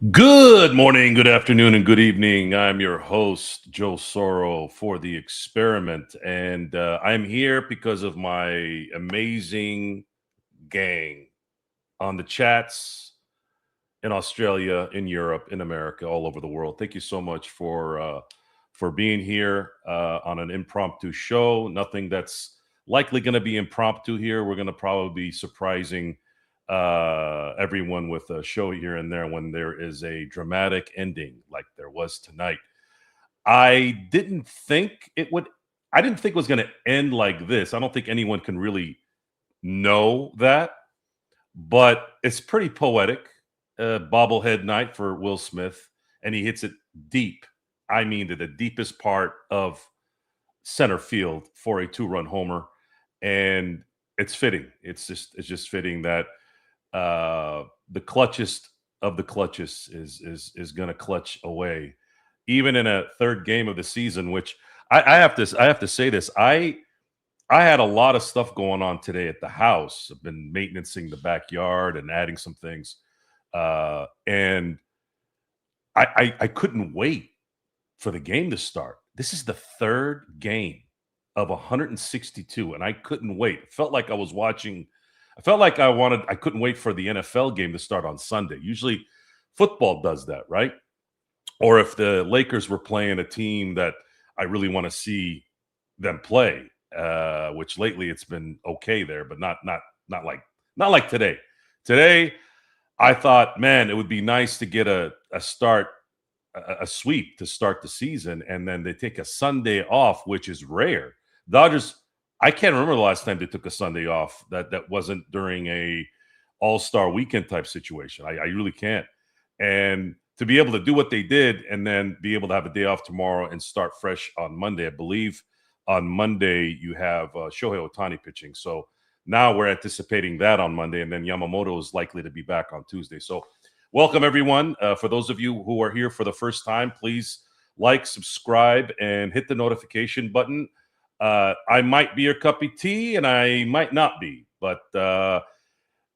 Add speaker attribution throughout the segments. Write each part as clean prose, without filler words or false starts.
Speaker 1: Good morning, good afternoon, and good evening. I'm your host, Joe Soro, for the experiment. And I'm here because of my amazing gang on the chats in Australia, in Europe, in America, all over the world. Thank you so much for being here on an impromptu show. Nothing that's likely going to be impromptu here. We're going to probably be surprising everyone with a show here and there when there is a dramatic ending like there was tonight. I didn't think it would. I didn't think it was going to end like this. I don't think anyone can really know that, but it's pretty poetic. Bobblehead night for Will Smith, and he hits it deep. I mean, to the deepest part of center field for a two-run homer, and it's fitting. It's just fitting that the clutchest of the clutches is going to clutch away, even in a third game of the season. Which I have to say this. I had a lot of stuff going on today at the house. I've been maintaining the backyard and adding some things, and I couldn't wait for the game to start. This is the third game of 162, and I couldn't wait. It felt like I was watching. I felt like I couldn't wait for the NFL game to start on Sunday. Usually, football does that, right? Or if the Lakers were playing a team that I really want to see them play, which lately it's been okay there, but not like today. Today, I thought, man, it would be nice to get a sweep to start the season, and then they take a Sunday off, which is rare. Dodgers, I can't remember the last time they took a Sunday off that wasn't during a All-Star weekend type situation. I really can't. And to be able to do what they did and then be able to have a day off tomorrow and start fresh on Monday, I believe on Monday you have Shohei Ohtani pitching. So now we're anticipating that on Monday, and then Yamamoto is likely to be back on Tuesday. So welcome, everyone. For those of you who are here for the first time, please like, subscribe, and hit the notification button. I might be your cup of tea, and I might not be, but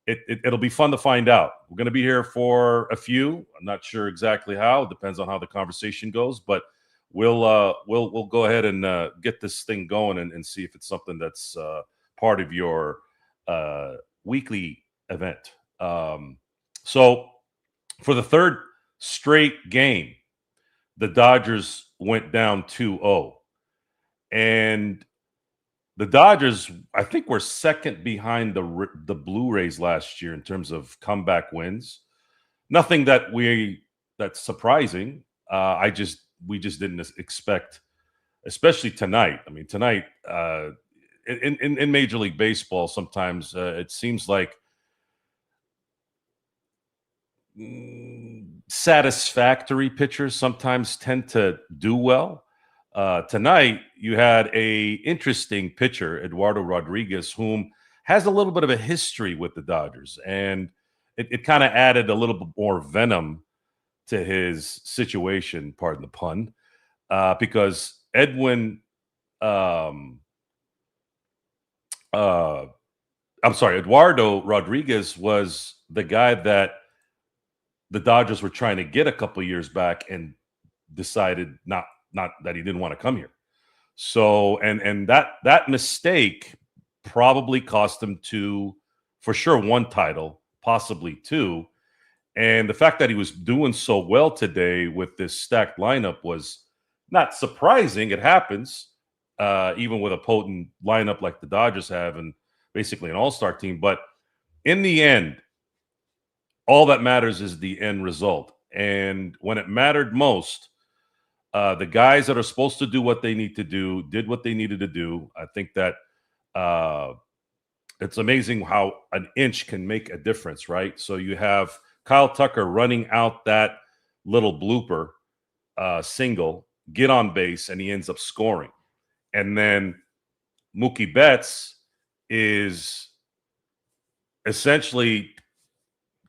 Speaker 1: it'll be fun to find out. We're going to be here for a few. I'm not sure exactly how. It depends on how the conversation goes, but we'll go ahead and get this thing going and see if it's something that's part of your weekly event. So for the third straight game, the Dodgers went down 2-0. And the Dodgers, I think, were second behind the Blue-rays last year in terms of comeback wins. Nothing that's surprising. We just didn't expect, especially tonight. I mean, tonight in Major League Baseball, sometimes it seems like satisfactory pitchers sometimes tend to do well. Tonight, you had a interesting pitcher, Eduardo Rodriguez, whom has a little bit of a history with the Dodgers, and it kind of added a little bit more venom to his situation, pardon the pun, because Eduardo Rodriguez was the guy that the Dodgers were trying to get a couple years back and decided not that he didn't want to come here. So and that mistake probably cost him for sure one title, possibly two. And the fact that he was doing so well today with this stacked lineup was not surprising. It happens, even with a potent lineup like the Dodgers have and basically an all-star team. But in the end, all that matters is the end result. And when it mattered most, the guys that are supposed to do what they need to do did what they needed to do. I think that it's amazing how an inch can make a difference, right? So you have Kyle Tucker running out that little blooper single, get on base, and he ends up scoring. And then Mookie Betts is essentially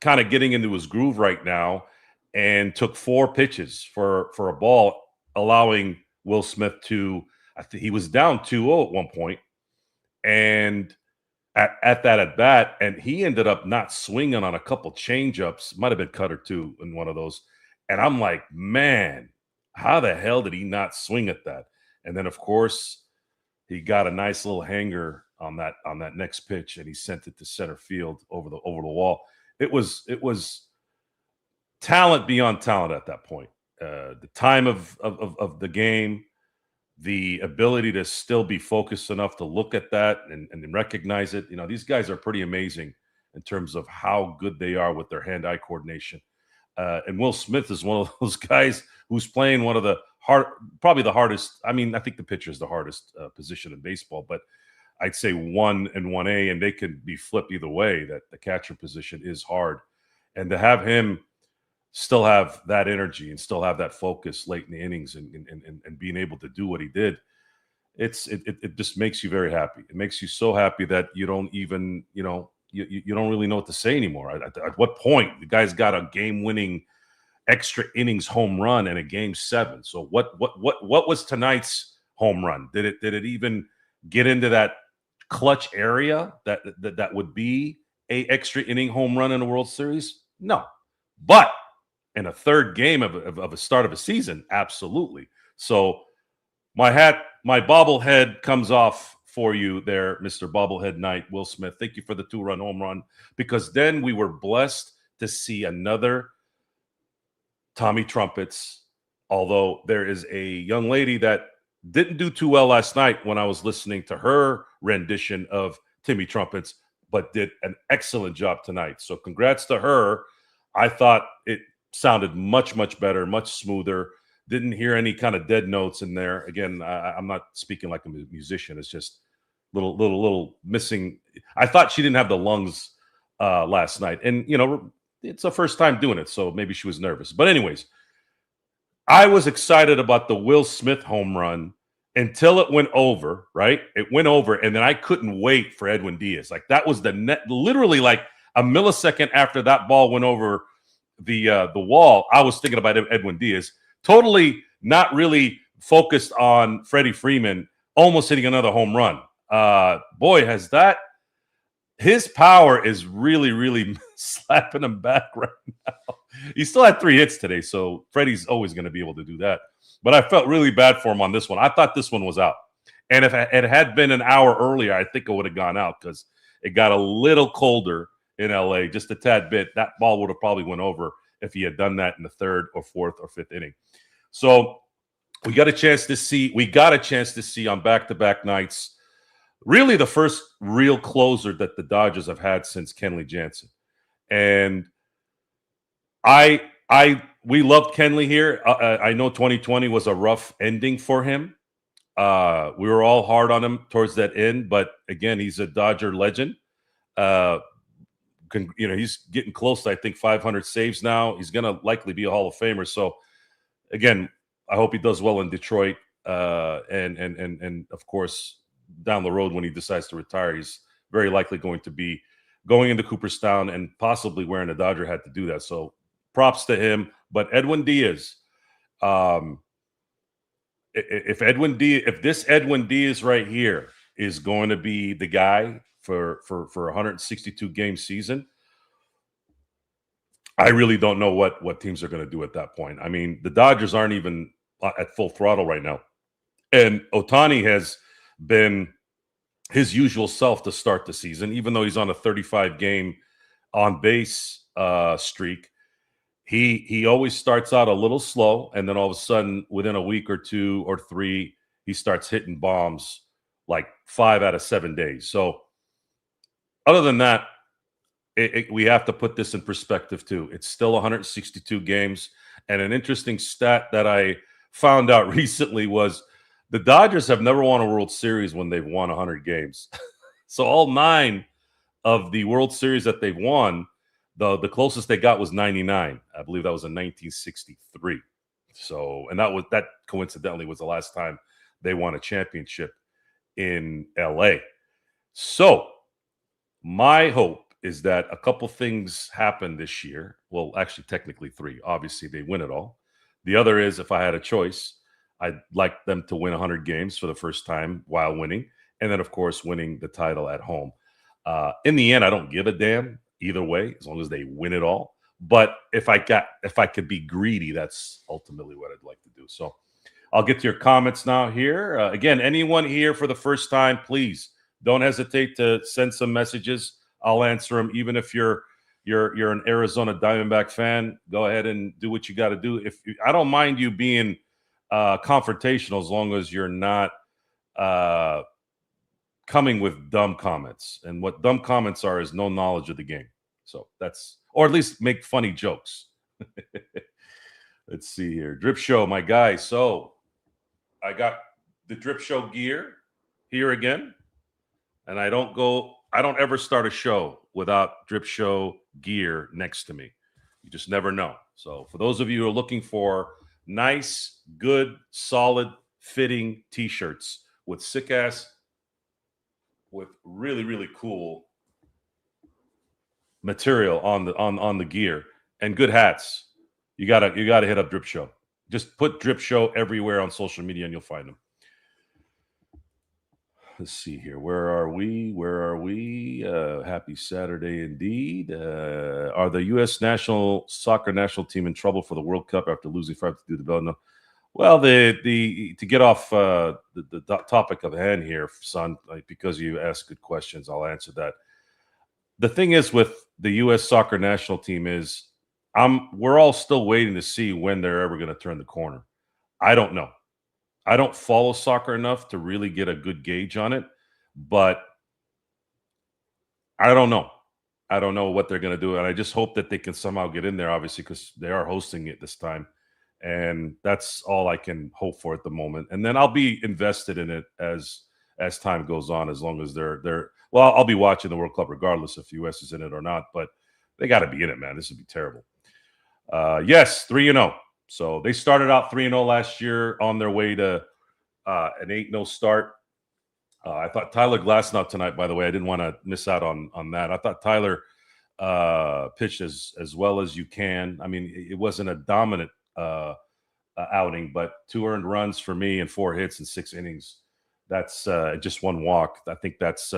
Speaker 1: kind of getting into his groove right now and took 4 pitches for a ball, allowing Will Smith to, I think he was down 2-0 at one point, and at that at bat, and he ended up not swinging on a couple changeups, might have been cut or two in one of those. And I'm like, man, how the hell did he not swing at that? And then of course he got a nice little hanger on that next pitch, and he sent it to center field over the wall. It was talent beyond talent at that point. The time of the game, the ability to still be focused enough to look at that and recognize it. You know, these guys are pretty amazing in terms of how good they are with their hand-eye coordination. And Will Smith is one of those guys who's playing one of the probably the hardest. I mean, I think the pitcher is the hardest position in baseball, but I'd say 1 and 1A, and they can be flipped either way. That the catcher position is hard, and to have him still have that energy and still have that focus late in the innings and being able to do what he did, it just makes you very happy. It makes you so happy that you don't even, you don't really know what to say anymore. At what point the guy's got a game-winning extra innings home run in a game 7? So what was tonight's home run? Did it even get into that clutch area that would be a extra inning home run in a World Series? No, but in a third game of a start of a season, absolutely. So my bobblehead comes off for you there, Mr. Bobblehead Night, Will Smith. Thank you for the 2-run home run, because then we were blessed to see another Tommy Trumpets. Although there is a young lady that didn't do too well last night when I was listening to her rendition of Timmy Trumpets, but did an excellent job tonight. So congrats to her. I thought it sounded much better, much smoother. Didn't hear any kind of dead notes in there. Again, I'm not speaking like a musician. It's just little missing. I thought she didn't have the lungs last night, and it's the first time doing it, so maybe she was nervous. But anyways, I was excited about the Will Smith home run until it went over. Right, it went over, and then I couldn't wait for Edwin Diaz. Like, that was the net, literally like a millisecond after that ball went over the wall. I was thinking about Edwin Diaz, totally not really focused on Freddie Freeman almost hitting another home run. Boy, has that, his power is really slapping him back right now. He still had 3 hits today, so Freddie's always going to be able to do that. But I felt really bad for him on this one. I thought this one was out. And if it had been an hour earlier, I think it would have gone out, because it got a little colder in LA, just a tad bit. That ball would have probably went over if he had done that in the 3rd or 4th or 5th inning. So we got a chance to see on back-to-back nights, really the first real closer that the Dodgers have had since Kenley Jansen. And we loved Kenley here. I know 2020 was a rough ending for him. We were all hard on him towards that end, but again, he's a Dodger legend. He's getting close to, I think, 500 saves now. He's going to likely be a Hall of Famer. So again, I hope he does well in Detroit. And of course, down the road when he decides to retire, he's very likely going to be going into Cooperstown and possibly wearing a Dodger hat to do that. So props to him. But Edwin Diaz, if this Edwin Diaz right here is going to be the guy for a 162 game season, I really don't know what teams are going to do at that point. I mean, the Dodgers aren't even at full throttle right now, and Ohtani has been his usual self to start the season, even though he's on a 35 game on base streak. He always starts out a little slow, and then all of a sudden, within a week or 2 or 3, he starts hitting bombs like 5 out of 7 days. So other than that, we have to put this in perspective too. It's still 162 games. And an interesting stat that I found out recently was the Dodgers have never won a World Series when they've won 100 games. So all 9 of the World Series that they've won, the closest they got was 99. I believe that was in 1963. So, and that coincidentally was the last time they won a championship in LA. So my hope is that a couple things happen this year. Well, actually, technically 3. Obviously, they win it all. The other is, if I had a choice, I'd like them to win 100 games for the first time while winning. And then, of course, winning the title at home. In the end, I don't give a damn either way, as long as they win it all. But if I could be greedy, that's ultimately what I'd like to do. So I'll get to your comments now here. Again, anyone here for the first time, please don't hesitate to send some messages. I'll answer them, even if you're an Arizona Diamondback fan. Go ahead and do what you got to do. I don't mind you being confrontational, as long as you're not coming with dumb comments. And what dumb comments are is no knowledge of the game. So that's, or at least make funny jokes. Let's see here. Drip Show, my guy. So I got the Drip Show gear here again. And I don't ever start a show without Drip Show gear next to me. You just never know. So for those of you who are looking for nice, good, solid fitting t-shirts with sick ass, with really, really cool material on the gear, and good hats, you gotta hit up Drip Show. Just put Drip Show everywhere on social media and you'll find them. Let's see here. Where are we? Happy Saturday indeed. Are the U.S. soccer national team in trouble for the World Cup after losing 5-2 to Belgium? Well, to get off the topic of hand here, son, because you asked good questions, I'll answer that. The thing is with the U.S. soccer national team is we're all still waiting to see when they're ever going to turn the corner. I don't know. I don't follow soccer enough to really get a good gauge on it, but I don't know. I don't know what they're going to do, and I just hope that they can somehow get in there, obviously, because they are hosting it this time, and that's all I can hope for at the moment. And then I'll be invested in it as time goes on, as long as they're. Well, I'll be watching the World Cup regardless if U.S. is in it or not, but they got to be in it, man. This would be terrible. Yes, 3-0. So they started out 3-0 last year, on their way to an 8-0 start. I thought Tyler Glasnow tonight, by the way, I didn't want to miss out on that. I thought Tyler pitched as well as you can. I mean, it wasn't a dominant outing, but 2 earned runs for me and 4 hits in 6 innings. That's just 1 walk. I think that's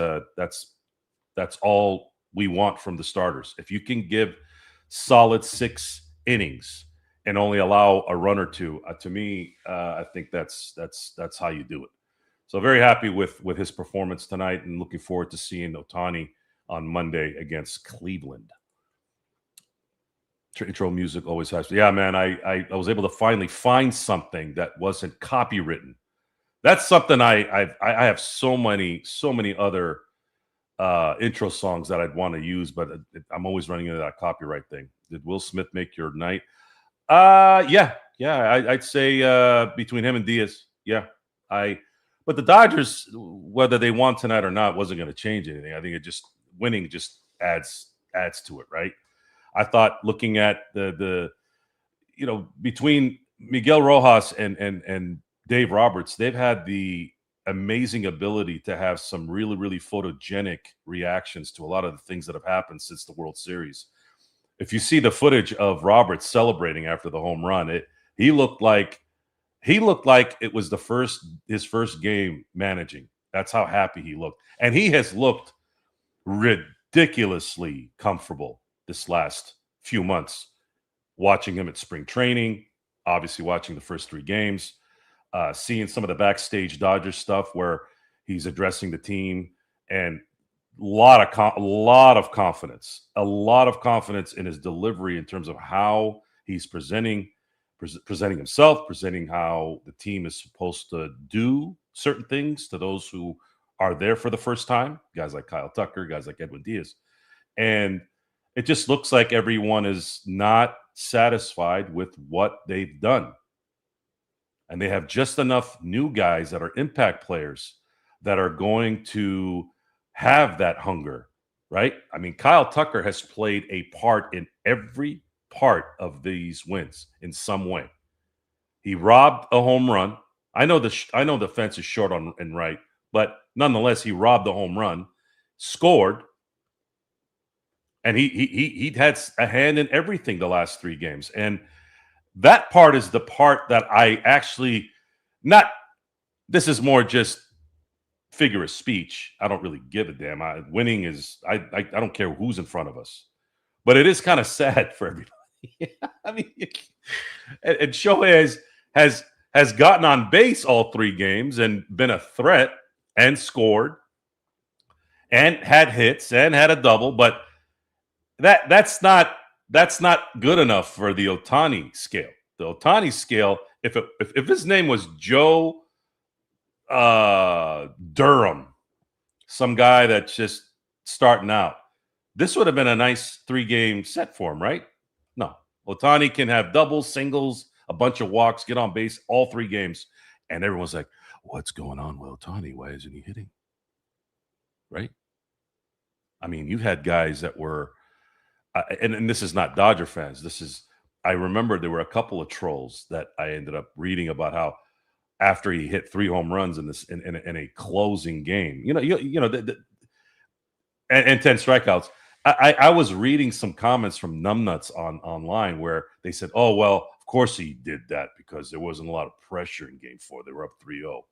Speaker 1: all we want from the starters. If you can give solid 6 innings and only allow a run or 2, to me, I think that's how you do it. So very happy with his performance tonight, and looking forward to seeing Ohtani on Monday against Cleveland. Intro music always has. Yeah, man, I was able to finally find something that wasn't copywritten. That's something I have so many other intro songs that I'd want to use, but I'm always running into that copyright thing. Did Will Smith make your night? Yeah. I'd say between him and Diaz. Yeah, but the Dodgers, whether they won tonight or not, wasn't going to change anything. I think winning just adds to it, right? I thought, looking at the between Miguel Rojas and Dave Roberts, they've had the amazing ability to have some really, really photogenic reactions to a lot of the things that have happened since the World Series. If you see the footage of Roberts celebrating after the home run, he looked like it was his first game managing. That's how happy he looked. And he has looked ridiculously comfortable this last few months, watching him at spring training, obviously watching the first 3 games, seeing some of the backstage Dodgers stuff where he's addressing the team, and a lot of confidence in his delivery in terms of how he's presenting himself, presenting how the team is supposed to do certain things to those who are there for the first time, guys like Kyle Tucker, guys like Edwin Diaz. And it just looks like everyone is not satisfied with what they've done. And they have just enough new guys that are impact players that are going to have that hunger, right? I mean, Kyle Tucker has played a part in every part of these wins in some way. He robbed a home run. I know the fence is short on and right, but nonetheless, he robbed a home run, scored, and he had a hand in everything the last 3 games. And that part is the part that I actually this is more just figure of speech. I don't really give a damn. Winning is I don't care who's in front of us, but it is kind of sad for everybody. I mean, and Shohei has gotten on base all 3 games and been a threat and scored and had hits and had a double, but that's not good enough for the Ohtani scale. The Ohtani scale, if his name was Joe Durham, some guy that's just starting out, this would have been a nice 3-game set for him, right? No. Ohtani can have doubles, singles, a bunch of walks, get on base all 3 games, and everyone's like, what's going on with Ohtani? Why isn't he hitting? Right? I mean, you had guys that were and this is not Dodger fans. I remember there were a couple of trolls that I ended up reading about how after he hit 3 home runs in a closing game, and 10 strikeouts. I was reading some comments from numbnuts online where they said, "Oh well, of course he did that because there wasn't a lot of pressure in Game 4. They were up 3-0."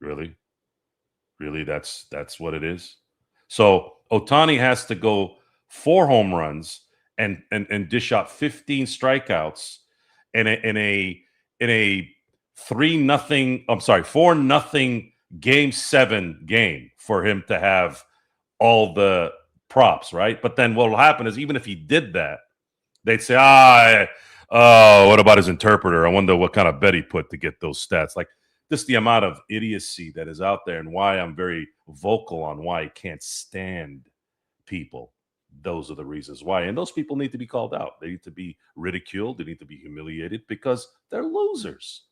Speaker 1: Really, that's what it is. So Ohtani has to go 4 home runs and dish out 15 strikeouts in a 4-0 Game 7 game for him to have all the props, right? But then what will happen is even if he did that, they'd say, what about his interpreter? I wonder what kind of bet he put to get those stats. Like, just the amount of idiocy that is out there and why I'm very vocal on why I can't stand people. Those are the reasons why. And those people need to be called out. They need to be ridiculed. They need to be humiliated because they're losers.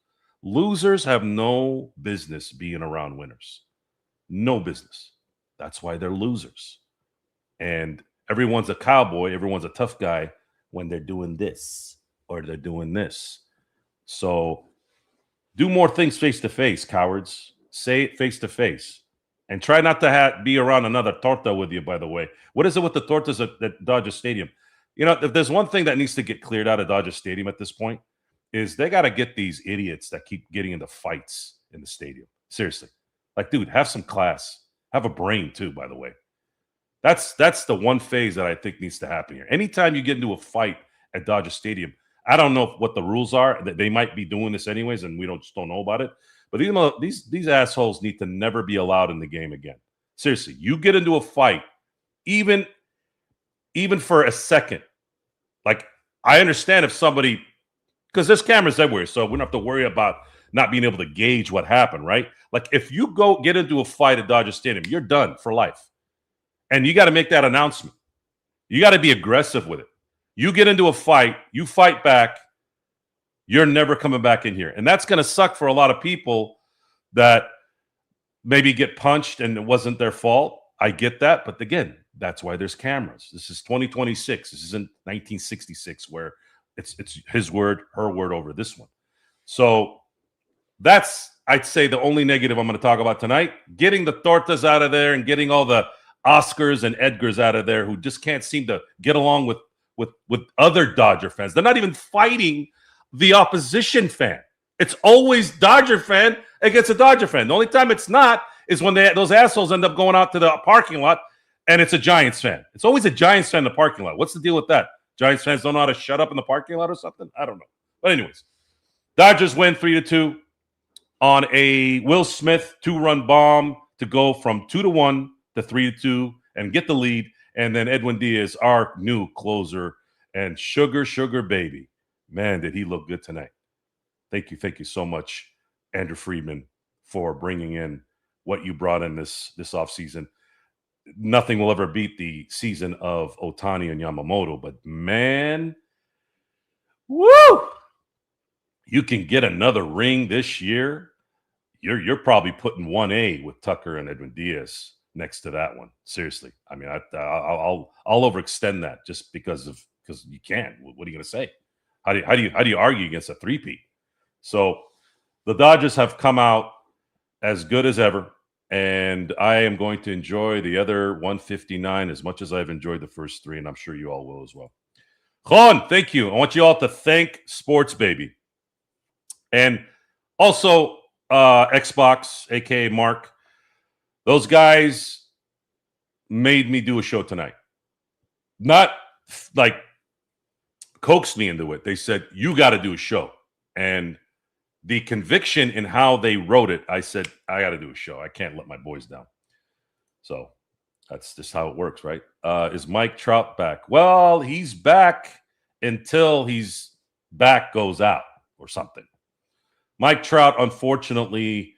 Speaker 1: Losers have no business being around winners. No business. That's why they're losers. And everyone's a cowboy. Everyone's a tough guy when they're doing this or they're doing this. So do more things face-to-face, cowards. Say it face-to-face. And try not to be around another torta with you, by the way. What is it with the tortas at Dodger Stadium? If there's one thing that needs to get cleared out of Dodger Stadium at this point is they got to get these idiots that keep getting into fights in the stadium. Seriously. Like, dude, have some class. Have a brain, too, by the way. That's the one phase that I think needs to happen here. Anytime you get into a fight at Dodger Stadium, I don't know what the rules are. They might be doing this anyways, and we just don't know about it. But these assholes need to never be allowed in the game again. Seriously, you get into a fight, even for a second. Like, I understand if somebody, because there's cameras everywhere, so we don't have to worry about not being able to gauge what happened, right? Like, if you go get into a fight at Dodger Stadium, you're done for life. And you got to make that announcement. You got to be aggressive with it. You get into a fight, you fight back, you're never coming back in here. And that's going to suck for a lot of people that maybe get punched and it wasn't their fault. I get that. But again, that's why there's cameras. This is 2026. This isn't 1966 where it's his word, her word over this one. So that's, I'd say, the only negative I'm going to talk about tonight. Getting the tortas out of there and getting all the Oscars and Edgars out of there who just can't seem to get along with other Dodger fans. They're not even fighting the opposition fan. It's always Dodger fan against a Dodger fan. The only time it's not is when those assholes end up going out to the parking lot and it's a Giants fan. It's always a Giants fan in the parking lot. What's the deal with that? Giants fans don't know how to shut up in the parking lot or something? I don't know. But anyways, Dodgers win 3-2 on a Will Smith 2-run bomb to go from 2-1 to 3-2 and get the lead. And then Edwin Diaz, our new closer, and sugar baby. Man, did he look good tonight. Thank you so much, Andrew Friedman, for bringing in what you brought in this offseason. Nothing will ever beat the season of Ohtani and Yamamoto, but man, woo! You can get another ring this year. You're probably putting 1A with Tucker and Edwin Diaz next to that one. Seriously. I mean, I'll overextend that just because you can. What are you going to say? How do you argue against a three-peat? So the Dodgers have come out as good as ever, and I am going to enjoy the other 159 as much as I've enjoyed the first 3, and I'm sure you all will as well. Juan, thank you. I want you all to thank Sports Baby. And also Xbox, a.k.a. Mark, Those guys made me do a show tonight. Not like coaxed me into it. They said, you got to do a show. And the conviction in how they wrote it, I said, I got to do a show. I can't let my boys down. So that's just how it works, right? Is Mike Trout back? Well, he's back until his back goes out or something. Mike Trout, unfortunately,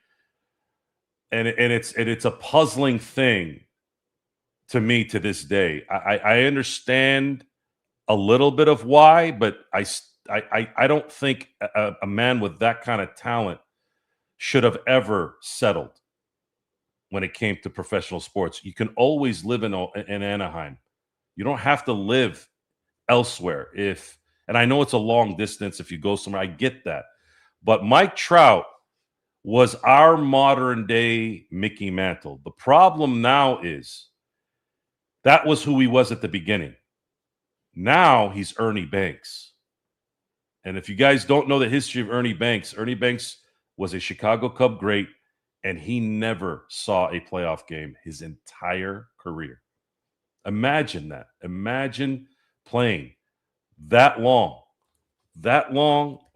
Speaker 1: and it's a puzzling thing to me to this day. I understand a little bit of why, but I don't think a man with that kind of talent should have ever settled when it came to professional sports. You can always live in Anaheim. You don't have to live elsewhere. And I know it's a long distance if you go somewhere. I get that. But Mike Trout was our modern day Mickey Mantle. The problem now is that was who he was at the beginning. Now he's Ernie Banks. And if you guys don't know the history of Ernie Banks was a Chicago Cub great, and he never saw a playoff game his entire career. Imagine that. Imagine playing that long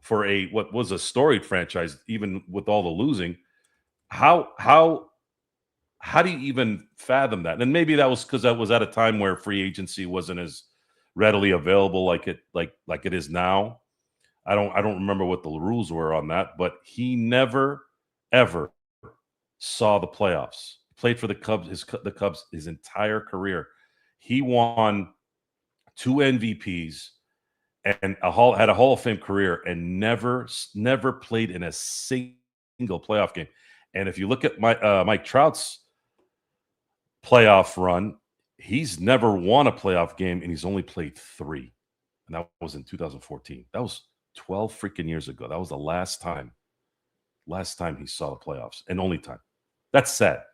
Speaker 1: for what was a storied franchise, even with all the losing. How do you even fathom that? And maybe that was because that was at a time where free agency wasn't as readily available like it is now. I don't remember what the rules were on that, but he never ever saw the playoffs. Played for the Cubs his entire career. He won 2 MVPs and had a Hall of Fame career, and never played in a single playoff game. And if you look at Mike Trout's playoff run, he's never won a playoff game, and he's only played 3, and that was in 2014. That was 12 freaking years ago. That was the last time he saw the playoffs, and only time. That's sad.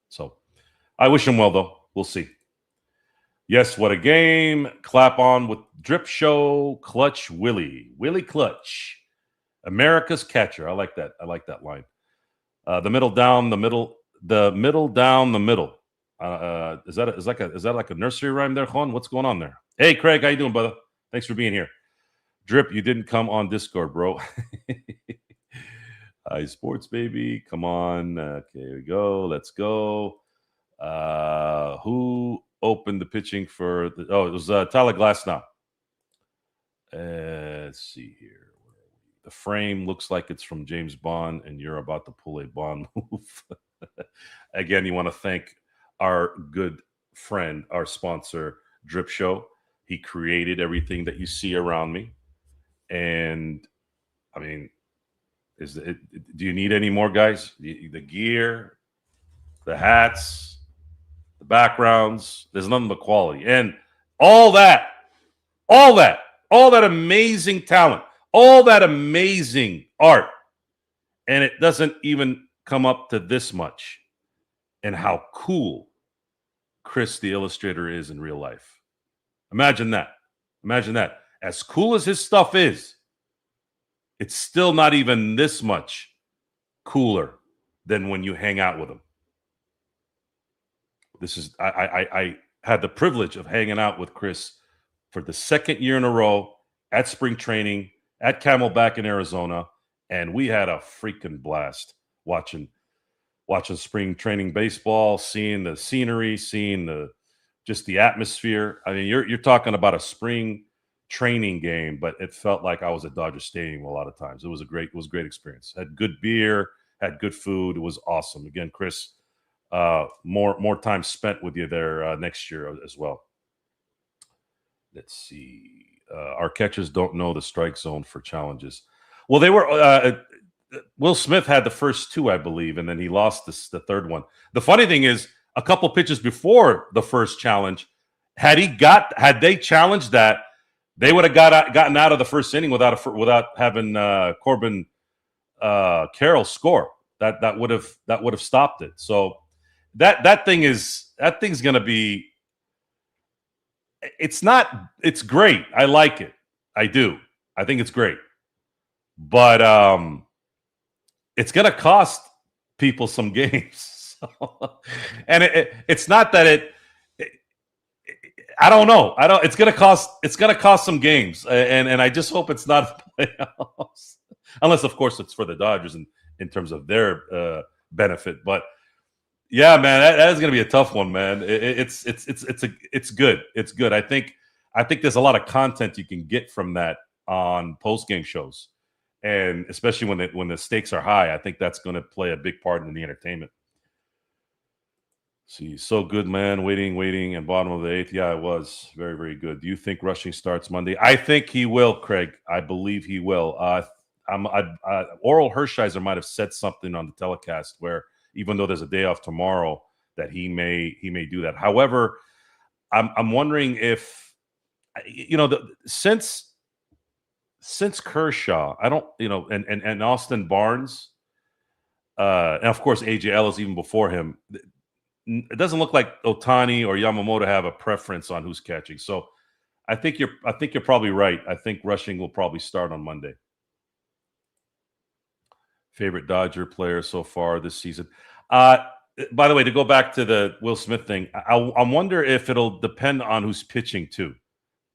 Speaker 1: So I wish him well, though. We'll see. Yes, what a game. Clap on with Drip Show. Clutch Willie Clutch. America's catcher. I like that line. The middle down the middle. The middle down the middle. Is that like a nursery rhyme there, Juan? What's going on there? Hey, Craig, how you doing, brother? Thanks for being here. Drip, you didn't come on Discord, bro. Hi, sports baby. Come on. Okay, here we go. Let's go. Who opened the pitching for it was Tyler Glasnow. Let's see here. The frame looks like it's from James Bond, and you're about to pull a Bond move. Again, you want to thank our good friend, our sponsor, Drip Show. He created everything that you see around me. And I mean, do you need any more, guys? The gear, the hats, the backgrounds, there's nothing but quality. And all that amazing talent, all that amazing art. And it doesn't even come up to this much. And how cool Chris, the illustrator, is in real life. Imagine that. As cool as his stuff is, it's still not even this much cooler than when you hang out with him. I had the privilege of hanging out with Chris for the second year in a row at spring training at Camelback in Arizona, and we had a freaking blast watching spring training baseball, seeing the scenery, seeing just the atmosphere. I mean, you're talking about a spring training game, but it felt like I was at Dodger Stadium a lot of times. It was a great experience. Had good beer, had good food. It was awesome. Again, Chris, more time spent with you there next year as well. Let's see. Our catchers don't know the strike zone for challenges. Well, they were. Will Smith had the first 2, I believe, and then he lost the third one. The funny thing is, a couple pitches before the first challenge, had they challenged that, they would have gotten out of the first inning without having Corbin Carroll score. That would have stopped it. So that thing's going to be. It's great. I like it. I do. I think it's great. But it's going to cost people some games. And it's not that it I don't know. I don't. It's gonna cost. It's gonna cost some games, and I just hope it's not playoffs, unless of course it's for the Dodgers in terms of their benefit. But yeah, man, that is gonna be a tough one, man. It's good. It's good. I think there's a lot of content you can get from that on post game shows, and especially when the stakes are high. I think that's going to play a big part in the entertainment. See, so good, man. Waiting, and bottom of the eighth. Yeah, it was very, very good. Do you think rushing starts Monday? I think he will, Craig. I believe he will. Oral Hershiser might have said something on the telecast where, even though there's a day off tomorrow, that he may do that. However, I'm wondering if since Kershaw, I don't and Austin Barnes, and of course AJ Ellis even before him. It doesn't look like Otani or Yamamoto have a preference on who's catching. So I think you're probably right. I think rushing will probably start on Monday. Favorite Dodger player so far this season. By the way, to go back to the Will Smith thing, I wonder if it'll depend on who's pitching too,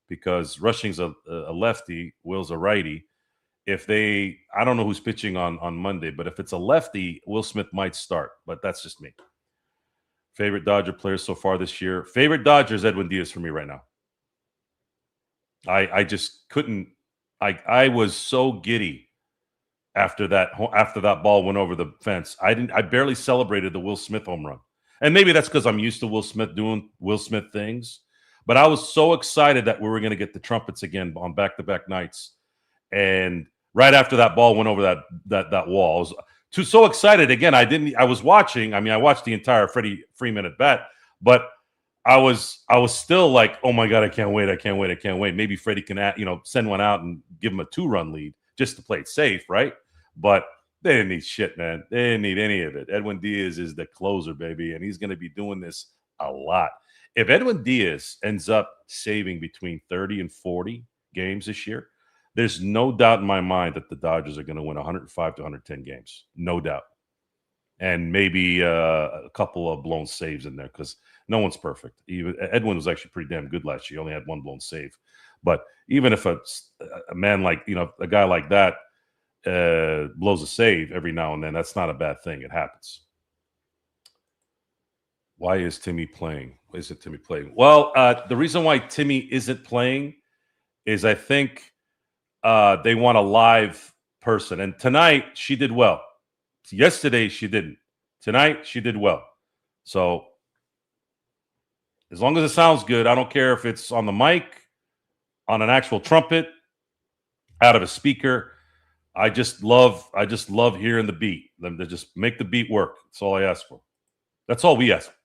Speaker 1: because rushing's a lefty, Will's a righty. I don't know who's pitching on Monday, but if it's a lefty, Will Smith might start. But that's just me. Favorite Dodger players so far this year. Favorite Dodger is Edwin Diaz for me right now. I just couldn't. I was so giddy after that ball went over the fence. I barely celebrated the Will Smith home run, and maybe that's because I'm used to Will Smith doing Will Smith things. But I was so excited that we were going to get the trumpets again on back-to-back nights, and right after that ball went over that wall, I was so excited again. I was watching. I mean, I watched the entire Freddie Freeman at bat, but I was still like, oh my God, I can't wait. Maybe Freddie can send one out and give him a 2-run lead just to play it safe, right? But they didn't need shit, man. They didn't need any of it. Edwin Diaz is the closer, baby, and he's going to be doing this a lot. If Edwin Diaz ends up saving between 30 and 40 games this year, there's no doubt in my mind that the Dodgers are going to win 105 to 110 games. No doubt. And maybe a couple of blown saves in there because no one's perfect. Even Edwin was actually pretty damn good last year. He only had one blown save. But even if a man like, a guy like that blows a save every now and then, that's not a bad thing. It happens. Why is Timmy playing? Why isn't Timmy playing? Well, the reason why Timmy isn't playing is I think they want a live person. And tonight, she did well. Yesterday, she didn't. Tonight, she did well. So as long as it sounds good, I don't care if it's on the mic, on an actual trumpet, out of a speaker. I just love hearing the beat. Them to just make the beat work. That's all I ask for. That's all we ask for.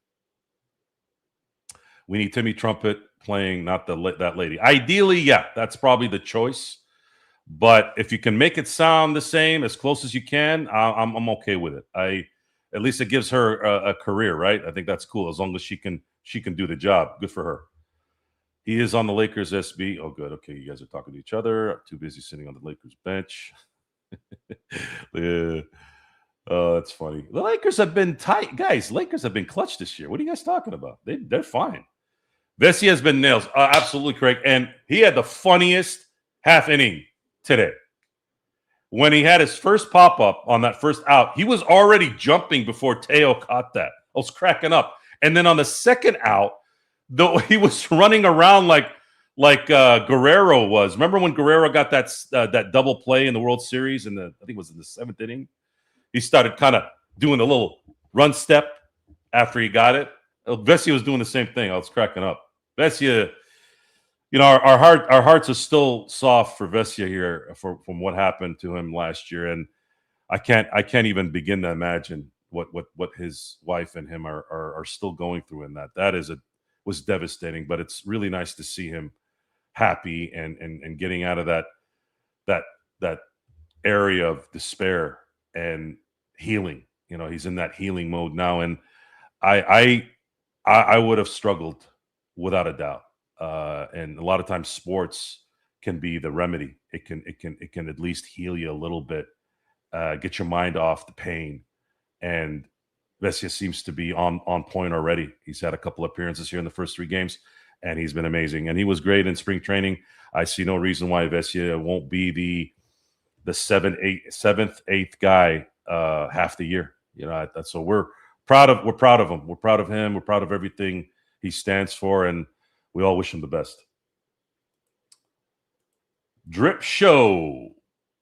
Speaker 1: We need Timmy Trumpet playing, not that lady. Ideally, yeah, that's probably the choice. But if you can make it sound the same, as close as you can, I'm okay with it. At least it gives her a career, right? I think that's cool. As long as she can do the job. Good for her. He is on the Lakers SB. Oh, good. Okay, you guys are talking to each other. Too busy sitting on the Lakers bench. Yeah. Oh, that's funny. The Lakers have been tight, guys. Lakers have been clutch this year. What are you guys talking about? They're fine. Vesey has been nails. Absolutely correct. And he had the funniest half inning today. When he had his first pop-up on that first out, he was already jumping before Teo caught that. I was cracking up. And then on the second out, though, he was running around like Guerrero was. Remember when Guerrero got that double play in the World Series I think it was in the 7th inning? He started kind of doing a little run step after he got it. Vesey was doing the same thing. I was cracking up. Vesia, our hearts are still soft for Vesia here from what happened to him last year, and I can't even begin to imagine what his wife and him are still going through in that. That was devastating, but it's really nice to see him happy and getting out of that area of despair and healing. He's in that healing mode now, and I would have struggled without a doubt. And a lot of times sports can be the remedy. It can at least heal you a little bit, get your mind off the pain. And Vesia seems to be on point already. He's had a couple appearances here in the first 3 games, and he's been amazing. And he was great in spring training. I see no reason why Vesia won't be the seventh, eighth guy half the year. So we're proud of him. We're proud of him. We're proud of everything he stands for, and we all wish him the best. Drip Show.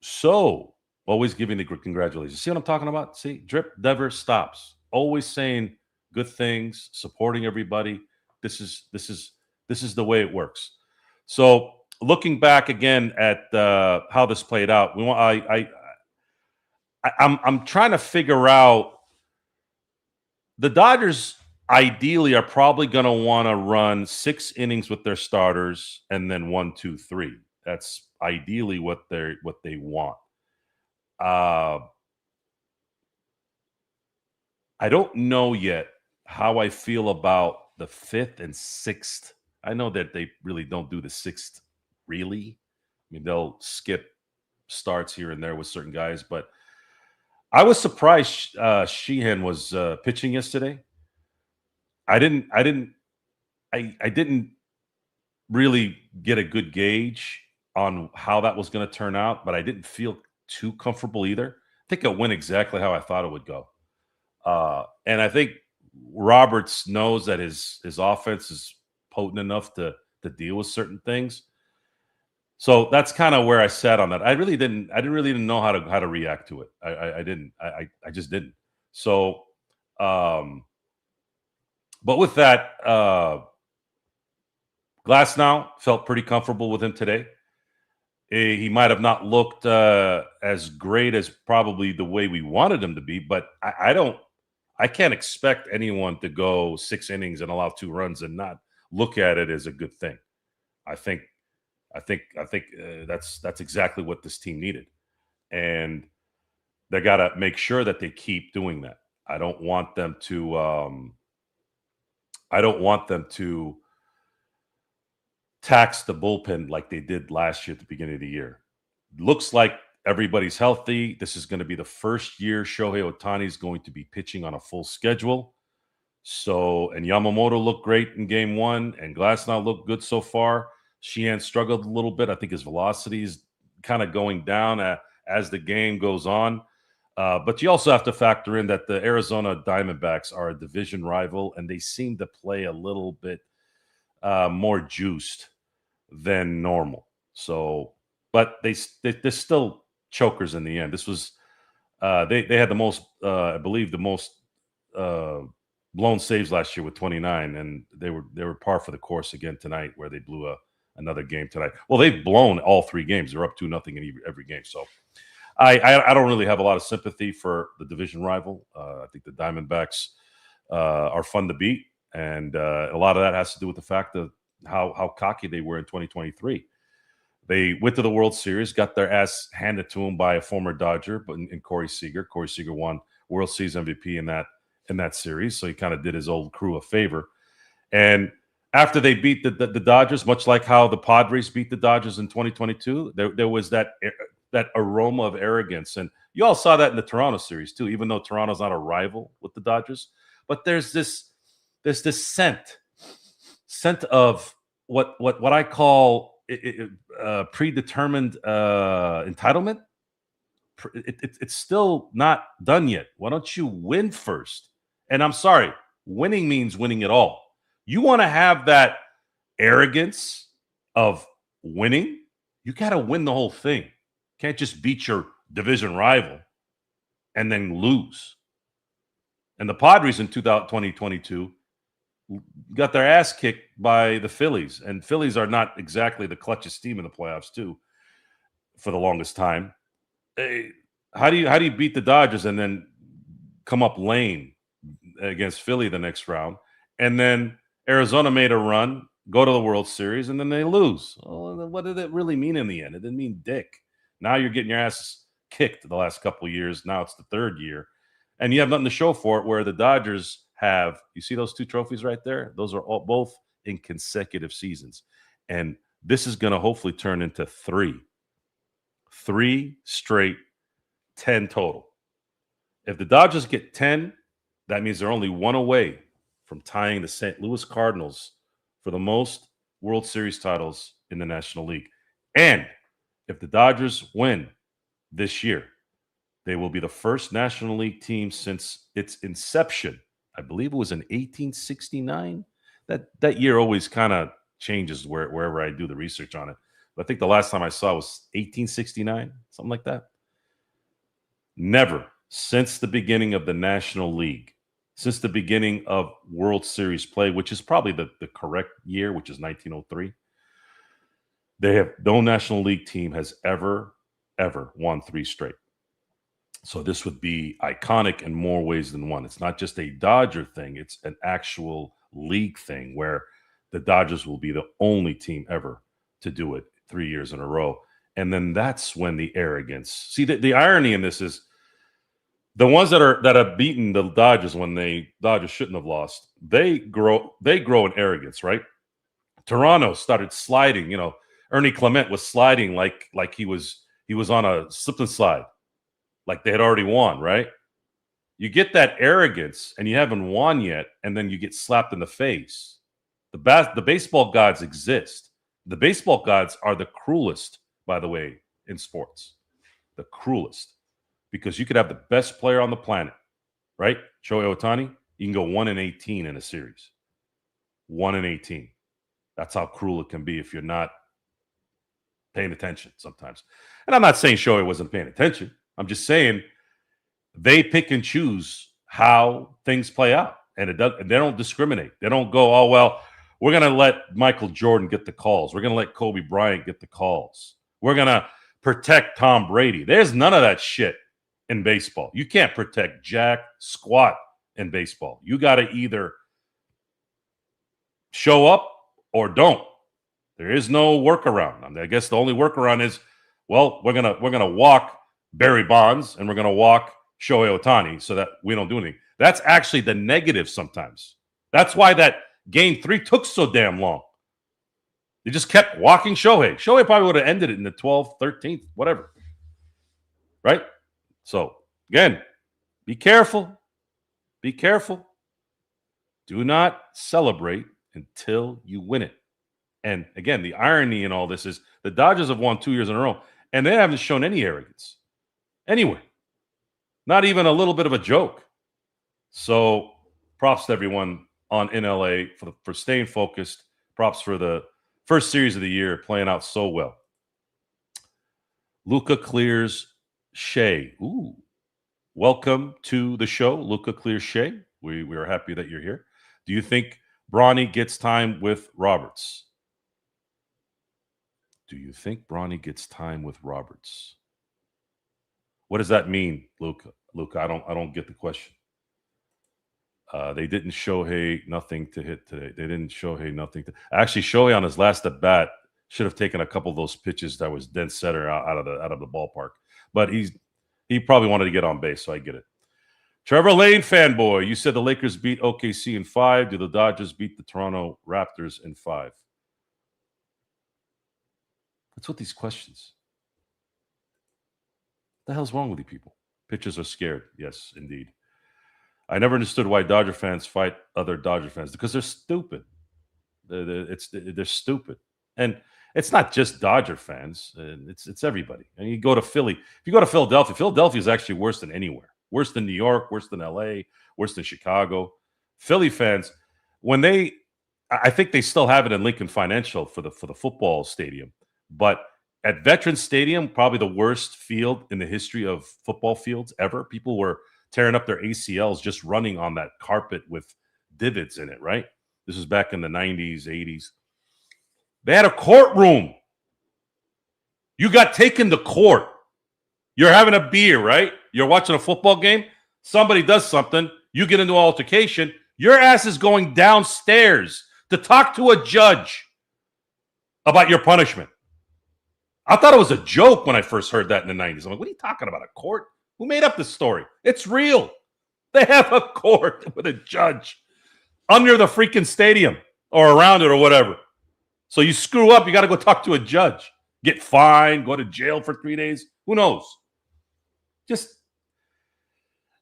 Speaker 1: So always giving the congratulations. See what I'm talking about? See, Drip never stops. Always saying good things, supporting everybody. This is the way it works. So looking back again at how this played out, I'm trying to figure out the Dodgers. Ideally, are probably going to want to run 6 innings with their starters and then 1, 2, 3. That's ideally what they want. I don't know yet how I feel about the 5th and 6th. I know that they really don't do the 6th, really. I mean, they'll skip starts here and there with certain guys, but I was surprised Sheehan was pitching yesterday. I didn't really get a good gauge on how that was going to turn out, but I didn't feel too comfortable either. I think it went exactly how I thought it would go. And I think Roberts knows that his offense is potent enough to deal with certain things. So that's kind of where I sat on that. I really didn't know how to react to it. I just didn't. So, but with that, Glasnow felt pretty comfortable with him today. He might have not looked as great as probably the way we wanted him to be, but I can't expect anyone to go 6 innings and allow 2 runs and not look at it as a good thing. I think that's exactly what this team needed, and they got to make sure that they keep doing that. I don't want them to tax the bullpen like they did last year at the beginning of the year. Looks like everybody's healthy. This is going to be the first year Shohei Ohtani is going to be pitching on a full schedule. So, and Yamamoto looked great in game 1, and Glasnow looked good so far. Sheehan struggled a little bit. I think his velocity is kind of going down as the game goes on. But you also have to factor in that the Arizona Diamondbacks are a division rival, and they seem to play a little bit more juiced than normal. So, but they're still chokers in the end. This was they had the most, I believe, the most blown saves last year with 29, and they were par for the course again tonight, where they blew another game tonight. Well, they've blown all 3 games. They're up 2-0 in every game. So I don't really have a lot of sympathy for the division rival. I think the Diamondbacks are fun to beat, and a lot of that has to do with the fact of how cocky they were in 2023. They went to the World Series, got their ass handed to them by a former Dodger, but in Corey Seager. Corey Seager won World Series MVP in that series, so he kind of did his old crew a favor. And after they beat the Dodgers, much like how the Padres beat the Dodgers in 2022, there was that aroma of arrogance. And you all saw that in the Toronto series too, even though Toronto's not a rival with the Dodgers. But there's this scent of what I call predetermined entitlement. It's still not done yet. Why don't you win first? And I'm sorry, winning means winning it all. You want to have that arrogance of winning, you got to win the whole thing. Can't just beat your division rival and then lose. And the Padres in 2022 got their ass kicked by the Phillies. And Phillies are not exactly the clutchest team in the playoffs, too, for the longest time. How do you beat the Dodgers and then come up lame against Philly the next round? And then Arizona made a run, go to the World Series, and then they lose. Well, what did it really mean in the end? It didn't mean dick. Now you're getting your ass kicked the last couple of years. Now it's the 3rd year. And you have nothing to show for it, where the Dodgers have, you see those 2 trophies right there? Those are both in consecutive seasons. And this is going to hopefully turn into 3 straight 10 total. If the Dodgers get 10, That means they're only one away from tying the St. Louis Cardinals for the most World Series titles in the National League. And if the Dodgers win this year, they will be the first National League team since its inception. I believe it was in 1869. That year always kind of changes wherever I do the research on it. But I think the last time I saw it was 1869, something like that. Never since the beginning of the National League, since the beginning of World Series play, which is probably the correct year, which is 1903, no National League team has ever won 3 straight. So this would be iconic in more ways than one. It's not just a Dodger thing. It's an actual league thing where the Dodgers will be the only team ever to do it 3 years in a row. And then that's when the arrogance. See, the irony in this is the ones that have beaten the Dodgers when Dodgers shouldn't have lost, they grow in arrogance, right? Toronto started sliding. Ernie Clement was sliding like he was on a slip and slide, like they had already won, right? You get that arrogance and you haven't won yet, and then you get slapped in the face. The baseball gods exist. The baseball gods are the cruelest, by the way, in sports. The cruelest. Because you could have the best player on the planet, right? Shohei Ohtani, you can go 1-18 in a series. 1-18. That's how cruel it can be if you're not paying attention sometimes. And I'm not saying Shohei wasn't paying attention. I'm just saying they pick and choose how things play out. And they don't discriminate. They don't go, oh, well, we're going to let Michael Jordan get the calls. We're going to let Kobe Bryant get the calls. We're going to protect Tom Brady. There's none of that shit in baseball. You can't protect jack squat in baseball. You got to either show up or don't. There is no workaround. I guess the only workaround is, well, we're gonna walk Barry Bonds and we're gonna walk Shohei Ohtani so that we don't do anything. That's actually the negative sometimes. That's why that game 3 took so damn long. They just kept walking Shohei. Shohei probably would have ended it in the 12th, 13th, whatever. Right? So, again, be careful. Be careful. Do not celebrate until you win it. And again, the irony in all this is the Dodgers have won 2 years in a row, and they haven't shown any arrogance anywhere. Not even a little bit of a joke. So, props to everyone in LA for staying focused. Props for the first series of the year playing out so well. Luca clears Shea. Ooh. Welcome to the show, Luca clears Shea. We are happy that you're here. Do you think Bronny gets time with Roberts? Do you think Bronny gets time with Roberts? What does that mean, Luca? Luca, I don't get the question. They didn't Shohei nothing to hit today. They didn't Shohei nothing to. Actually, Shohei on his last at bat should have taken a couple of those pitches that was dead center out of the ballpark. But he probably wanted to get on base, so I get it. Trevor Lane fanboy, you said the Lakers beat OKC in 5. Do the Dodgers beat the Toronto Raptors in 5? What's with these questions? What the hell's wrong with you people? Pitchers are scared. Yes, indeed. I never understood why Dodger fans fight other Dodger fans because they're stupid. They're stupid, and it's not just Dodger fans. It's everybody. And you go to Philly. If you go to Philadelphia, Philadelphia is actually worse than anywhere. Worse than New York. Worse than LA. Worse than Chicago. Philly fans, I think they still have it in Lincoln Financial for the football stadium, but at Veterans Stadium, probably the worst field in the history of football fields ever. People were tearing up their ACLs just running on that carpet with divots in it, right? This was back in the 90s, 80s. They had a courtroom. You got taken to court. You're having a beer, right? You're watching a football game. Somebody does something. You get into an altercation. Your ass is going downstairs to talk to a judge about your punishment. I thought it was a joke when I first heard that in the 90s. I'm like, what are you talking about? A court? Who made up this story? It's real. They have a court with a judge under the freaking stadium or around it or whatever. So you screw up, you got to go talk to a judge. Get fined, go to jail for 3 days. Who knows? Just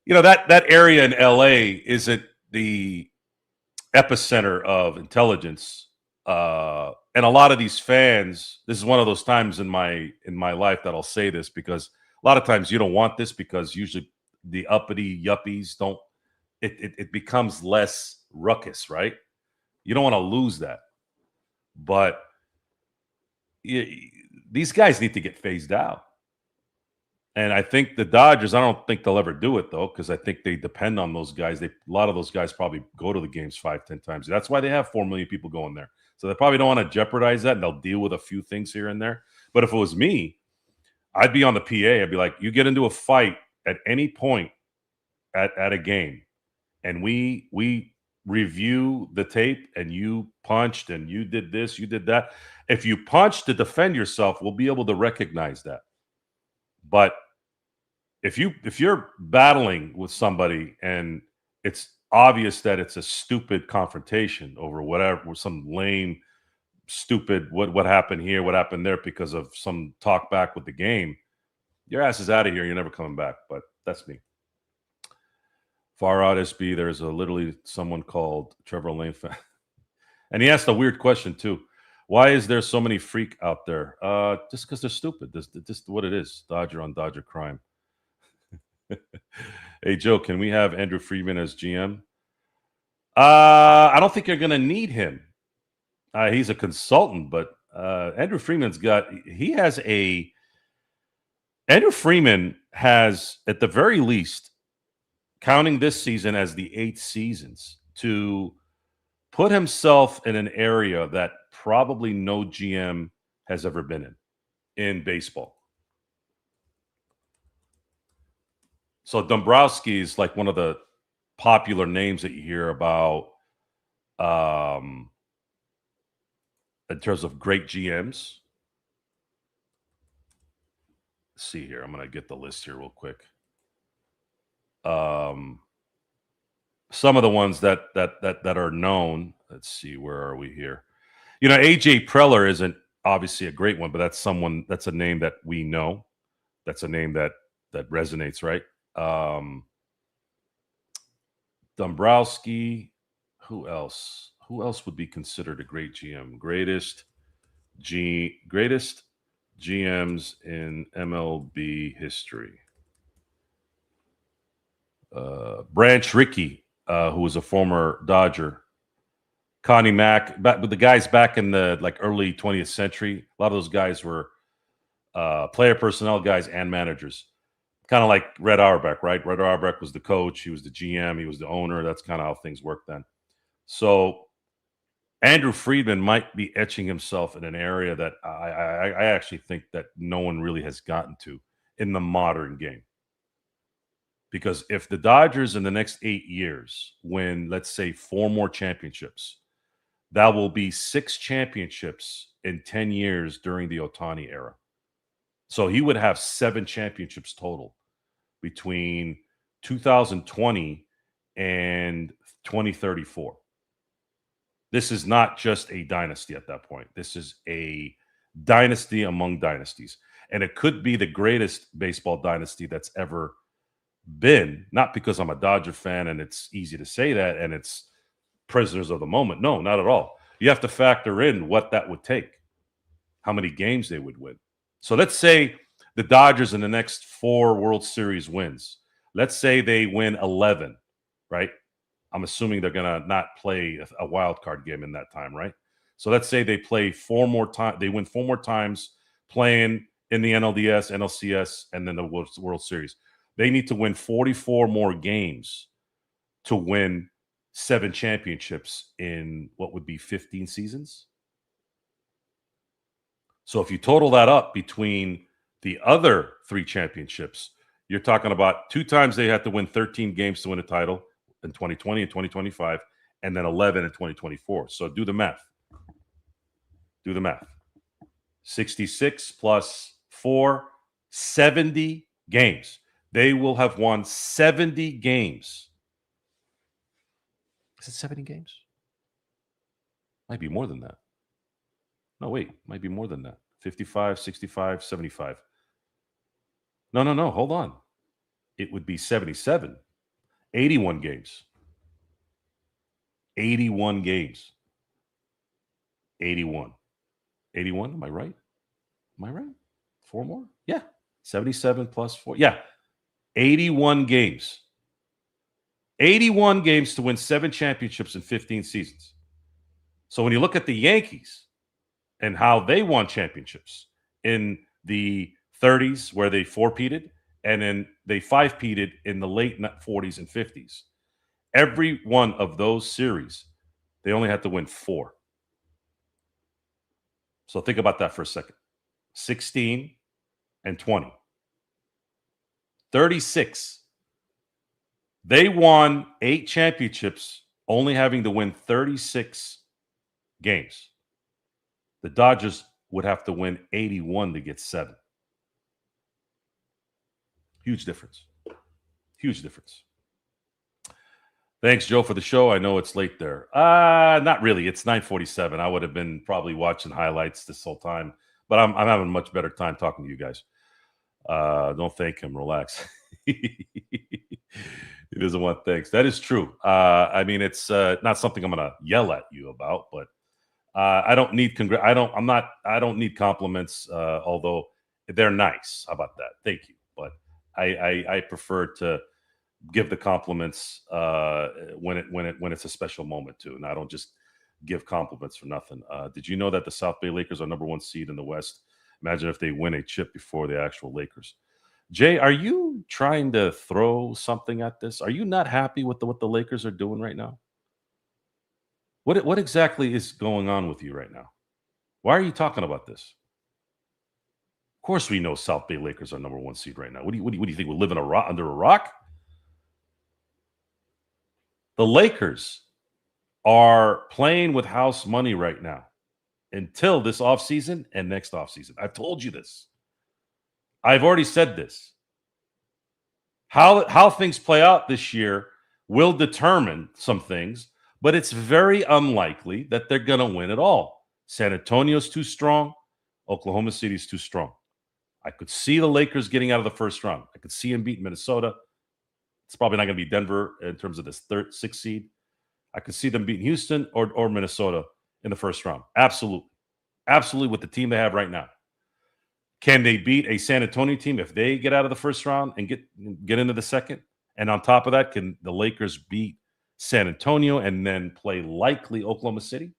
Speaker 1: that area in LA isn't the epicenter of intelligence. And a lot of these fans, this is one of those times in my life that I'll say this, because a lot of times you don't want this, because usually the uppity yuppies don't, it becomes less ruckus, right? You don't want to lose that. But these guys need to get phased out. And I think the Dodgers, I don't think they'll ever do it, though, because I think they depend on those guys. A lot of those guys probably go to the games 5, 10 times. That's why they have 4 million people going there. So they probably don't want to jeopardize that, and they'll deal with a few things here and there. But if it was me, I'd be on the PA. I'd be like, you get into a fight at any point at a game, and we review the tape, and you punched and you did this, you did that. If you punch to defend yourself, we'll be able to recognize that. But if you're battling with somebody and it's obvious that it's a stupid confrontation over whatever, some lame, stupid, what happened here, what happened there, because of some talk back with the game, your ass is out of here. You're never coming back. But that's me. Far out SB, there's literally someone called Trevor Lane fan. And he asked a weird question too. Why is there so many freak out there? Just because they're stupid. This what it is. Dodger on Dodger crime. Hey, Joe, can we have Andrew Friedman as GM? I don't think you're going to need him. He's a consultant, but Andrew Freeman has, at the very least, counting this season as the 8 seasons, to put himself in an area that probably no GM has ever been in baseball. So Dombrowski is like one of the popular names that you hear about in terms of great GMs. Let's see here. I'm going to get the list here real quick. Some of the ones that are known. Let's see. Where are we here? AJ Preller isn't obviously a great one, but that's a name that we know. That's a name that resonates, right? Dombrowski. Who else? Who else would be considered a great GM? Greatest GMs in MLB history. Branch Rickey, who was a former Dodger. Connie Mack, but the guys back in the early 20th century, a lot of those guys were player personnel guys and managers. Kind of like Red Auerbach, right? Red Auerbach was the coach. He was the GM. He was the owner. That's kind of how things worked then. So Andrew Friedman might be etching himself in an area that I actually think that no one really has gotten to in the modern game. Because if the Dodgers in the next 8 years win, let's say, 4 more championships, that will be 6 championships in 10 years during the Ohtani era. So he would have 7 championships total between 2020 and 2034. This is not just a dynasty at that point. This is a dynasty among dynasties. And it could be the greatest baseball dynasty that's ever been. Not because I'm a Dodger fan and it's easy to say that and it's prisoners of the moment. No, not at all. You have to factor in what that would take, how many games they would win. So let's say the Dodgers in the next 4 World Series wins. Let's say they win 11, right? I'm assuming they're going to not play a wild card game in that time, right? So let's say they play 4 more times. They win 4 more times playing in the NLDS, NLCS, and then the World Series. They need to win 44 more games to win 7 championships in what would be 15 seasons. So if you total that up between the other 3 championships, you're talking about 2 times they had to win 13 games to win a title in 2020 and 2025, and then 11 in 2024. So do the math. 66 plus 4, 70 games. They will have won 70 games. Is it 70 games? Might be more than that. No, wait. Might be more than that. 55, 65, 75. No. Hold on. It would be 77. 81 games. 81 games. 81. 81, am I right? Am I right? 4 more? Yeah. 77 plus 4. Yeah. 81 games. 81 games to win 7 championships in 15 seasons. So when you look at the Yankees and how they won championships in the 30s, where they four-peated, and then they five-peated in the late 40s and 50s, every one of those series, they only had to win 4. So think about that for a second. 16 and 20. 36. They won 8 championships, only having to win 36 games. The Dodgers would have to win 81 to get 7. Huge difference. Huge difference. Thanks, Joe, for the show. I know it's late there. Not really. It's 9:47. I would have been probably watching highlights this whole time, but I'm having a much better time talking to you guys. Don't thank him. Relax. He doesn't want thanks. That is true. I mean, it's not something I'm going to yell at you about, but I don't need I don't need compliments, although they're nice. How about that? Thank you. But I prefer to give the compliments when it's a special moment too, and I don't just give compliments for nothing. Did you know that the South Bay Lakers are #1 seed in the West? Imagine if they win a chip before the actual Lakers. Jay, are you trying to throw something at this? Are you not happy with what the Lakers are doing right now? What exactly is going on with you right now? Why are you talking about this? Of course, we know South Bay Lakers are #1 seed right now. What do you think? We're living under a rock? The Lakers are playing with house money right now until this offseason and next offseason. I've told you this. I've already said this. How things play out this year will determine some things, but it's very unlikely that they're going to win it all. San Antonio's too strong. Oklahoma City's too strong. I could see the Lakers getting out of the first round. I could see them beating Minnesota. It's probably not going to be Denver in terms of this 6th seed. I could see them beating Houston or Minnesota in the first round. Absolutely. Absolutely with the team they have right now. Can they beat a San Antonio team if they get out of the first round and get into the second? And on top of that, can the Lakers beat San Antonio and then play likely Oklahoma City?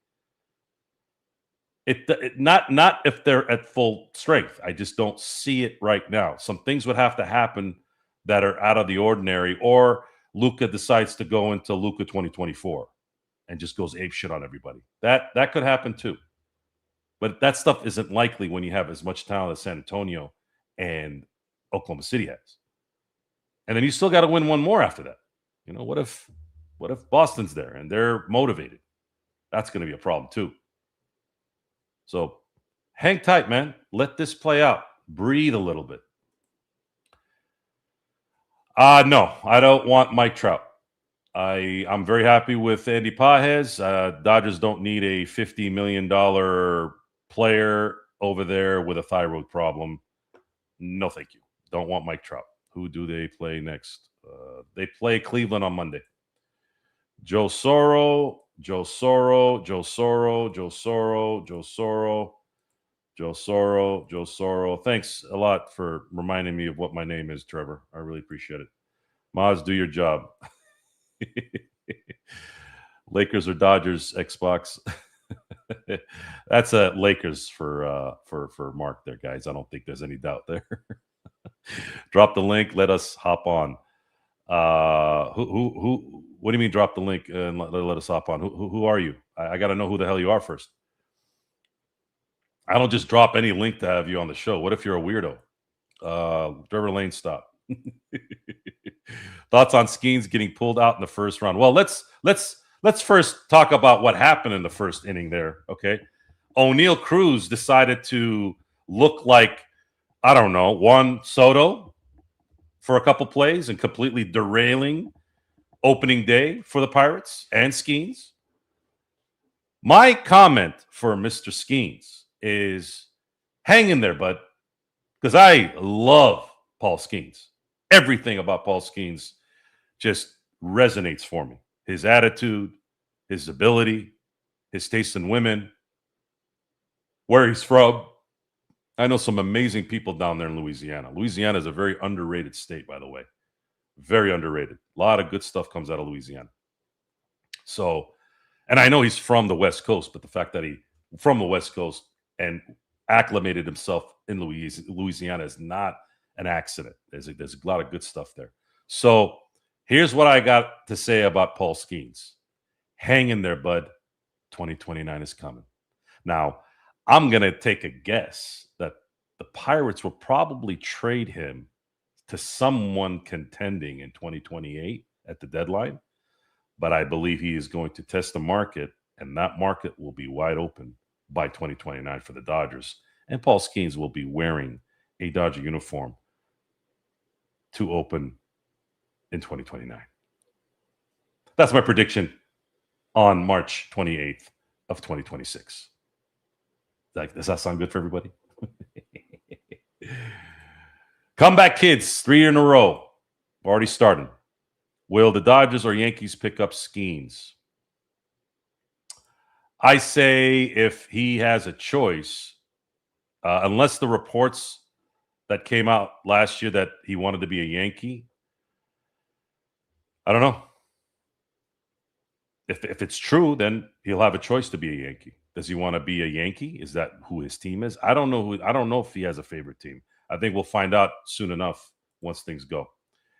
Speaker 1: Not if they're at full strength. I just don't see it right now. Some things would have to happen that are out of the ordinary, or Luka decides to go into Luka 2024 and just goes apeshit on everybody. That could happen too. But that stuff isn't likely when you have as much talent as San Antonio and Oklahoma City has. And then you still got to win one more after that. You know, what if Boston's there and they're motivated? That's going to be a problem too. So hang tight, man. Let this play out. Breathe a little bit. No, I don't want Mike Trout. I'm very happy with Andy Pages. Dodgers don't need a $50 million player over there with a thyroid problem. No, thank you. Don't want Mike Trout. Who do they play next? They play Cleveland on Monday. Joe Soro. Thanks a lot for reminding me of what my name is, Trevor. I really appreciate it. Maz, do your job. Lakers or Dodgers, Xbox. That's a Lakers for Mark there, guys. I don't think there's any doubt there. Drop the link. Let us hop on. Who? What do you mean? Drop the link and let us hop on. Who are you? I got to know who the hell you are first. I don't just drop any link to have you on the show. What if you're a weirdo? Trevor Lane, stop. Thoughts on Skeens getting pulled out in the first round? Well, let's first talk about what happened in the first inning there. Okay, O'Neal Cruz decided to look like, I don't know, Juan Soto for a couple plays and completely derailing opening day for the Pirates and Skeens. My comment for Mr. Skeens is hang in there, bud, because I love Paul Skeens. Everything about Paul Skeens just resonates for me. His attitude, his ability, his taste in women, where he's from. I know some amazing people down there in Louisiana. Louisiana is a very underrated state, by the way. Very underrated. A lot of good stuff comes out of Louisiana. So, and I know he's from the West Coast, but the fact that he from the West Coast and acclimated himself in Louisiana is not an accident. There's a lot of good stuff there. So here's what I got to say about Paul Skeens. Hang in there, bud. 2029 is coming. Now, I'm going to take a guess that the Pirates will probably trade him to someone contending in 2028 at the deadline. But I believe he is going to test the market, and that market will be wide open by 2029 for the Dodgers. And Paul Skeens will be wearing a Dodger uniform to open in 2029. That's my prediction on March 28th of 2026. Does that sound good for everybody? Comeback kids, 3 in a row. Already starting. Will the Dodgers or Yankees pick up Skeens? I say if he has a choice, unless the reports that came out last year that he wanted to be a Yankee, I don't know. If it's true, then he'll have a choice to be a Yankee. Does he want to be a Yankee? Is that who his team is? I don't know. I don't know if he has a favorite team. I think we'll find out soon enough once things go.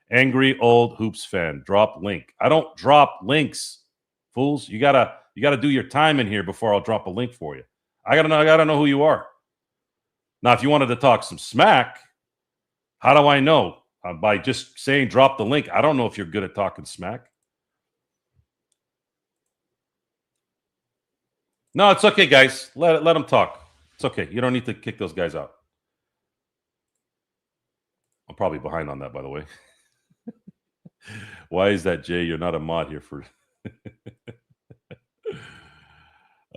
Speaker 1: Angry old hoops fan. Drop link. I don't drop links, fools. You gotta do your time in here before I'll drop a link for you. I gotta know who you are. Now, if you wanted to talk some smack, how do I know? By just saying drop the link. I don't know if you're good at talking smack. No, it's okay, guys. Let them talk. It's okay. You don't need to kick those guys out. I'm probably behind on that, by the way. Why is that, Jay? You're not a mod here for.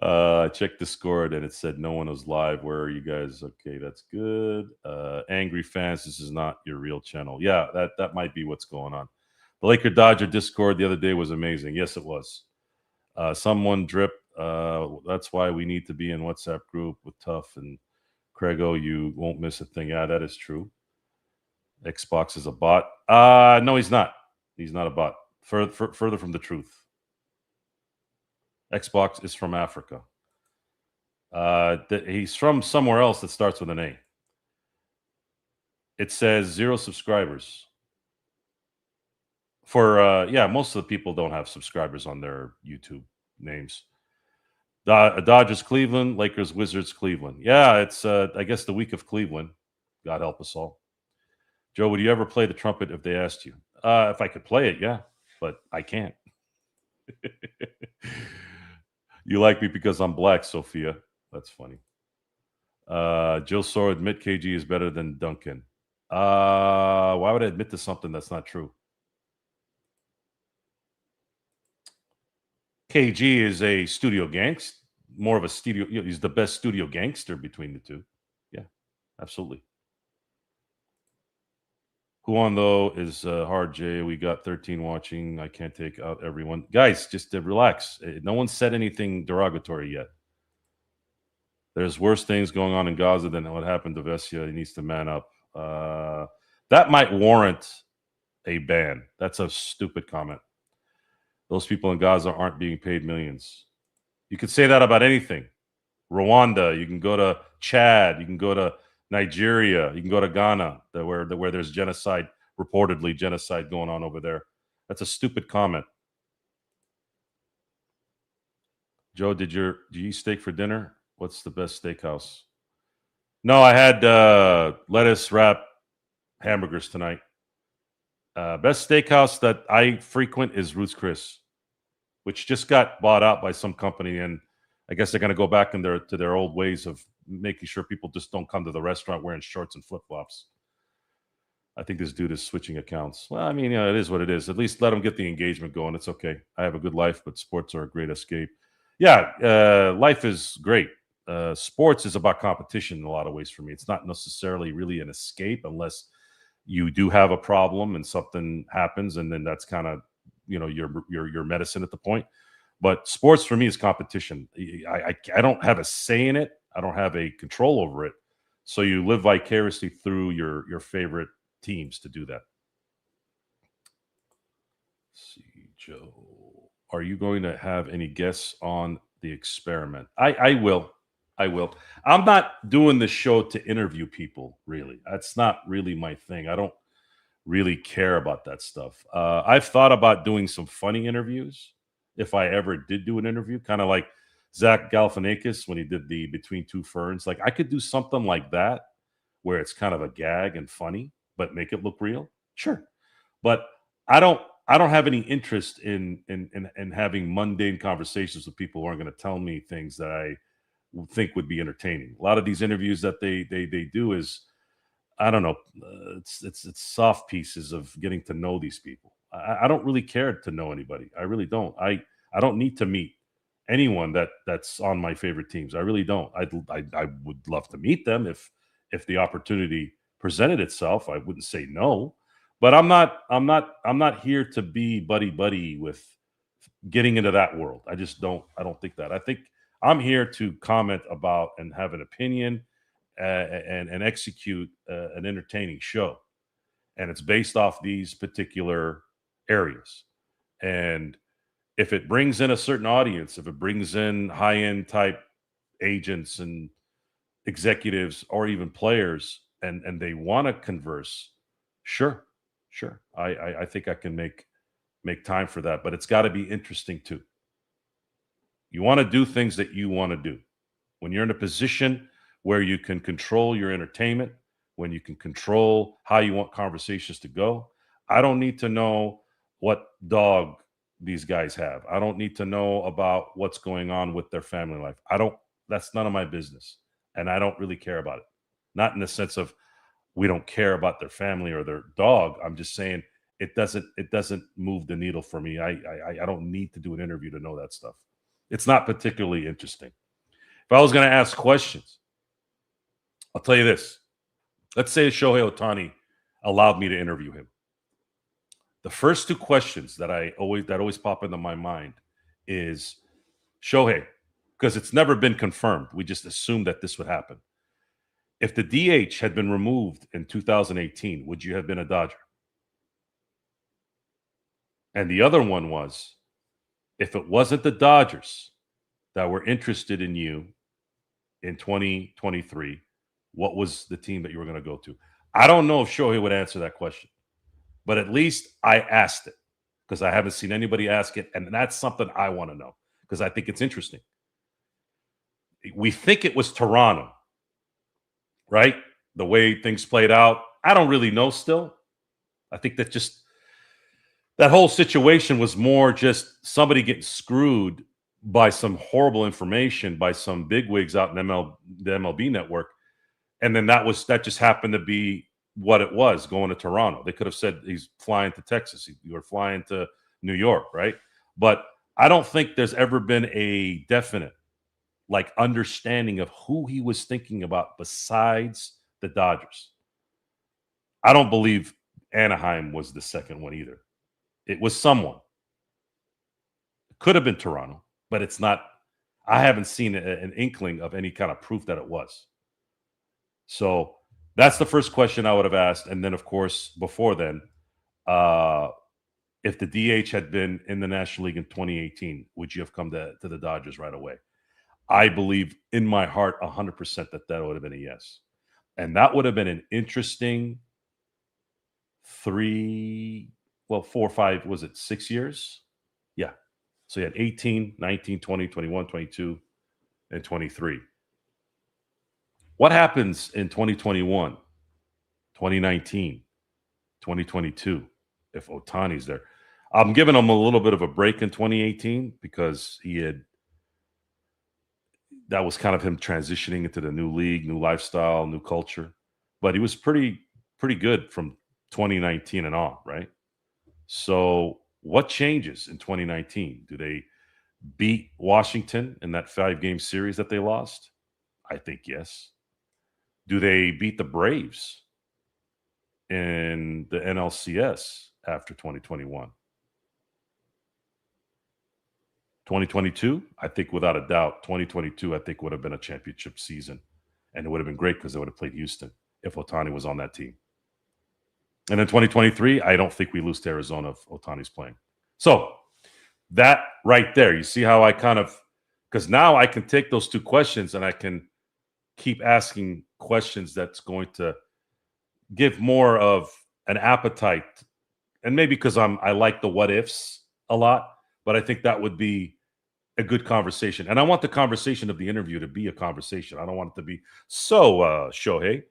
Speaker 1: I checked Discord and it said no one was live. Where are you guys? Okay, that's good. Angry fans, this is not your real channel. Yeah, that might be what's going on. The Laker Dodger Discord the other day was amazing. Yes, it was. Someone drip. That's why we need to be in WhatsApp group with Tough and Craigo. You won't miss a thing. Yeah, that is true. Xbox is a bot. No, he's not. He's not a bot. Further from the truth. Xbox is from Africa. He's from somewhere else that starts with an A. It says 0 subscribers. For most of the people don't have subscribers on their YouTube names. Dodgers Cleveland, Lakers Wizards Cleveland. Yeah, it's I guess the week of Cleveland. God help us all. Joe, would you ever play the trumpet if they asked you? If I could play it, yeah, but I can't. You like me because I'm black, Sophia. That's funny. Joe Soro, admit KG is better than Duncan. Why would I admit to something that's not true? KG is a studio gangster, more of a studio. He's the best studio gangster between the two. Yeah, absolutely. Who on though is hard, Jay? We got 13 watching. I can't take out everyone. Guys, just relax. No one said anything derogatory yet. There's worse things going on in Gaza than what happened to Vesia. He needs to man up. That might warrant a ban. That's a stupid comment. Those people in Gaza aren't being paid millions. You could say that about anything. Rwanda, you can go to Chad, you can go to Nigeria, you can go to Ghana, where there's genocide, reportedly genocide going on over there. That's a stupid comment. Joe, did you eat steak for dinner? What's the best steakhouse? No, I had lettuce wrap hamburgers tonight. Best steakhouse that I frequent is Ruth's Chris, which just got bought out by some company, and I guess they're going to go back to their old ways of making sure people just don't come to the restaurant wearing shorts and flip-flops. I think this dude is switching accounts. Well, I mean, it is what it is. At least let them get the engagement going. It's okay. I have a good life, but sports are a great escape. Yeah, life is great. Sports is about competition in a lot of ways for me. It's not necessarily really an escape unless you do have a problem and something happens, and then that's kind of your medicine at the point. But sports for me is competition. I don't have a say in it. I don't have a control over it. So you live vicariously through your favorite teams to do that. Let's see, Joe. Are you going to have any guests on the experiment? I will. I will. I'm not doing the show to interview people, really. That's not really my thing. I don't really care about that stuff. I've thought about doing some funny interviews if I ever did do an interview, kind of like Zach Galifianakis when he did the Between Two Ferns. Like I could do something like that where it's kind of a gag and funny, but make it look real. Sure, but I don't. I don't have any interest in having mundane conversations with people who aren't going to tell me things that I think would be entertaining. A lot of these interviews that they do is I don't know. It's soft pieces of getting to know these people. I don't really care to know anybody. I really don't. I don't need to meet anyone that's on my favorite teams. I really don't. I would love to meet them if the opportunity presented itself. I wouldn't say no, but I'm not here to be buddy buddy with getting into that world. I just don't. I don't think that. I think I'm here to comment about and have an opinion and execute an entertaining show, and it's based off these particular areas. And if it brings in a certain audience, if it brings in high end type agents and executives or even players, and they want to converse, sure, sure, I think I can make time for that, but it's got to be interesting too. You want to do things that you want to do. When you're in a position where you can control your entertainment, when you can control how you want conversations to go, I don't need to know what dog these guys have. I don't need to know about what's going on with their family life. I don't, that's none of my business. And I don't really care about it. Not in the sense of we don't care about their family or their dog. I'm just saying it doesn't move the needle for me. I don't need to do an interview to know that stuff. It's not particularly interesting. If I was going to ask questions, I'll tell you this. Let's say Shohei Ohtani allowed me to interview him. The first two questions that always pop into my mind is Shohei, because it's never been confirmed. We just assumed that this would happen. If the DH had been removed in 2018, would you have been a Dodger? And the other one was, if it wasn't the Dodgers that were interested in you in 2023, what was the team that you were going to go to? I don't know if Shohei would answer that question, but at least I asked it because I haven't seen anybody ask it. And that's something I want to know because I think it's interesting. We think it was Toronto, right? The way things played out. I don't really know still. I think that whole situation was more just somebody getting screwed by some horrible information by some bigwigs out in the MLB network. And then that just happened to be what it was going to Toronto. They could have said he's flying to Texas. You were flying to New York, right? But I don't think there's ever been a definite understanding of who he was thinking about besides the Dodgers. I don't believe Anaheim was the second one either. It was someone. It could have been Toronto, but it's not. I haven't seen an inkling of any kind of proof that it was. So that's the first question I would have asked. And then, of course, before then, if the DH had been in the National League in 2018, would you have come to the Dodgers right away? I believe in my heart 100% that would have been a yes. And that would have been an interesting 4 or 5, was it 6 years? Yeah. So you had 18, 19, 20, 21, 22, and 23. What happens in 2021, 2019, 2022 if Ohtani's there? I'm giving him a little bit of a break in 2018 because that was kind of him transitioning into the new league, new lifestyle, new culture. But he was pretty good from 2019 and on, right? So what changes in 2019? Do they beat Washington in that 5-game series that they lost? I think yes. Do they beat the Braves in the NLCS after 2021? 2022, I think without a doubt, 2022, I think would have been a championship season. And it would have been great because they would have played Houston if Ohtani was on that team. And then 2023, I don't think we lose to Arizona if Ohtani's playing. So that right there, you see how I kind of, because now I can take those two questions and I can keep asking questions that's going to give more of an appetite. And maybe because I like the what ifs a lot, but I think that would be a good conversation. And I want the conversation of the interview to be a conversation. I don't want it to be, so Shohei,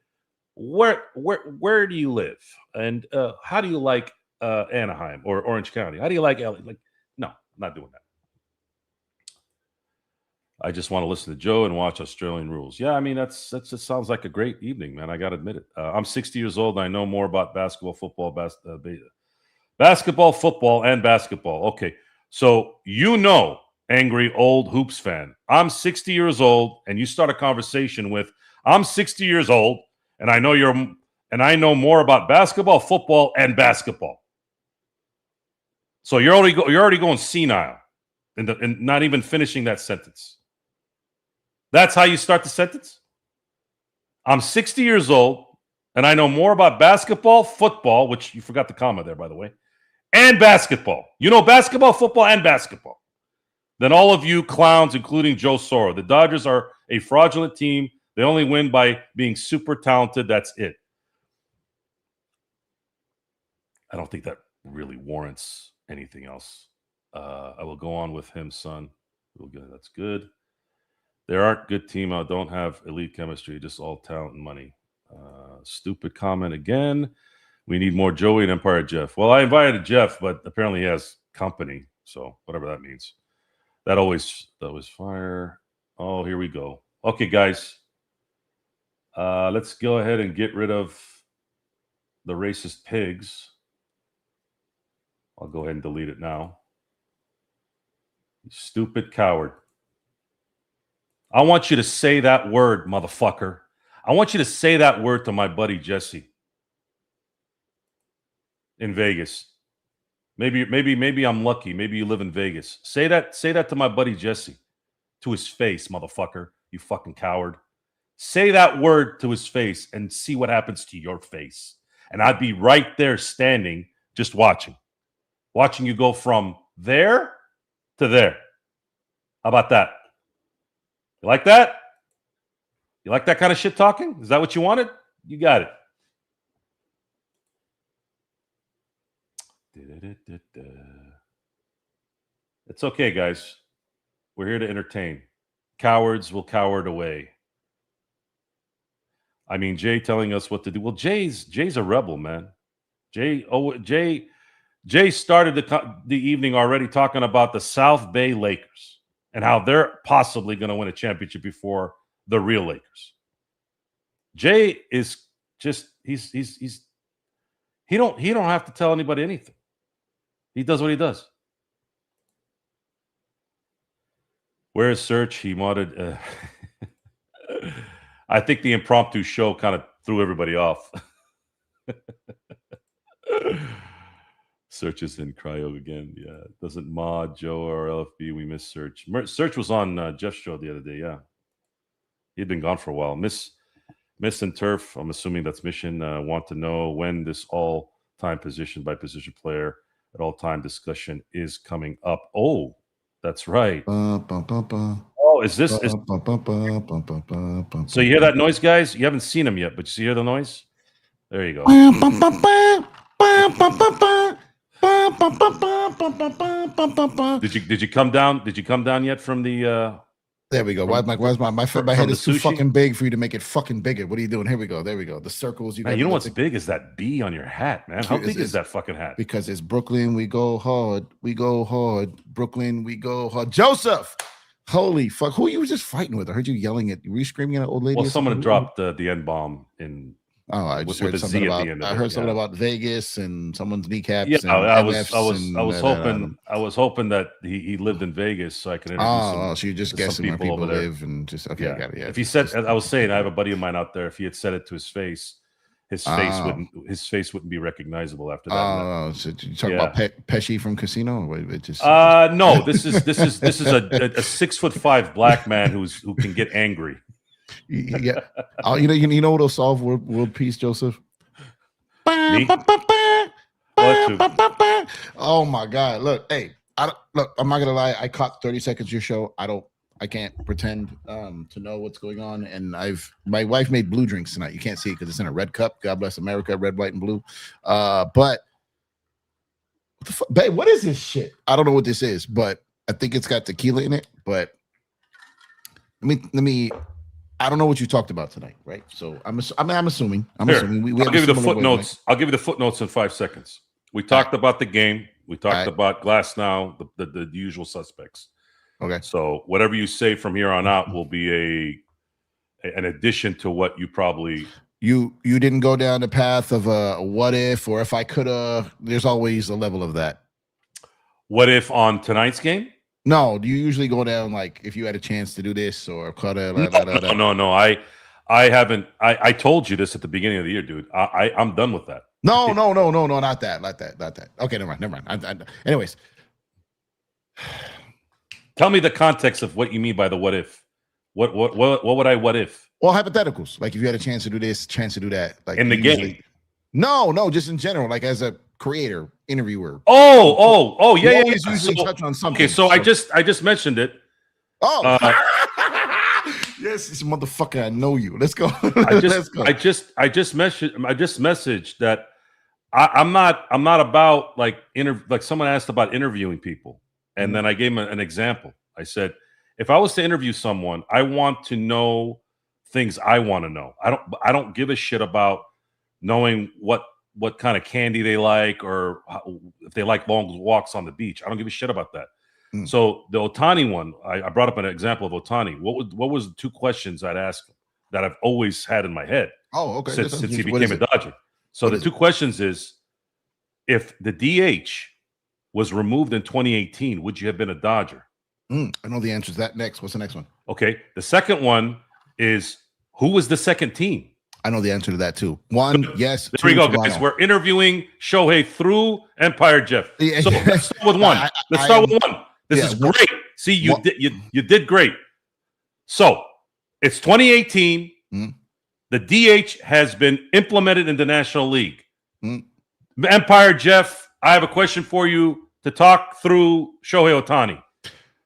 Speaker 1: where do you live? And how do you like Anaheim or Orange County? How do you like LA? Like, no, I'm not doing that. I just want to listen to Joe and watch Australian rules. Yeah, I mean, that just sounds like a great evening, man. I got to admit it. I'm 60 years old and I know more about basketball, football, football, and basketball. Okay, so angry old hoops fan. I'm 60 years old, and you start a conversation with, I'm 60 years old, and I know more about basketball, football, and basketball. So you're already going senile, and not even finishing that sentence. That's how you start the sentence? I'm 60 years old, and I know more about basketball, football, which you forgot the comma there, by the way, and basketball. You know basketball, football, and basketball. Then all of you clowns, including Joe Soro. The Dodgers are a fraudulent team. They only win by being super talented. That's it. I don't think that really warrants anything else. I will go on with him, son. That's good. There aren't good team out. Don't have elite chemistry. Just all talent and money. Stupid comment again. We need more Joey and Empire Jeff. Well, I invited Jeff, but apparently he has company. So whatever that means. That was fire. Oh, here we go. Okay, guys. Let's go ahead and get rid of the racist pigs. I'll go ahead and delete it now. You stupid coward. I want you to say that word, motherfucker. I want you to say that word to my buddy Jesse in Vegas. Maybe I'm lucky. Maybe you live in Vegas. Say that to my buddy Jesse to his face, motherfucker. You fucking coward. Say that word to his face and see what happens to your face. And I'd be right there standing, just watching you go from there to there. How about that? You like that? You like that kind of shit talking? Is that what you wanted? You got it. It's okay, guys. We're here to entertain. Cowards will coward away. I mean, Jay telling us what to do. Well, Jay's a rebel, man. Jay started the evening already talking about the South Bay Lakers and how they're possibly going to win a championship before the real Lakers. Jay is just he don't have to tell anybody anything. He does what he does. Where is Search? He modded. I think the impromptu show kind of threw everybody off. Search is in cryo again. Yeah, doesn't mod Joe or LFB. We miss Search. Search was on Jeff's show the other day. Yeah, he'd been gone for a while. Miss and Turf. I'm assuming that's Mission. Want to know when this all-time position by position player at all-time discussion is coming up. Oh, that's right. Oh, is this? So you hear that noise, guys? You haven't seen him yet, but you hear the noise? There you go. Did you come down? Did you come down yet from the?
Speaker 2: There we go. Why my head is too fucking big for you to make it fucking bigger? What are you doing? Here we go. There we go. The circles.
Speaker 1: You know what's big is that B on your hat, man. How big is that fucking hat?
Speaker 2: Because it's Brooklyn. We go hard. We go hard. Brooklyn. We go hard. Joseph. Holy fuck! Who you was just fighting with? I heard you yelling at. Were you screaming at an old lady?
Speaker 1: Well, someone dropped the N bomb in.
Speaker 2: Oh, I just heard something about. I heard something about Vegas and someone's kneecaps.
Speaker 1: Yeah, I was hoping that he lived in Vegas so I could introduce him.
Speaker 2: Oh, so you're just guessing where people live and just okay.
Speaker 1: Yeah.
Speaker 2: I got it. Yeah.
Speaker 1: If he said, I was saying, I have a buddy of mine out there. If he had said it to his face, his face wouldn't be recognizable after that.
Speaker 2: So you talking about Pesci from Casino?
Speaker 1: No, this is a 6'5" black man who can get angry.
Speaker 2: Yeah. You know what'll solve world peace, Joseph?
Speaker 1: Me?
Speaker 2: Oh my God! Look, hey, I'm not gonna lie. I caught 30 seconds of your show. I can't pretend to know what's going on. And my wife made blue drinks tonight. You can't see it because it's in a red cup. God bless America, red, white, and blue. But what the fuck, babe? What is this shit? I don't know what this is, but I think it's got tequila in it. But let me. I don't know what you talked about tonight, right? So I'm assuming. I'll
Speaker 1: give you the footnotes. I'll give you the footnotes in 5 seconds. We talked about the game. We talked about Glass now, the usual suspects.
Speaker 2: Okay.
Speaker 1: So whatever you say from here on out will be an addition to what you probably.
Speaker 2: You didn't go down the path of a what if or if I could have. There's always a level of that.
Speaker 1: What if on tonight's game?
Speaker 2: No, do you usually go down like if you had a chance to do this or
Speaker 1: No. I haven't. I told you this at the beginning of the year, dude. I'm done with that.
Speaker 2: No, not that. Okay, never mind. Anyways,
Speaker 1: tell me the context of what you mean by the what if. What would I what if?
Speaker 2: Well, hypotheticals. Like if you had a chance to do this, chance to do that. Like
Speaker 1: in the game.
Speaker 2: No, just in general. Like as a creator, interviewer.
Speaker 1: Oh, yeah.
Speaker 2: Usually touch on something.
Speaker 1: Okay, so I just mentioned it.
Speaker 2: Oh, yes, this motherfucker. I know you. Let's go.
Speaker 1: Let's go. I just messaged that I'm not about like someone asked about interviewing people, and then I gave him an example. I said, if I was to interview someone, I want to know things I want to know. I don't give a shit about knowing what kind of candy they like or if they like long walks on the beach. I don't give a shit about that. So the Ohtani one, I brought up an example of Ohtani. What was the 2 questions I'd ask him that I've always had in my head?
Speaker 2: Oh, okay.
Speaker 1: Since he became a Dodger. So the 2 questions is, if the DH was removed in 2018, would you have been a Dodger?
Speaker 2: I know the answer to that. Next, what's the next one?
Speaker 1: Okay. The second one is, who was the second team?
Speaker 2: I know the answer to that too. 1, yes.
Speaker 1: There we go, guys. We're interviewing Shohei through Empire Jeff.
Speaker 2: Yeah.
Speaker 1: So let's start with one. This is great. See, you did great. So it's 2018. The DH has been implemented in the National League. Empire Jeff, I have a question for you to talk through Shohei Ohtani.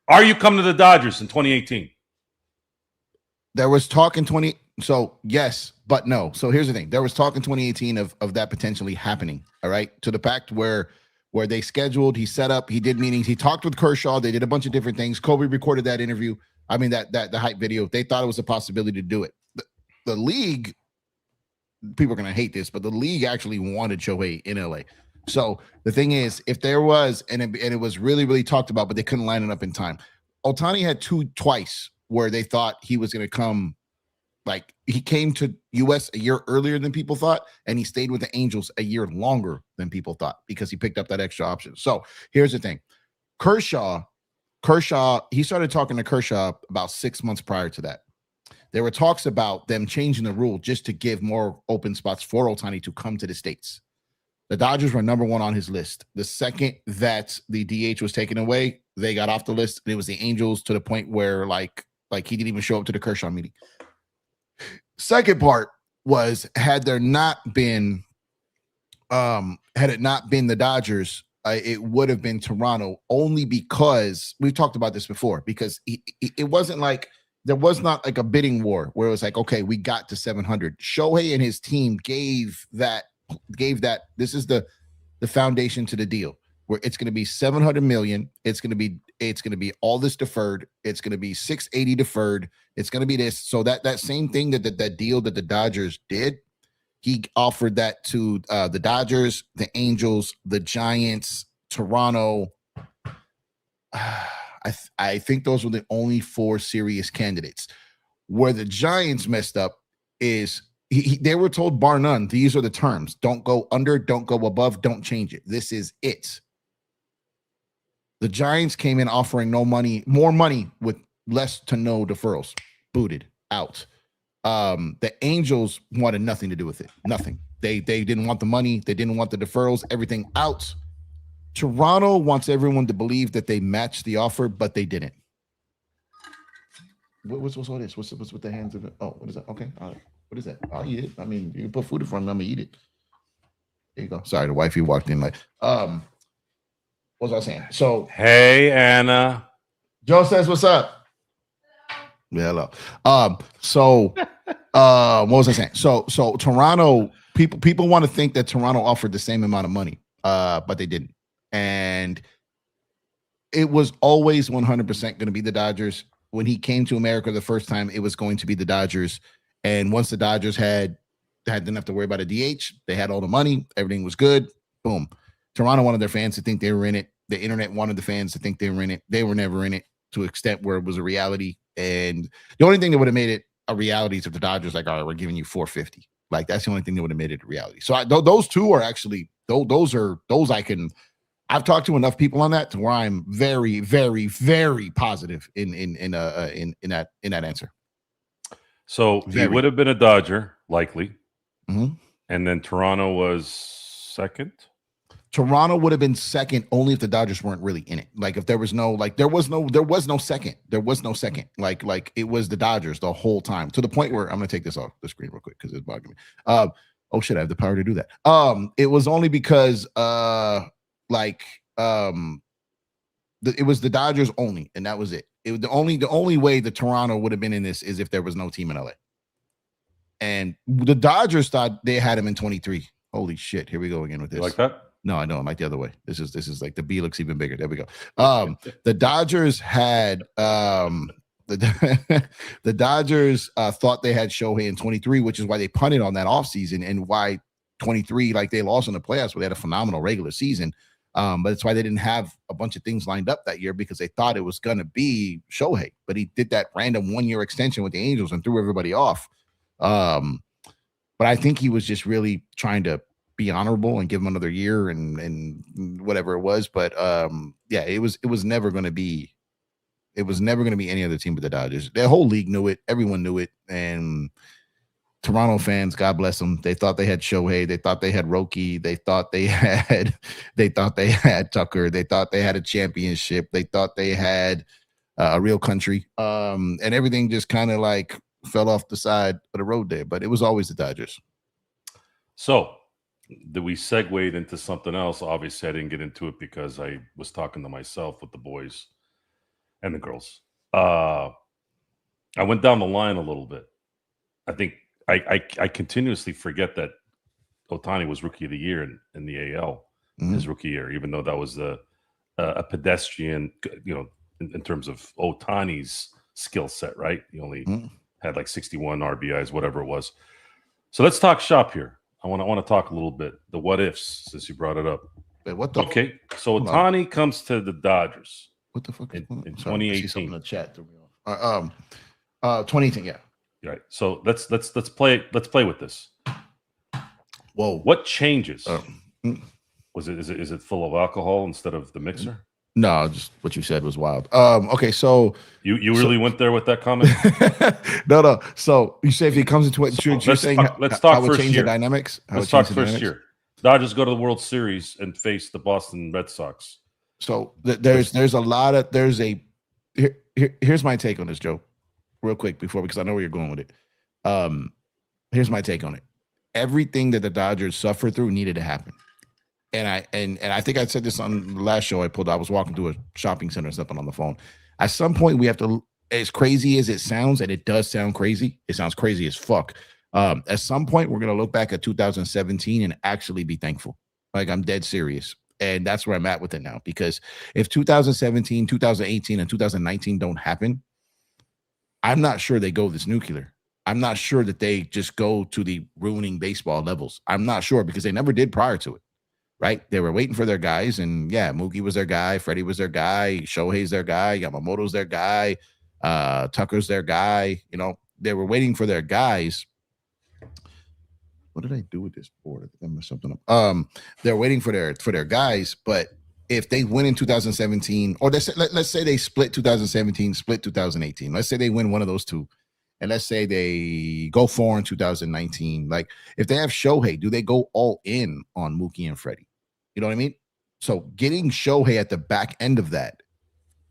Speaker 1: Are you coming to the Dodgers in 2018?
Speaker 2: There was talk in 20. So yes, but no. So here's the thing. There was talk in 2018 of that potentially happening. All right. To the fact where they scheduled, he set up, he did meetings, he talked with Kershaw. They did a bunch of different things. Kobe recorded that interview. I mean, the hype video. They thought it was a possibility to do it. The league, people are going to hate this, but the league actually wanted Shohei in LA. So the thing is, if there was, and it was really, really talked about, but they couldn't line it up in time. Ohtani had twice where they thought he was going to come. Like he came to US a year earlier than people thought, and he stayed with the Angels a year longer than people thought because he picked up that extra option. So here's the thing. Kershaw, he started talking to Kershaw about 6 months prior to that. There were talks about them changing the rule just to give more open spots for Ohtani to come to the States. The Dodgers were number 1 on his list. The second that the DH was taken away, they got off the list. And it was the Angels to the point where like he didn't even show up to the Kershaw meeting. Second part was, had it not been the Dodgers, it would have been Toronto, only because we've talked about this before, because it wasn't like there was not like a bidding war where it was like, okay, we got to 700. Shohei and his team gave that. This is the foundation to the deal, where it's going to be 700 million. It's going to be all this deferred. It's going to be 680 deferred. It's going to be this. So that same thing that deal that the Dodgers did, he offered that to the Dodgers, the Angels, the Giants, Toronto. I think those were the only 4 serious candidates. Where the Giants messed up is they were told, bar none, these are the terms. Don't go under, don't go above, don't change it. This is it. The Giants came in offering more money with less to no deferrals. Booted out. The Angels wanted nothing to do with it. Nothing. They didn't want the money. They didn't want the deferrals. Everything out. Toronto wants everyone to believe that they matched the offer, but they didn't. What's all this? What's with the hands of it? Oh, what is that? Okay, all right. What is that? I'll eat it. I mean, you put food in front of me, I'm gonna eat it. There you go. Sorry, the wifey walked in like, what was I saying? So,
Speaker 1: hey, Anna.
Speaker 2: Joe says, "What's up?" Yeah, hello. What was I saying? So Toronto people want to think that Toronto offered the same amount of money, but they didn't, and it was always 100% going to be the Dodgers. When he came to America the first time, it was going to be the Dodgers, and once the Dodgers didn't have to worry about a DH, they had all the money, everything was good. Boom. Toronto wanted their fans to think they were in it. The internet wanted the fans to think they were in it. They were never in it to an extent where it was a reality. And the only thing that would have made it a reality is if the Dodgers like, all right, we're giving you $450. Like that's the only thing that would have made it a reality. So those two are actually those I've talked to enough people on that to where I'm very, very, very positive in that answer.
Speaker 1: So he would have been a Dodger, likely.
Speaker 2: Mm-hmm.
Speaker 1: And then Toronto was second.
Speaker 2: Toronto would have been second only if the Dodgers weren't really in it. Like if there was no second. There was no second. Like it was the Dodgers the whole time, to the point where I'm gonna take this off the screen real quick because it's bugging me. Oh shit, I have the power to do that. It was only because it was the Dodgers only, and that was it. It was the only way that Toronto would have been in this is if there was no team in LA. And the Dodgers thought they had him in 23. Holy shit, here we go again with this.
Speaker 1: You like that?
Speaker 2: No, I don't like the other way. This is like the B looks even bigger. There we go. The Dodgers had the Dodgers thought they had Shohei in 23, which is why they punted on that offseason and why 23, like they lost in the playoffs, where they had a phenomenal regular season. But it's why they didn't have a bunch of things lined up that year, because they thought it was going to be Shohei. But he did that random 1-year extension with the Angels and threw everybody off. But I think he was just really trying to be honorable and give him another year and whatever it was. But yeah, it was never going to be any other team but the Dodgers. The whole league knew it. Everyone knew it. And Toronto fans, God bless them, they thought they had Shohei. They thought they had Roki. They thought they had Tucker. They thought they had a championship. They thought they had a real country. And everything just kind of like fell off the side of the road there. But it was always the Dodgers.
Speaker 1: So we segued into something else. Obviously, I didn't get into it because I was talking to myself with the boys and the girls. I went down the line a little bit. I think I continuously forget that Ohtani was Rookie of the Year in the AL, his rookie year, even though that was a pedestrian, in terms of Ohtani's skill set, right? He only had like 61 RBIs, whatever it was. So let's talk shop here. I want to talk a little bit the what ifs, since you brought it up.
Speaker 2: Wait, what the?
Speaker 1: Okay, so Ohtani comes to the Dodgers.
Speaker 2: What the fuck?
Speaker 1: In
Speaker 2: 2018. In the chat. 2018. Yeah.
Speaker 1: Right. So let's play with this.
Speaker 2: Whoa.
Speaker 1: What changes? Is it full of alcohol instead of the mixer?
Speaker 2: No, just what you said was wild. Okay, so
Speaker 1: you really went there with that comment?
Speaker 2: No. So you say if he comes into it, you're saying
Speaker 1: let's talk
Speaker 2: how
Speaker 1: first
Speaker 2: change
Speaker 1: year.
Speaker 2: The dynamics.
Speaker 1: Let's talk first year. Dodgers go to the World Series and face the Boston Red Sox.
Speaker 2: So here's my take on this, Joe, real quick because I know where you're going with it. Here's my take on it. Everything that the Dodgers suffered through needed to happen. And I think I said this on the last show I was walking through a shopping center and something on the phone. At some point, we have to, as crazy as it sounds, and it does sound crazy, it sounds crazy as fuck. At some point, we're going to look back at 2017 and actually be thankful. Like, I'm dead serious. And that's where I'm at with it now. Because if 2017, 2018, and 2019 don't happen, I'm not sure they go this nuclear. I'm not sure that they just go to the ruining baseball levels. I'm not sure, because they never did prior to it. Right? They were waiting for their guys, and yeah, Mookie was their guy, Freddie was their guy, Shohei's their guy, Yamamoto's their guy, Tucker's their guy. They were waiting for their guys. What did I do with this board? I think I messed something up. They're waiting for their guys, but if they win in 2017, or let's say they split 2017, split 2018. Let's say they win one of those two, and let's say they go 4 in 2019. Like, if they have Shohei, do they go all in on Mookie and Freddie? You know what I mean? So getting Shohei at the back end of that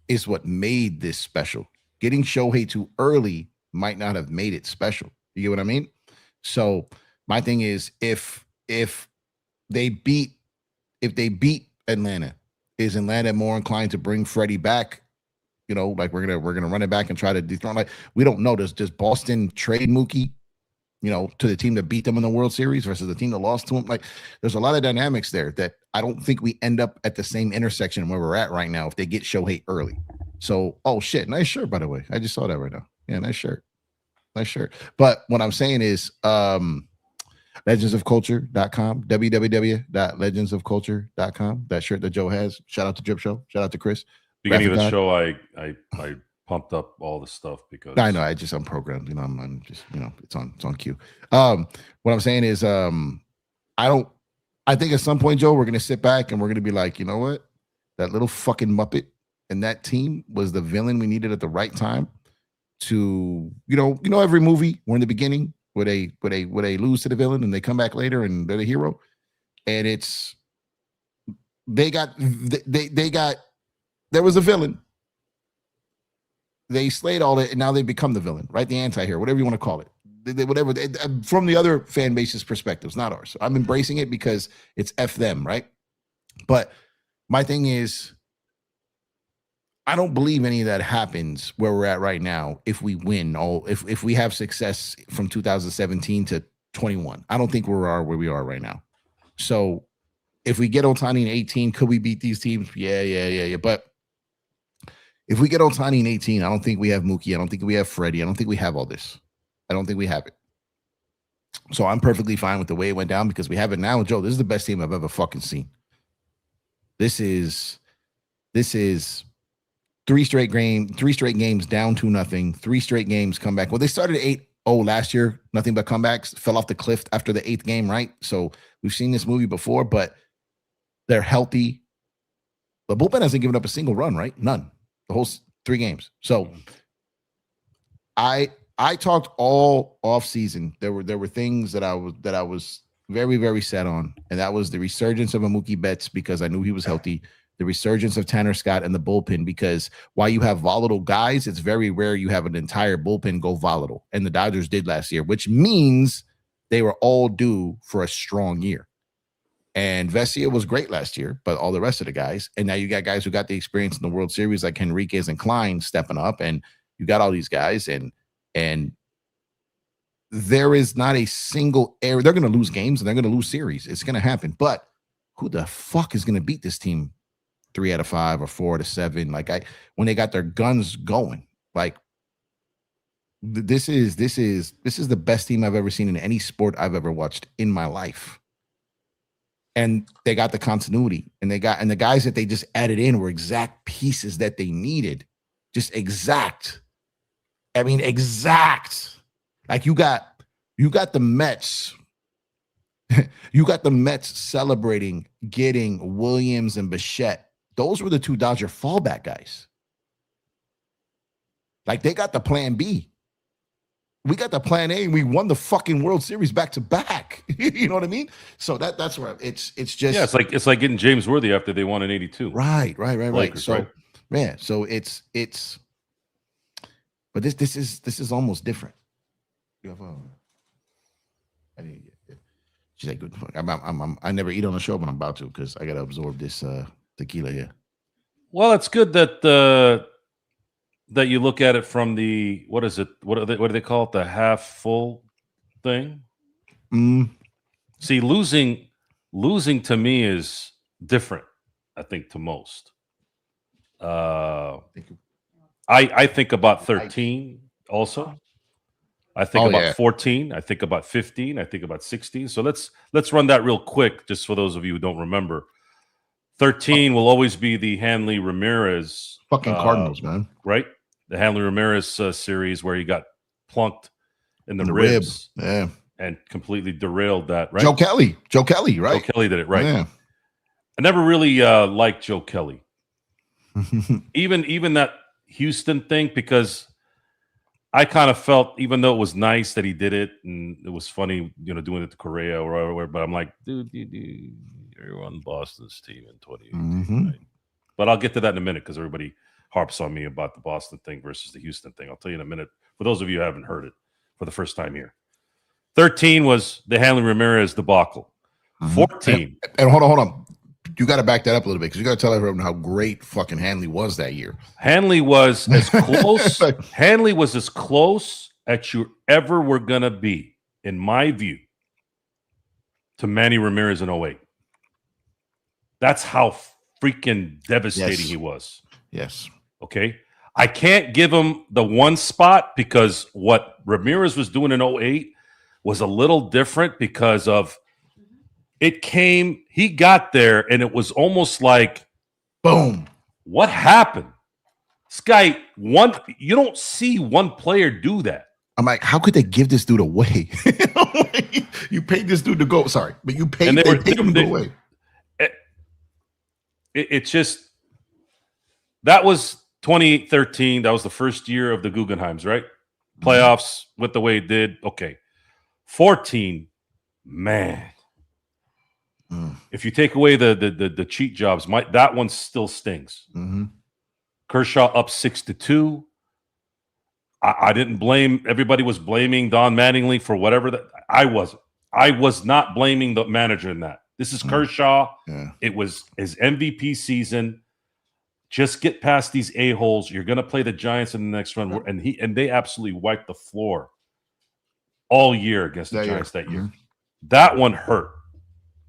Speaker 2: is what made this special. Getting Shohei too early might not have made it special. You get what I mean? So my thing is, if they beat Atlanta, is Atlanta more inclined to bring Freddie back? You know, like we're gonna run it back and try to dethrone. Like, we don't know. Does Boston trade Mookie, you know, to the team that beat them in the World Series versus the team that lost to them? Like, there's a lot of dynamics there that I don't think we end up at the same intersection where we're at right now if they get Shohei early. So, oh shit, nice shirt, by the way. I just saw that right now. Yeah, nice shirt. Nice shirt. But what I'm saying is, legendsofculture.com, www.legendsofculture.com. That shirt that Joe has. Shout out to Drip Show. Shout out to Chris.
Speaker 1: Beginning of the show, I pumped up all the stuff because
Speaker 2: I know I'm programmed. You know, I'm just, you know, it's on cue. What I'm saying is, I think at some point, Joe, we're gonna sit back and we're gonna be like, you know what, that little fucking Muppet and that team was the villain we needed at the right time to, you know, every movie where in the beginning where they lose to the villain and they come back later and they're the hero, and it's there was a villain. They slayed all it, and now they become the villain, right? The anti-hero, whatever you want to call it. Whatever, from the other fan base's perspectives, not ours. So I'm embracing it because it's F them, right? But my thing is, I don't believe any of that happens where we're at right now if we win, if we have success from 2017 to 21. I don't think we are where we are right now. So if we get Ohtani in 18, could we beat these teams? Yeah. But if we get Ohtani in 18, I don't think we have Mookie. I don't think we have Freddie. I don't think we have all this. I don't think we have it. So I'm perfectly fine with the way it went down because we have it now. Joe, this is the best team I've ever fucking seen. This is 3 straight games down 2-0, 3 straight games come back. Well, they started 8-0 last year, nothing but comebacks, fell off the cliff after the 8th game, right? So we've seen this movie before, but they're healthy. The bullpen hasn't given up a single run, right? None. The whole 3 games. So I talked all off season. There were things that I was very, very set on, and that was the resurgence of a Mookie Betts because I knew he was healthy. The resurgence of Tanner Scott and the bullpen, because while you have volatile guys, it's very rare you have an entire bullpen go volatile. And the Dodgers did last year, which means they were all due for a strong year. And Vesia was great last year, but all the rest of the guys, and now you got guys who got the experience in the World Series like Henriquez and Klein stepping up, and you got all these guys, and there is not a single error. They're going to lose games and they're going to lose series. It's going to happen. But who the fuck is going to beat this team 3 out of 5 or 4 out of 7? Like, when they got their guns going, like this is the best team I've ever seen in any sport I've ever watched in my life. And they got the continuity, and the guys that they just added in were exact pieces that they needed. Just exact. I mean, exact. Like you got the Mets. You got the Mets celebrating getting Williams and Bichette. Those were the 2 Dodger fallback guys. Like, they got the plan B. We got the plan A, and we won the fucking World Series back to back. You know what I mean? So that's where it's just,
Speaker 1: yeah. It's like getting James Worthy after they won in '82.
Speaker 2: Right.
Speaker 1: Lakers,
Speaker 2: so
Speaker 1: right?
Speaker 2: Yeah. So it's. But this is almost different. You have she's like, good. I never eat on the show, but I'm about to because I gotta absorb this tequila here.
Speaker 1: Well, it's good that that you look at it from the what is it? What do they call it? The half full thing. See, losing to me is different, I think, to most. I think about 13 also. I think about 14. I think about 15. I think about 16. So let's run that real quick, just for those of you who don't remember. 13 will always be the Hanley Ramirez
Speaker 2: fucking Cardinals, man.
Speaker 1: Right? The Hanley Ramirez series where he got plunked in the ribs.
Speaker 2: Yeah.
Speaker 1: And completely derailed that, right?
Speaker 2: Joe Kelly, right?
Speaker 1: Joe Kelly did it, right?
Speaker 2: Yeah.
Speaker 1: I never really liked Joe Kelly. even that Houston thing, because I kind of felt, even though it was nice that he did it and it was funny, doing it to Correa or whatever, but I'm like, dude, you're on Boston's team in 2018, right? But I'll get to that in a minute because everybody harps on me about the Boston thing versus the Houston thing. I'll tell you in a minute. For those of you who haven't heard it for the first time here, 13 was the Hanley Ramirez debacle. 14.
Speaker 2: And hold on. You got to back that up a little bit because you got to tell everyone how great fucking Hanley was that year.
Speaker 1: Hanley was as close. Hanley was as close as you ever were gonna be, in my view, to Manny Ramirez in 08. That's how freaking devastating he was.
Speaker 2: Yes.
Speaker 1: Okay. I can't give him the one spot because what Ramirez was doing in 08 was a little different because of he got there and it was almost like,
Speaker 2: boom.
Speaker 1: What happened? This guy, you don't see one player do that.
Speaker 2: I'm like, how could they give this dude away? You paid this dude to go. Sorry, but you paid him to go away.
Speaker 1: It's just, that was 2013. That was the first year of the Guggenheims, right? Playoffs went the way it did. Okay. 14, man. If you take away the cheat jobs, that one still stings. Kershaw up 6-2. I didn't blame. Everybody was blaming Don Mattingly for whatever that. I wasn't. I was not blaming the manager in that. This is Kershaw. Yeah. It was his MVP season. Just get past these a-holes. You're going to play the Giants in the next run, and they absolutely wiped the floor all year against the Giants that year. That one hurt.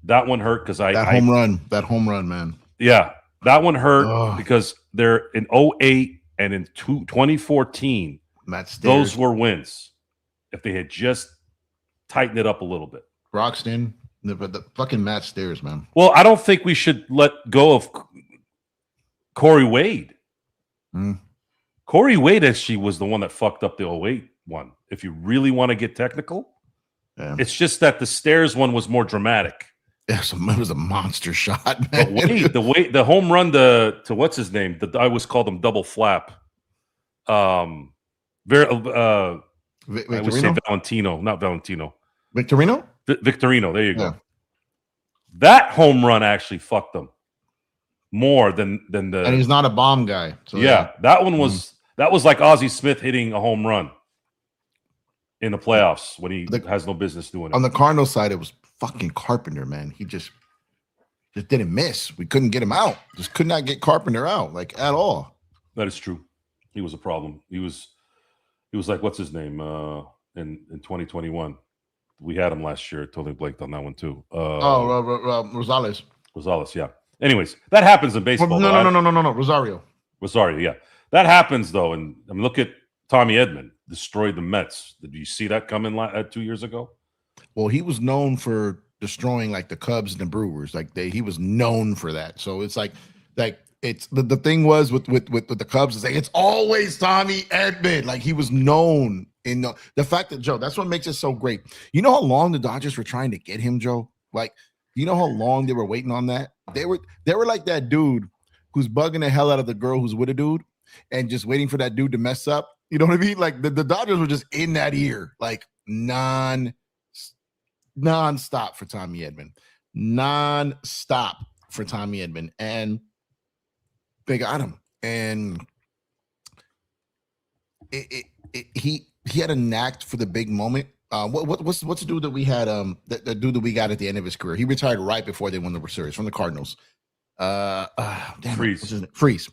Speaker 1: That one hurt because that
Speaker 2: home run, man.
Speaker 1: Yeah, that one hurt because they're in 08 and in 2014. Those were wins. If they had just tightened it up a little bit.
Speaker 2: Broxton, the fucking Matt Stairs, man.
Speaker 1: Well, I don't think we should let go of Corey Wade. Corey Wade actually was the one that fucked up the 08 one. If you really want to get technical, it's just that the Stairs one was more dramatic.
Speaker 2: It was a monster shot, man.
Speaker 1: But Wade, the home run to what's his name? I always called him double flap. I would say Valentino, not Valentino.
Speaker 2: Victorino?
Speaker 1: Victorino, there you go. Yeah. That home run actually fucked them more than the.
Speaker 2: And he's not a bomb guy.
Speaker 1: So that one was that was like Ozzie Smith hitting a home run in the playoffs when he has no business doing it.
Speaker 2: On the Cardinals side, it was fucking Carpenter, man. He just didn't miss. We couldn't get him out. Just could not get Carpenter out, like, at all.
Speaker 1: That is true. He was a problem. He was like, what's his name? In 2021. We had him last year. Totally blanked on that one too.
Speaker 2: Rosales.
Speaker 1: Rosales, yeah. Anyways, that happens in baseball.
Speaker 2: No. Rosario,
Speaker 1: yeah. That happens though. And I mean, look at Tommy Edman destroyed the Mets. Did you see that coming 2 years ago?
Speaker 2: Well, he was known for destroying like the Cubs and the Brewers. Like he was known for that. So it's like it's the thing was with the Cubs is like it's always Tommy Edman. Like he was known in the fact that Joe. That's what makes it so great. You know how long the Dodgers were trying to get him, Joe? Like you know how long they were waiting on that? They were like that dude who's bugging the hell out of the girl who's with a dude and just waiting for that dude to mess up. You know what I mean? Like the Dodgers were just in that ear, like non-stop for Tommy Edman. Non-stop for Tommy Edman. And they got him. And he had a knack for the big moment. What's the dude that we had? The dude that we got at the end of his career. He retired right before they won the World Series from the Cardinals. Freeze.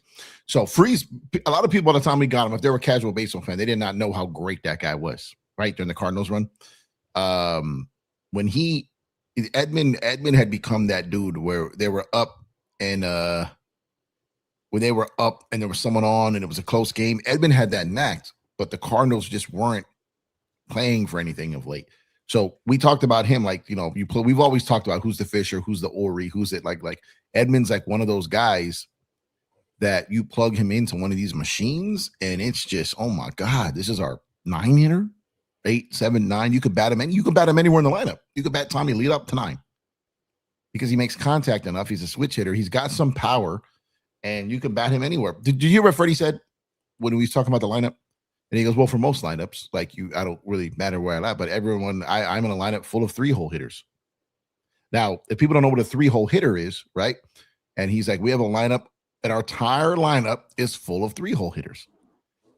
Speaker 2: So Freeze. A lot of people at the time we got him, if they were casual baseball fan, they did not know how great that guy was. Right during the Cardinals run, when Edman had become that dude where they were up and there was someone on and it was a close game. Edman had that knack, but the Cardinals just weren't playing for anything of late. So we talked about him like, you know, we've always talked about who's the Fisher, who's the Ori, who's it like Edman's like one of those guys that you plug him into one of these machines and it's just, oh my God, this is our 9-hitter, 8, 7, 9. You could bat him anywhere in the lineup. You could bat Tommy lead up to 9 because he makes contact enough. He's a switch hitter. He's got some power and you can bat him anywhere. Did you hear what Freddie said when we was talking about the lineup? And he goes, well, for most lineups, like I don't really matter where I lie, but everyone, I'm in a lineup full of 3-hole hitters. Now, if people don't know what a 3-hole hitter is, right? And he's like, we have a lineup, and our entire lineup is full of 3-hole hitters.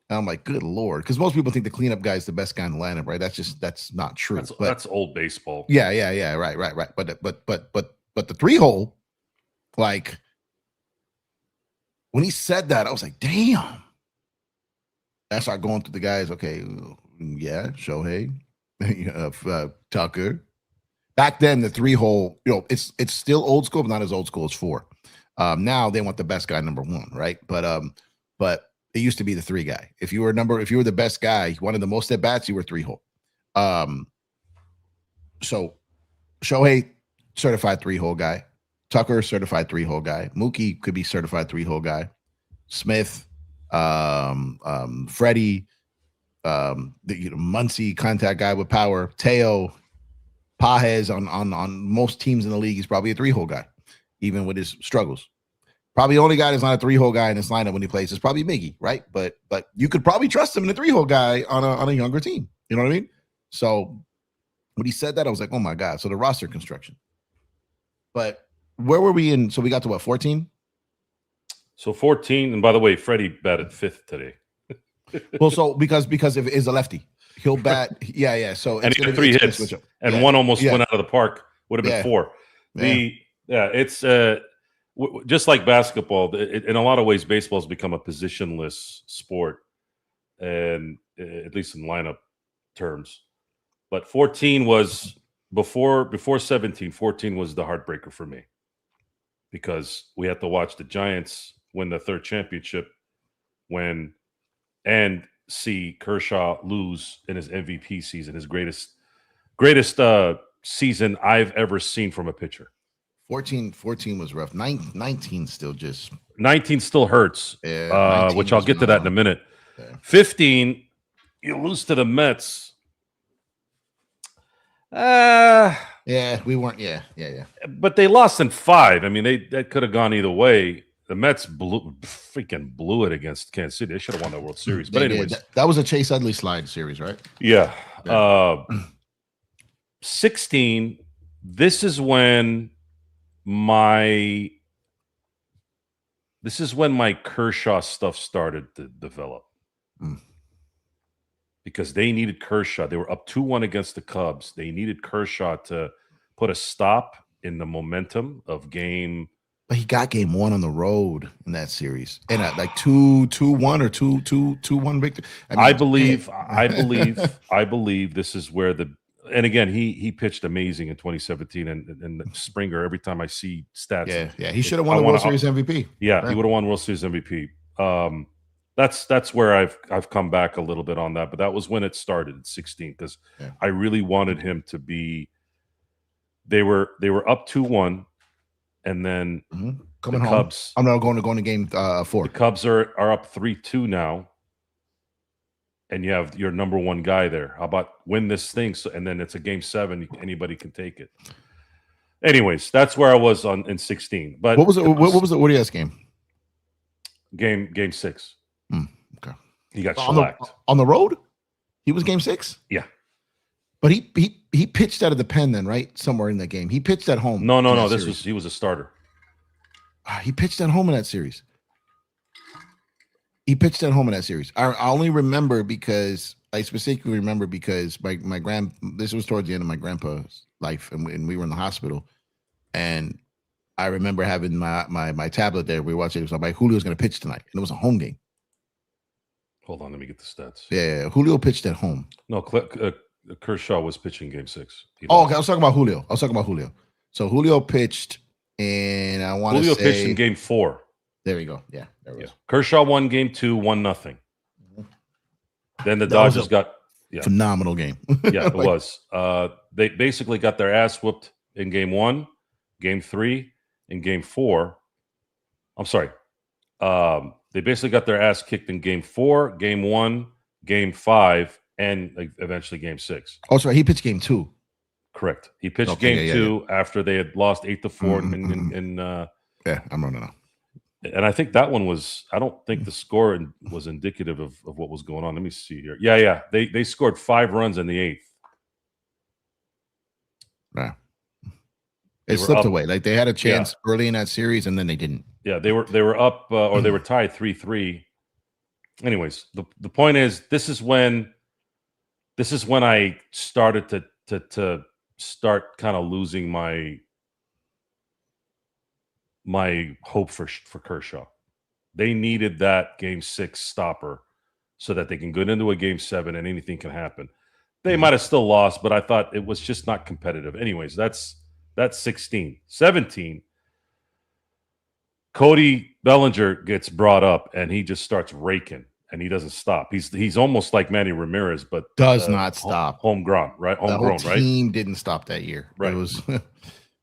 Speaker 2: And I'm like, good Lord. Because most people think the cleanup guy is the best guy in the lineup, right? That's not true.
Speaker 1: That's old baseball.
Speaker 2: Yeah. Right. But the 3-hole, like, when he said that, I was like, damn. I started going through the guys. Okay, yeah, Shohei, Tucker. Back then, the 3-hole, it's still old school, but not as old school as 4. Now they want the best guy number 1, right? But it used to be the 3 guy. If you were the best guy, you wanted the most at bats, you were 3-hole. So Shohei, certified 3-hole guy. Tucker, certified 3-hole guy. Mookie could be certified 3-hole guy. Smith, Freddie, Muncy, contact guy with power. Teo, Pajes on most teams in the league, he's probably a 3-hole guy, even with his struggles. Probably the only guy that's not a 3-hole guy in this lineup when he plays is probably Miggy, right? But you could probably trust him in a 3-hole guy on a younger team. You know what I mean? So when he said that, I was like, oh my God. So the roster construction. But where were we in? So we got to what, 14?
Speaker 1: So 14, and by the way, Freddie batted 5th today.
Speaker 2: Well, so because if it's a lefty, he'll bat. Yeah. So
Speaker 1: and he had 3 hits, and one almost went out of the park. Would have been 4. It's just like basketball. In a lot of ways, baseball has become a positionless sport, and at least in lineup terms. But 14 was before 17. 14 was the heartbreaker for me because we had to watch the Giants win the 3rd championship and see Kershaw lose in his MVP season, his greatest season I've ever seen from a pitcher.
Speaker 2: 14 was rough. 19 still just
Speaker 1: 19 still hurts, which I'll get to that in a minute. Yeah. 15, you lose to the Mets.
Speaker 2: We weren't. Yeah.
Speaker 1: But they lost in 5. I mean, that could have gone either way. The Mets freaking blew it against Kansas City. They should have won that World Series. But anyways,
Speaker 2: that was a Chase Utley slide series, right?
Speaker 1: Yeah. 16. This is when my Kershaw stuff started to develop. Because they needed Kershaw. They were up 2-1 against the Cubs. They needed Kershaw to put a stop in the momentum of game.
Speaker 2: But he got game 1 on the road in that series. And like 2-1 or 2-1 victory.
Speaker 1: I believe this is where and again, he pitched amazing in 2017 and Springer, every time I see stats.
Speaker 2: Yeah. He should have won the World Series MVP.
Speaker 1: Yeah, right. He would have won World Series MVP. That's where I've come back a little bit on that, but that was when it started at 16 because I really wanted him to be. They were up 2-1, and then
Speaker 2: coming
Speaker 1: the
Speaker 2: home.
Speaker 1: Cubs.
Speaker 2: I'm not going to game 4.
Speaker 1: The Cubs are up 3-2 now, and you have your number 1 guy there. How about win this thing? So, and then it's a game 7. Anybody can take it. Anyways, that's where I was in 16. But
Speaker 2: what was it? What was the ODS game?
Speaker 1: Game 6.
Speaker 2: Okay.
Speaker 1: He got shellacked
Speaker 2: on the road. He was game 6.
Speaker 1: Yeah,
Speaker 2: but he pitched out of the pen then, right? Somewhere in that game, he pitched at home.
Speaker 1: No. He was a starter.
Speaker 2: He pitched at home in that series. I only remember because I specifically remember because my this was towards the end of my grandpa's life, and we were in the hospital, and I remember having my tablet there. We watched it. So I'm like, Julio's going to pitch tonight, and it was a home game.
Speaker 1: Hold on, let me get the stats.
Speaker 2: Yeah, Julio pitched at home.
Speaker 1: No, Kershaw was pitching game 6.
Speaker 2: Okay, I was talking about Julio. So Julio pitched, and I want to say
Speaker 1: Julio pitched in game 4.
Speaker 2: There we go. Yeah, there we go.
Speaker 1: Kershaw won game 2, 1-0. Then the Dodgers got
Speaker 2: phenomenal game.
Speaker 1: Yeah, it was. They basically got their ass whooped in game 1, game 3, and game 4. I'm sorry. They basically got their ass kicked in game 4, game 1, game 5, and eventually game 6.
Speaker 2: Oh, sorry. He pitched game 2.
Speaker 1: Correct. He pitched game 2 after they had lost 8-4 in
Speaker 2: I'm running out.
Speaker 1: And I think that one was, I don't think the score was indicative of what was going on. Let me see here. Yeah. They scored 5 runs in the 8th.
Speaker 2: Nah.
Speaker 1: They
Speaker 2: It
Speaker 1: were
Speaker 2: slipped
Speaker 1: up.
Speaker 2: away. Like they had a chance early in that series, and then they didn't.
Speaker 1: Yeah, they were up or they were tied 3-3. Anyways, the point is, this is when I started to start kind of losing my hope for Kershaw. They needed that game 6 stopper so that they can get into a game 7 and anything can happen. They might have still lost, but I thought it was just not competitive. Anyways, that's 16. 17. Cody Bellinger gets brought up and he just starts raking and he doesn't stop. He's almost like Manny Ramirez, but
Speaker 2: does not stop.
Speaker 1: Homegrown, right? Homegrown,
Speaker 2: the whole team didn't stop that year.
Speaker 1: Right.
Speaker 2: It was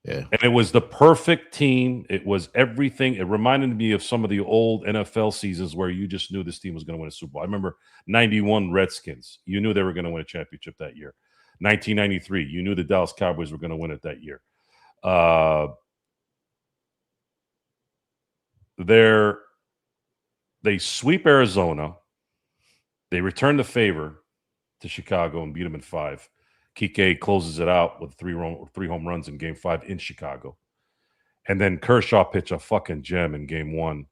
Speaker 2: yeah.
Speaker 1: And it was the perfect team. It was everything. It reminded me of some of the old NFL seasons where you just knew this team was going to win a Super Bowl. I remember 91 Redskins. You knew they were going to win a championship that year. 1993, you knew the Dallas Cowboys were going to win it that year. They sweep Arizona. They return the favor to Chicago and beat them in 5. Kike closes it out with 3 home runs in game 5 in Chicago. And then Kershaw pitched a fucking gem in game 1.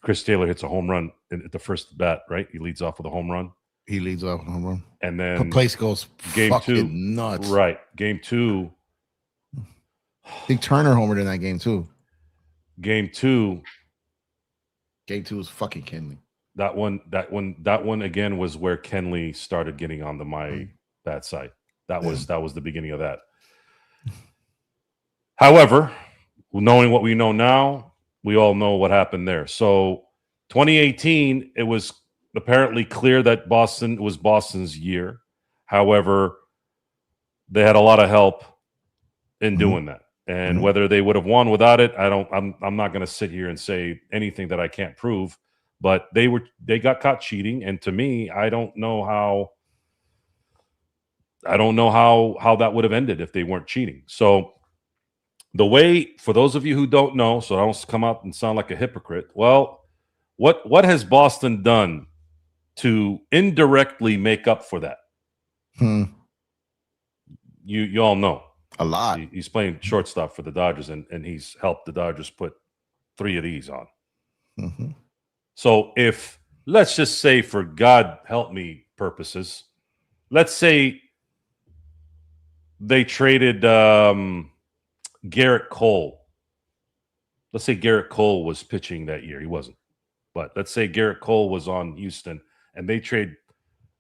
Speaker 1: Chris Taylor hits a home run at the first bat, right? He leads off with a home run.
Speaker 2: He leads off with a home run.
Speaker 1: And then
Speaker 2: the place goes
Speaker 1: game 2
Speaker 2: nuts.
Speaker 1: Right. Game 2.
Speaker 2: I think Turner homered in that game too.
Speaker 1: Game 2
Speaker 2: was fucking Kenley.
Speaker 1: That one again was where Kenley started getting on my bad side. That was the beginning of that. However, knowing what we know now, we all know what happened there. So 2018, it was apparently clear that was Boston's year. However, they had a lot of help in doing that. And whether they would have won without it, I'm not going to sit here and say anything that I can't prove. But they got caught cheating, and to me, I don't know how that would have ended if they weren't cheating. So the way, for those of you who don't know, so I don't come out and sound like a hypocrite. Well, what has Boston done to indirectly make up for that? You all know.
Speaker 2: A lot.
Speaker 1: He's playing shortstop for the Dodgers, and he's helped the Dodgers put 3 of these on. So if, let's just say, for God help me purposes, let's say they traded Garrett Cole. Let's say Garrett Cole was pitching that year. He wasn't. But let's say Garrett Cole was on Houston, and they trade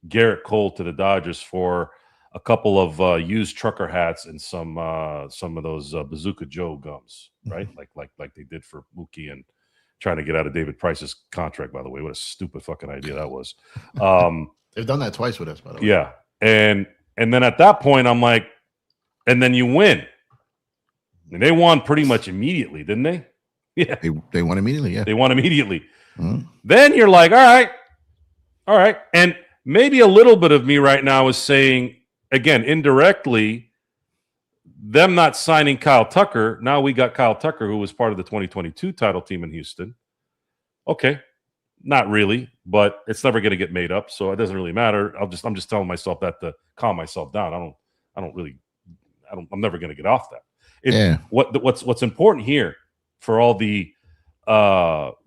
Speaker 1: Garrett Cole to the Dodgers for a couple of used trucker hats and some of those Bazooka Joe gums, right? Like they did for Mookie and trying to get out of David Price's contract, by the way. What a stupid fucking idea that was.
Speaker 2: They've done that twice with us, by the way.
Speaker 1: Yeah. And then at that point, I'm like, and then you win. And they won pretty much immediately, didn't they? Yeah.
Speaker 2: They won immediately, yeah.
Speaker 1: They won immediately. Then you're like, all right. And maybe a little bit of me right now is saying, again, indirectly, them not signing Kyle Tucker. Now we got Kyle Tucker, who was part of the 2022 title team in Houston. Okay, not really, but it's never going to get made up, so it doesn't really matter. I'm just telling myself that to calm myself down. I'm never going to get off that. What's important here for all the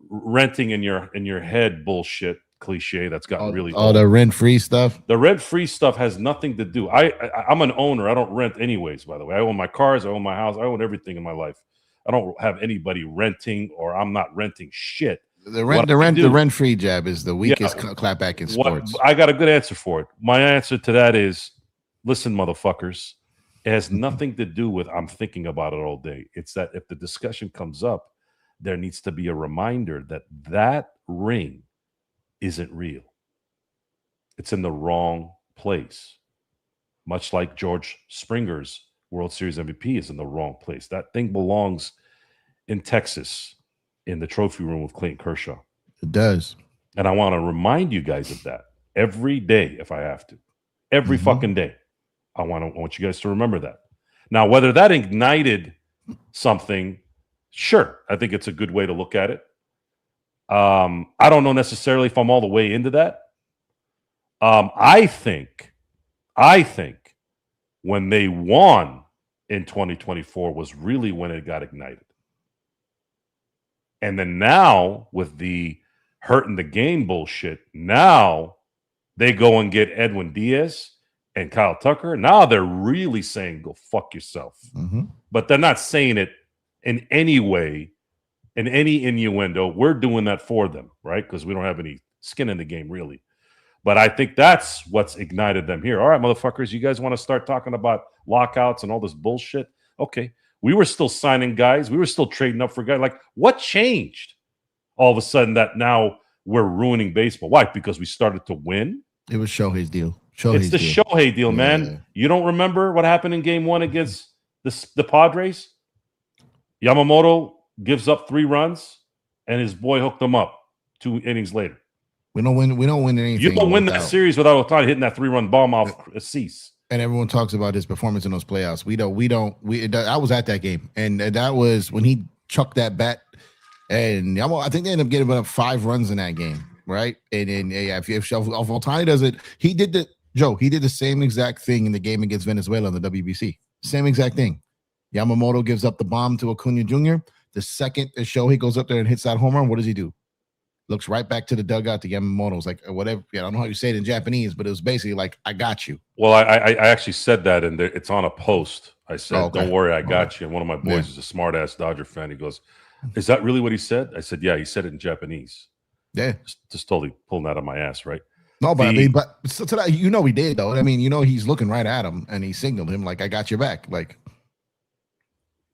Speaker 1: renting in your head bullshit cliche that's gotten really old.
Speaker 2: The rent-free stuff.
Speaker 1: The rent-free stuff has nothing to do. I'm an owner. I don't rent anyways, by the way. I own my cars. I own my house. I own everything in my life. I don't have anybody renting, or I'm not renting shit.
Speaker 2: The rent-free jab is the weakest clapback in sports.
Speaker 1: I got a good answer for it. My answer to that is, listen, motherfuckers, it has nothing to do with I'm thinking about it all day. It's that if the discussion comes up, there needs to be a reminder that ring isn't real. It's in the wrong place. Much like George Springer's World Series MVP is in the wrong place. That thing belongs in Texas in the trophy room with Clayton Kershaw.
Speaker 2: It does.
Speaker 1: And I want to remind you guys of that every day if I have to. Every fucking day. I want you guys to remember that. Now, whether that ignited something Sure, I think it's a good way to look at it. I don't know necessarily if I'm all the way into that. I think when they won in 2024 was really when it got ignited. And then now with the hurting the game bullshit, now they go and get Edwin Diaz and Kyle Tucker. Now they're really saying, go fuck yourself.
Speaker 2: Mm-hmm.
Speaker 1: But they're not saying it in any way, in any innuendo. We're doing that for them, right? Because we don't have any skin in the game, really. But I think that's what's ignited them here. All right, motherfuckers, you guys want to start talking about lockouts and all this bullshit? Okay. We were still signing guys. We were still trading up for guys. Like, what changed all of a sudden that now we're ruining baseball? Why? Because we started to win?
Speaker 2: It was Shohei's deal.
Speaker 1: It's the Shohei deal, man.
Speaker 2: Yeah.
Speaker 1: You don't remember what happened in game one against the Padres? Yamamoto gives up 3 runs, and his boy hooked them up 2 innings later.
Speaker 2: We don't win anything.
Speaker 1: You don't win that series without Ohtani hitting that 3-run bomb off Cease.
Speaker 2: And everyone talks about his performance in those playoffs. I was at that game, and that was when he chucked that bat, and I think they ended up getting up 5 runs in that game, right? And then if Ohtani does it, he did the same exact thing in the game against Venezuela in the WBC. Same exact thing. Yamamoto gives up the bomb to Acuna Jr. The second the Shohei goes up there and hits that home run, what does he do? Looks right back to the dugout to Yamamoto's like whatever. I don't know how you say it in Japanese, but it was basically like, I got you.
Speaker 1: Well, I actually said that, and it's on a post. I said, Don't worry, I got you. And one of my boys is a smart-ass Dodger fan. He goes, is that really what he said? I said, yeah, he said it in Japanese.
Speaker 2: Yeah.
Speaker 1: Just totally pulling that out of my ass, right?
Speaker 2: No, but so to that, he did, though. I mean, he's looking right at him, and he signaled him like, I got your back. Like,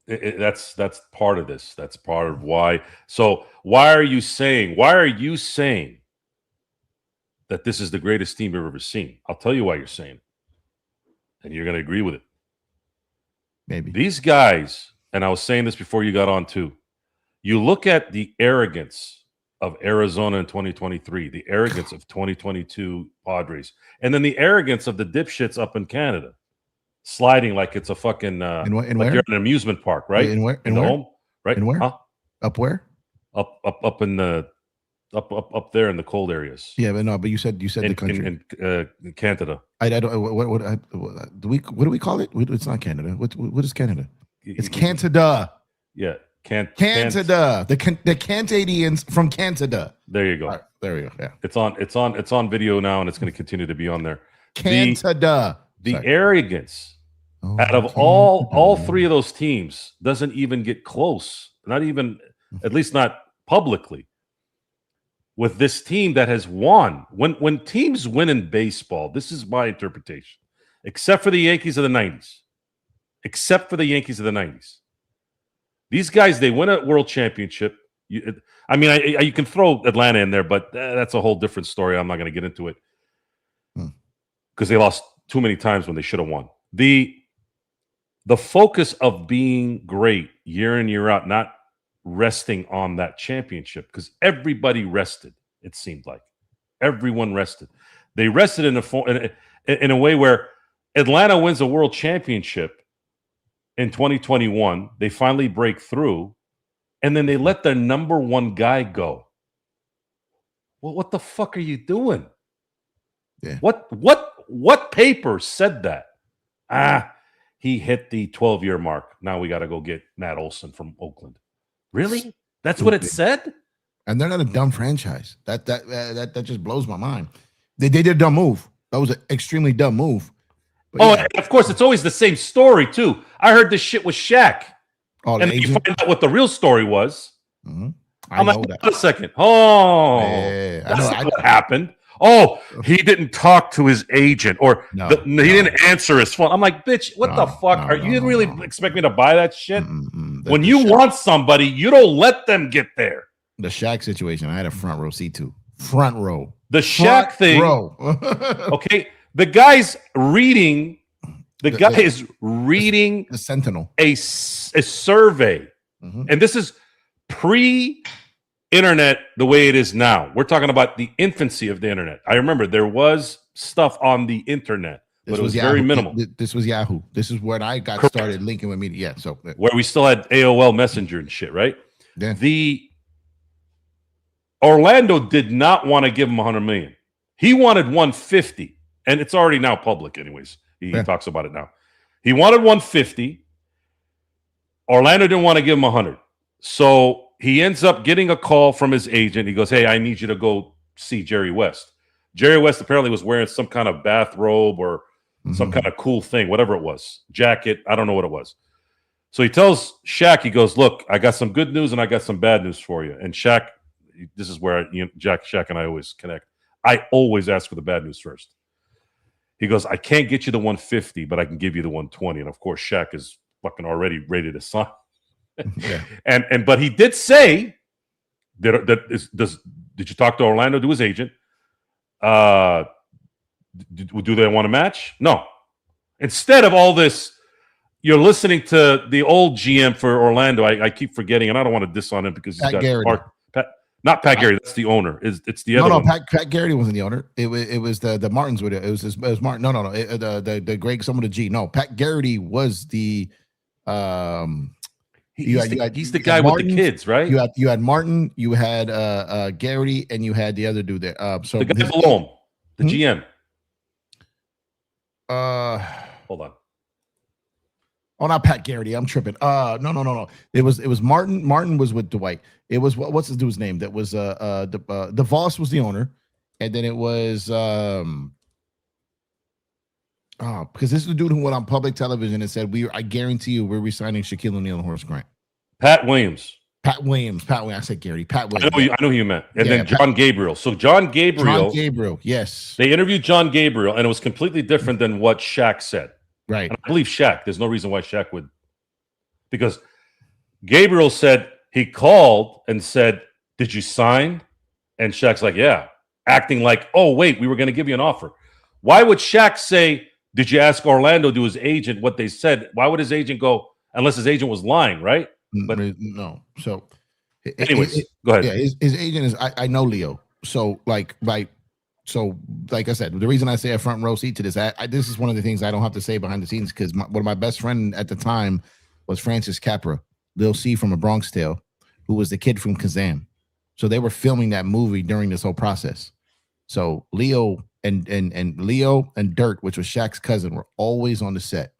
Speaker 1: that's part of this. That's part of why. So why are you saying that this is the greatest team you've ever seen? I'll tell you why you're saying it, and you're going to agree with it.
Speaker 2: Maybe
Speaker 1: these guys, and I was saying this before you got on too. You look at the arrogance of Arizona in 2023, the arrogance of 2022 Padres, and then the arrogance of the dipshits up in Canada. Sliding like it's a fucking like you're in an amusement park, right?
Speaker 2: In where?
Speaker 1: In the home, right?
Speaker 2: In where?
Speaker 1: Huh?
Speaker 2: Up where?
Speaker 1: Up in the up there in the cold areas.
Speaker 2: Yeah, but you said the country
Speaker 1: in Canada.
Speaker 2: I don't. What do we call it? It's not Canada. What is Canada? It's Canada.
Speaker 1: Yeah,
Speaker 2: Canada. The Cantadians from Canada.
Speaker 1: There you go.
Speaker 2: Right, there we go. Yeah,
Speaker 1: it's on video now, and it's going to continue to be on there.
Speaker 2: Canada.
Speaker 1: The arrogance out of all 3 of those teams doesn't even get close. Not even, at least not publicly, with this team that has won. When teams win in baseball, this is my interpretation, except for the Yankees of the 90s. These guys, they win a world championship. You can throw Atlanta in there, but that's a whole different story. I'm not going to get into it because they lost too many times when they should have won. The focus of being great year in, year out, not resting on that championship, because everybody rested, it seemed like. Everyone rested. They rested in a way where Atlanta wins a world championship in 2021. They finally break through, and then they let their number 1 guy go. Well, what the fuck are you doing?
Speaker 2: Yeah.
Speaker 1: What paper said that? He hit the 12-year mark. Now we got to go get Matt Olson from Oakland. Really? That's what it said?
Speaker 2: And they're not a dumb franchise. That just blows my mind. They did a dumb move. That was an extremely dumb move. But
Speaker 1: and of course, it's always the same story, too. I heard this shit was Shaq. And then you find out what the real story was.
Speaker 2: Mm-hmm.
Speaker 1: I'm like, wait a second. That's not what happened. He didn't talk to his agent, or he didn't answer his phone. I'm like, bitch, what the fuck? You didn't really expect me to buy that shit? When you want somebody, you don't let them get there.
Speaker 2: The Shaq situation, I had a front row seat to. Front row.
Speaker 1: The Shaq thing. Okay, the guy's reading. The guy is reading
Speaker 2: the Sentinel,
Speaker 1: a survey, and this is pre-internet the way it is now. We're talking about the infancy of the internet. I remember there was stuff on the internet, but it was very minimal.
Speaker 2: This was Yahoo. This is when I got
Speaker 1: Correct.
Speaker 2: started linking with media. Yeah, so
Speaker 1: where we still had AOL Messenger and shit, right?
Speaker 2: Yeah.
Speaker 1: The Orlando did not want to give him 100 million. He wanted 150, and it's already now public. Anyways, he talks about it now. He wanted 150. Orlando didn't want to give him 100, so he ends up getting a call from his agent. He goes, "Hey, I need you to go see Jerry West." Jerry West apparently was wearing some kind of bathrobe or some kind of cool thing, whatever it was, jacket. I don't know what it was. So he tells Shaq, he goes, "Look, I got some good news and I got some bad news for you." And Shaq, this is where Shaq and I always connect. I always ask for the bad news first. He goes, "I can't get you the 150, but I can give you the 120. And of course, Shaq is fucking already ready to sign. But he did say did you talk to Orlando, to his agent? Do they want to match? No. Instead of all this, you're listening to the old GM for Orlando. I keep forgetting, and I don't want to diss on him because he's got not Pat Garrity. That's the owner. It's the other one.
Speaker 2: Pat Garrity wasn't the owner. It was the Martins with it. It was Martin. No. The Greg, someone with a G. No, Pat Garrity was the
Speaker 1: he's the guy with the kids, right?
Speaker 2: You had Martin, you had Garrity, and you had the other dude there. So
Speaker 1: the guy below him, the GM. Hold on.
Speaker 2: Oh, not Pat Garrity. I'm tripping. No. It was Martin. Martin was with Dwight. It was what's this dude's name? That was the Voss was the owner, and then it was because this is the dude who went on public television and said, I guarantee you we're re-signing Shaquille O'Neal and Horace Grant.
Speaker 1: Pat Williams.
Speaker 2: I said Gary. Pat Williams.
Speaker 1: I know who you meant. And then John Gabriel. So John Gabriel,
Speaker 2: yes.
Speaker 1: They interviewed John Gabriel, and it was completely different than what Shaq said.
Speaker 2: Right.
Speaker 1: And I believe Shaq. There's no reason why Shaq would. Because Gabriel said he called and said, "Did you sign?" And Shaq's like, "Yeah." Acting like, "Oh, wait, we were going to give you an offer." Why would Shaq say, "Did you ask Orlando, to his agent, what they said?" Why would his agent go, unless his agent was lying, right?
Speaker 2: But no. So,
Speaker 1: anyways, go ahead.
Speaker 2: Yeah, his agent is. I know Leo. So, like I said, the reason I say a front row seat to this, this is one of the things I don't have to say behind the scenes because one of my best friend at the time was Francis Capra, Lil C from A Bronx Tale, who was the kid from Kazam. So they were filming that movie during this whole process. So Leo and Leo and Dirt, which was Shaq's cousin, were always on the set.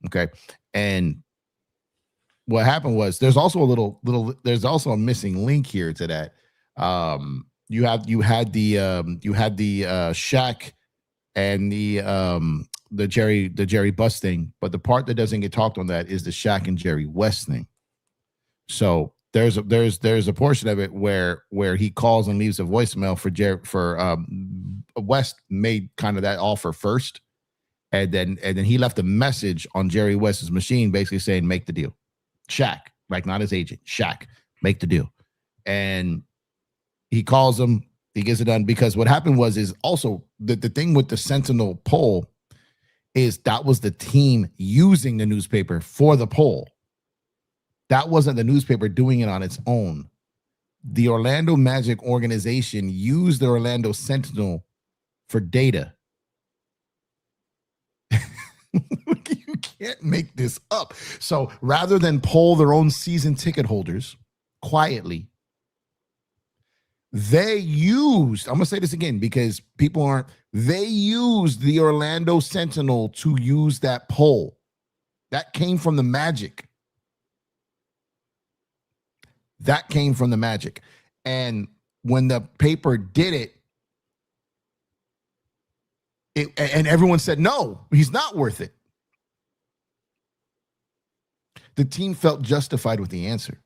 Speaker 2: Okay, and what happened was there's also a missing link here to that. You had the Shaq and the Jerry Buss thing, but the part that doesn't get talked on that is the Shaq and Jerry West thing. So there's a portion of it where he calls and leaves a voicemail for West made kind of that offer first, and then he left a message on Jerry West's machine basically saying make the deal. Shaq, like not his agent, Shaq, make the deal. And he calls him, he gets it done because what happened is also the thing with the Sentinel poll is that was the team using the newspaper for the poll. That wasn't the newspaper doing it on its own. The Orlando Magic organization used the Orlando Sentinel for data. You can't make this up. So rather than poll their own season ticket holders quietly, they used, I'm going to say this again because they used the Orlando Sentinel to use that poll. That came from the Magic. And when the paper did it, and everyone said, no, he's not worth it. The team felt justified with the answer.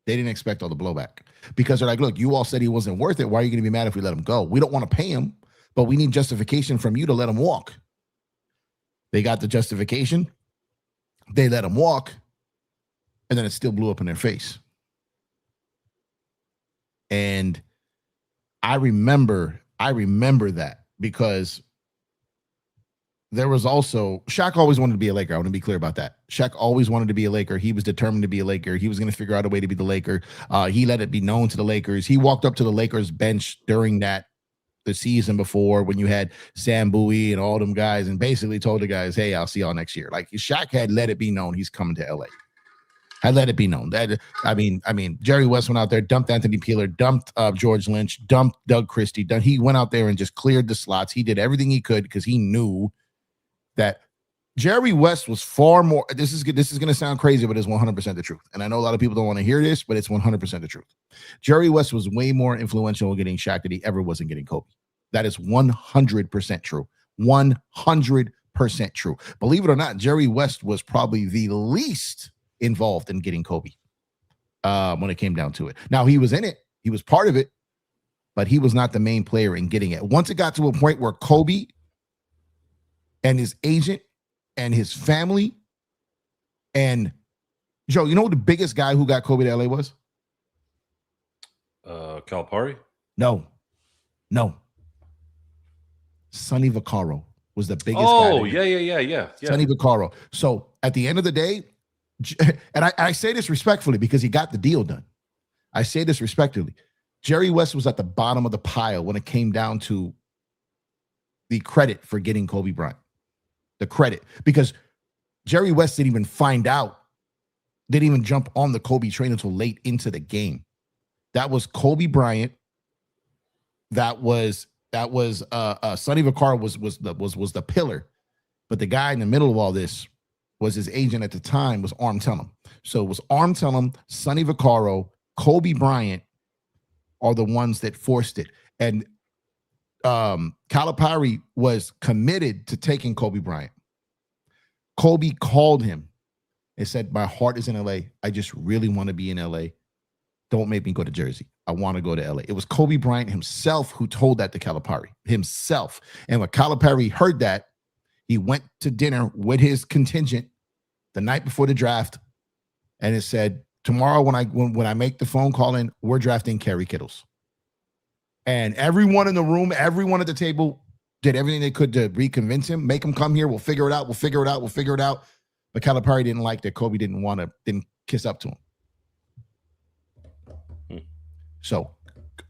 Speaker 2: They didn't expect all the blowback because they're like, look, you all said he wasn't worth it. Why are you going to be mad if we let him go? We don't want to pay him, but we need justification from you to let him walk. They got the justification. They let him walk. And then it still blew up in their face. And I remember that because there was also Shaq always wanted to be a Laker. I want to be clear about that. Shaq always wanted to be a Laker. He was determined to be a Laker. He was going to figure out a way to be the Laker. He let it be known to the Lakers. He walked up to the Lakers bench during that the season before when you had Sam Bowie and all them guys and basically told the guys, hey, I'll see y'all next year. Like Shaq had let it be known he's coming to LA. Had let it be known. That I mean, Jerry West went out there, dumped Anthony Peeler, dumped George Lynch, dumped Doug Christie. He went out there and just cleared the slots. He did everything he could because he knew that Jerry West was far more. This is going to sound crazy, but it's 100% the truth. And I know a lot of people don't want to hear this, but it's 100% the truth. Jerry West was way more influential in getting Shaq than he ever was in getting Kobe. That is 100% true. 100% true. Believe it or not, Jerry West was probably the least involved in getting Kobe when it came down to it. Now, he was in it. He was part of it, but he was not the main player in getting it. Once it got to a point where Kobe and his agent and his family and Joe, you know who the biggest guy who got Kobe to LA was?
Speaker 1: Calipari?
Speaker 2: No. Sonny Vaccaro was the biggest guy.
Speaker 1: Oh, yeah.
Speaker 2: Sonny Vaccaro. So at the end of the day, and I say this respectfully because he got the deal done. I say this respectfully. Jerry West was at the bottom of the pile when it came down to the credit for getting Kobe Bryant. The credit, because Jerry West didn't even find out, didn't even jump on the Kobe train until late into the game. That was Kobe Bryant. That was Sonny Vaccaro was the pillar, but the guy in the middle of all this was his agent at the time was Arm Tellem. So it was Arm Tellem, Sonny Vaccaro, Kobe Bryant are the ones that forced it, and Calipari was committed to taking Kobe Bryant. Kobe called him and said, my heart is in LA. I just really want to be in LA. Don't make me go to Jersey. I want to go to LA. It was Kobe Bryant himself who told that to Calipari himself. And when Calipari heard that, he went to dinner with his contingent the night before the draft. And it said, tomorrow when I make the phone call in, we're drafting Kerry Kittles. And everyone in the room, everyone at the table did everything they could to reconvince him, make him come here. We'll figure it out. But Calipari didn't like that Kobe didn't kiss up to him. So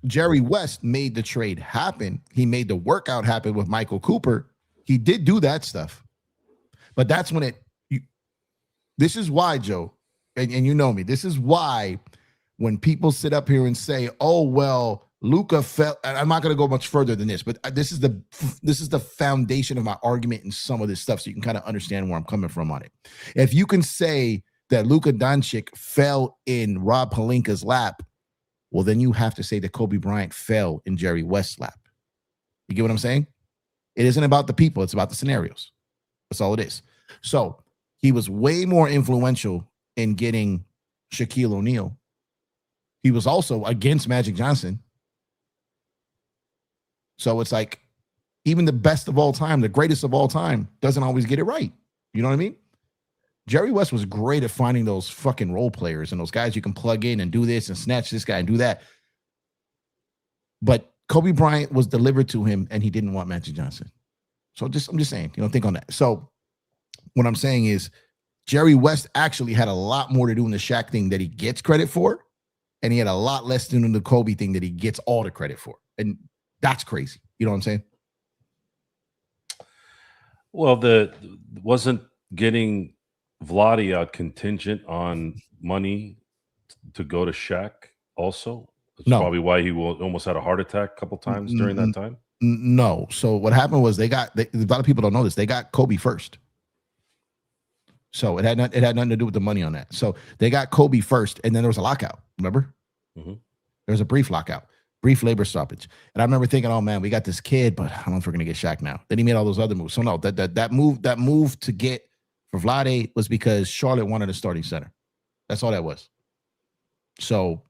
Speaker 2: Jerry West made the trade happen. He made the workout happen with Michael Cooper. He did do that stuff. But that's when this is why, Joe, and you know me, this is why when people sit up here and say, oh, well, Luka fell. I'm not going to go much further than this, but this is the foundation of my argument and some of this stuff, so you can kind of understand where I'm coming from on it. If you can say that Luka Doncic fell in Rob Pelinka's lap, well, then you have to say that Kobe Bryant fell in Jerry West's lap. You get what I'm saying? It isn't about the people; it's about the scenarios. That's all it is. So he was way more influential in getting Shaquille O'Neal. He was also against Magic Johnson. So it's like even the best of all time, the greatest of all time, doesn't always get it right. You know what I mean? Jerry West was great at finding those fucking role players and those guys you can plug in and do this and snatch this guy and do that. But Kobe Bryant was delivered to him and he didn't want Magic Johnson. So I'm just saying, think on that. So what I'm saying is Jerry West actually had a lot more to do in the Shaq thing that he gets credit for. And he had a lot less to do in the Kobe thing that he gets all the credit for. And that's crazy. You know what I'm saying?
Speaker 1: Well, wasn't getting Vlade out contingent on money to go to Shaq also? That's probably why he almost had a heart attack a couple times during that time.
Speaker 2: No. So what happened was a lot of people don't know this. They got Kobe first. So it had nothing to do with the money on that. So they got Kobe first, and then there was a lockout. Remember? Mm-hmm. There was a brief lockout. Brief labor stoppage. And I remember thinking, oh man, we got this kid, but I don't know if we're gonna get Shaq now. Then he made all those other moves. So no, that move to get for Vlade was because Charlotte wanted a starting center. That's all that was. So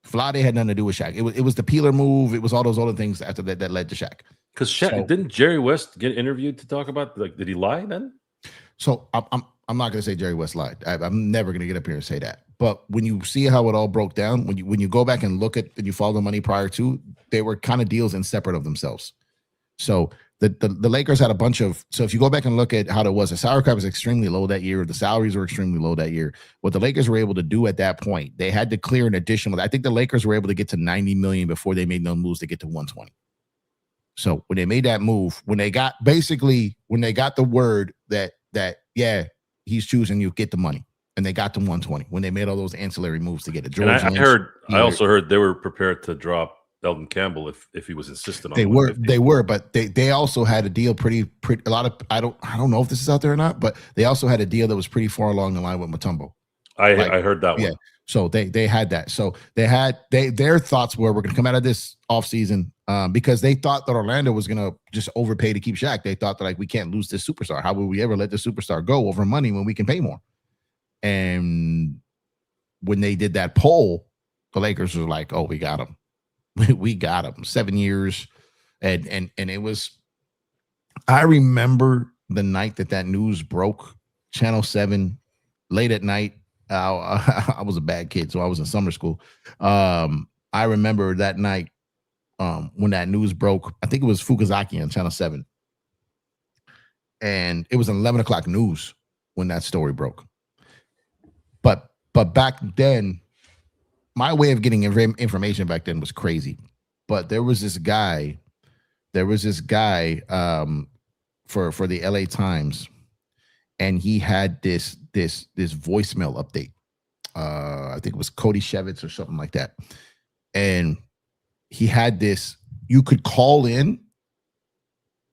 Speaker 2: Vlade had nothing to do with Shaq. It was the Peeler move. It was all those other things after that led to Shaq.
Speaker 1: Because didn't Jerry West get interviewed to talk about did he lie then?
Speaker 2: So I'm not gonna say Jerry West lied. I'm never gonna get up here and say that. But when you see how it all broke down, when you go back and look at and you follow the money prior to, they were kind of deals and separate of themselves. So the Lakers had a bunch of. So if you go back and look at how it was, the salary cap was extremely low that year. The salaries were extremely low that year. What the Lakers were able to do at that point, they had to clear an additional. I think the Lakers were able to get to $90 million before they made no moves to get to 120. So when they made that move, when they got the word that yeah, he's choosing you, get the money, and they got the 120. When they made all those ancillary moves to get it,
Speaker 1: And I also heard they were prepared to drop Elton Campbell if he was insistent on
Speaker 2: they
Speaker 1: $150.
Speaker 2: were, but they also had a deal pretty a lot of I don't know if this is out there or not, but they also had a deal that was pretty far along the line with Mutombo.
Speaker 1: I heard that one.
Speaker 2: So they had that. So their thoughts were, we're going to come out of this offseason because they thought that Orlando was going to just overpay to keep Shaq. They thought that, like, we can't lose this superstar. How would we ever let this superstar go over money when we can pay more? And when they did that poll, the Lakers were like, oh, we got him. We got him. 7 years. And it was, I remember the night that news broke, Channel 7, late at night. I was a bad kid, so I was in summer school. I remember that night when that news broke. I think it was Fukuzaki on Channel 7. And it was an 11 o'clock news when that story broke. But back then, my way of getting information back then was crazy. But there was this guy for the LA Times, and he had this voicemail update. I think it was Cody Shevitz or something like that. And he had this, you could call in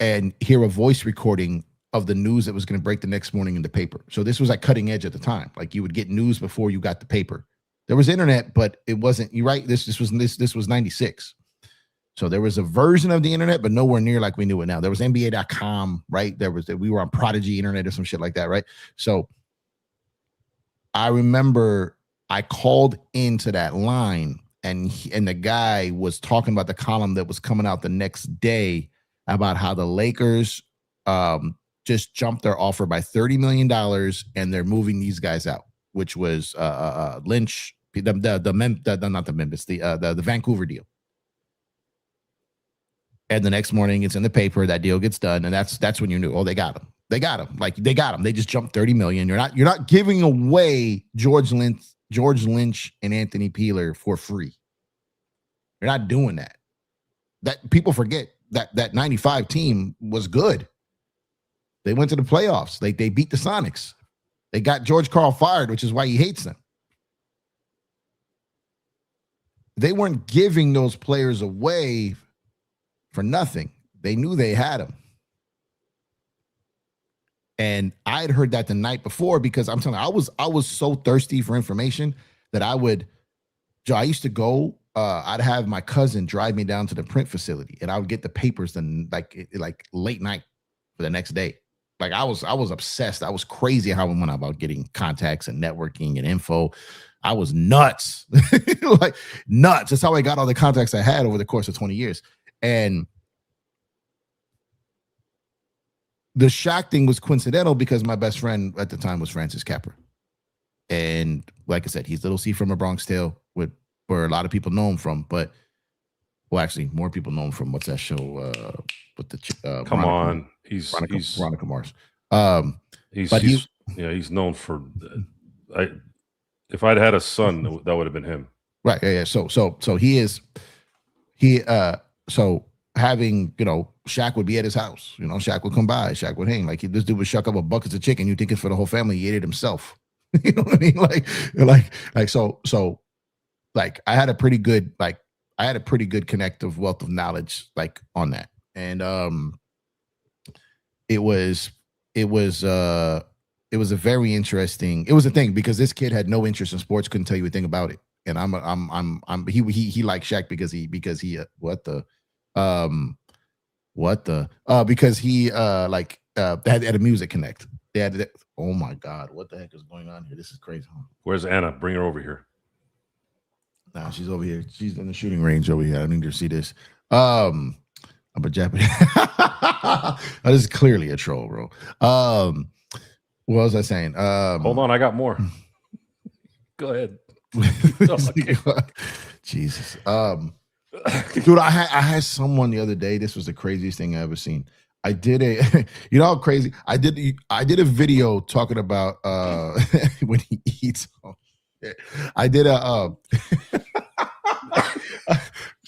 Speaker 2: and hear a voice recording of the news that was going to break the next morning in the paper. So this was like cutting edge at the time. Like, you would get news before you got the paper. There was internet, but it wasn't, you're right. This was 96. So there was a version of the internet, but nowhere near like we knew it now. There was NBA.com, right? We were on Prodigy internet or some shit like that, right? So I remember I called into that line, and the guy was talking about the column that was coming out the next day about how the Lakers just jumped their offer by $30 million, and they're moving these guys out, which was Lynch, the Vancouver deal. And the next morning, it's in the paper. That deal gets done, and that's when you knew, oh, they got him. They got him. Like, they got him. They just jumped $30 million. You're not giving away George Lynch and Anthony Peeler for free. You're not doing that. That people forget that 95 team was good. They went to the playoffs. They beat the Sonics. They got George Karl fired, which is why he hates them. They weren't giving those players away for nothing. They knew they had him. And I had heard that the night before, because I'm telling you, I was so thirsty for information that I used to go, I'd have my cousin drive me down to the print facility, and I would get the papers then like late night for the next day. Like, I was obsessed. I was crazy how I went about getting contacts and networking and info. I was nuts. Like, nuts. That's how I got all the contacts I had over the course of 20 years. And the Shaq thing was coincidental because my best friend at the time was Francis Capra. And like I said, he's Little C from A Bronx Tale, where a lot of people know him from. But, well, actually, more people know him from, what's that show? With the
Speaker 1: Come on,
Speaker 2: Veronica Mars.
Speaker 1: He's known for. If I'd had a son, that would have been him.
Speaker 2: Right. Yeah. So having, Shaq would be at his house. Shaq would come by. Shaq would hang. Like, this dude would shuck up a buckets of chicken. You think it's for the whole family. He ate it himself. You know what I mean? Like I had a pretty good connective wealth of knowledge, like, on that. And it was a very interesting. It was a thing because this kid had no interest in sports, couldn't tell you a thing about it. And he liked Shaq because he had a music connect. They had that. Oh my God, what the heck is going on here? This is crazy.
Speaker 1: Where's Anna? Bring her over here.
Speaker 2: Nah, she's over here. She's in the shooting range over here. I need her to see this. I'm a Japanese. This is clearly a troll, bro. What was I saying?
Speaker 1: Hold on, I got more. Go ahead.
Speaker 2: Jesus. Dude, I had someone the other day. This was the craziest thing I ever seen. I did how crazy? I did a video talking about when he eats. I did a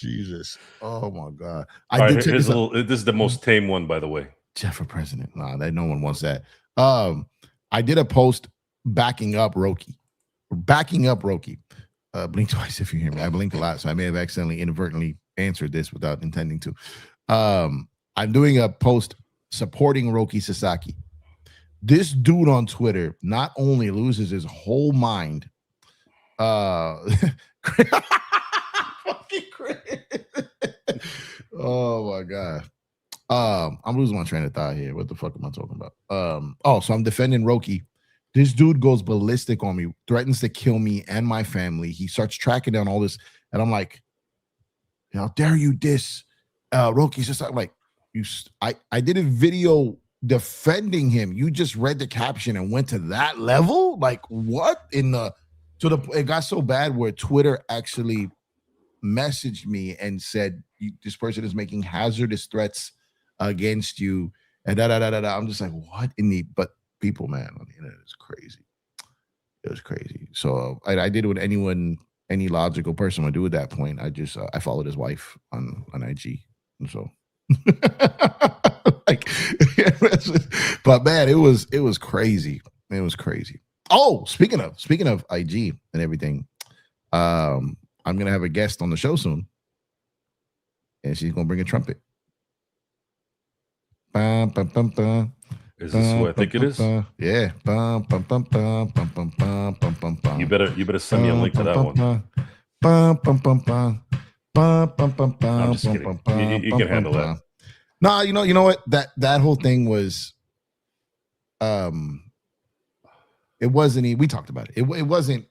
Speaker 2: Jesus. Oh my God.
Speaker 1: All right, here's a little. This is the most tame one, by the way.
Speaker 2: Jeff for president. Nah, that no one wants that. I did a post backing up Roki. Blink twice if you hear me. I blink a lot, so I may have accidentally inadvertently answered this without intending to. I'm doing a post supporting Roki Sasaki. This dude on Twitter not only loses his whole mind. Fucking oh my God. I'm losing my train of thought here. What the fuck am I talking about? So I'm defending Roki. This dude goes ballistic on me, threatens to kill me and my family. He starts tracking down all this, and I'm like, how dare you diss Roki's just like I did a video defending him. You just read the caption and went to that level? Like what? It got so bad where Twitter actually messaged me and said this person is making hazardous threats against you and I'm just like, what in the but people, man, on the internet is crazy. It was crazy. So I did what any logical person would do at that point. I just I followed his wife on IG, and so like but man, it was crazy. It was crazy. Oh, speaking of IG and everything, I'm gonna have a guest on the show soon, and she's gonna bring a trumpet. Bum, bum, bum, bum.
Speaker 1: Is this who I think it is?
Speaker 2: Yeah.
Speaker 1: You better send me a link to that one. I'm just kidding. You can handle that.
Speaker 2: No, you know what? That whole thing was it wasn't we talked about it. It wasn't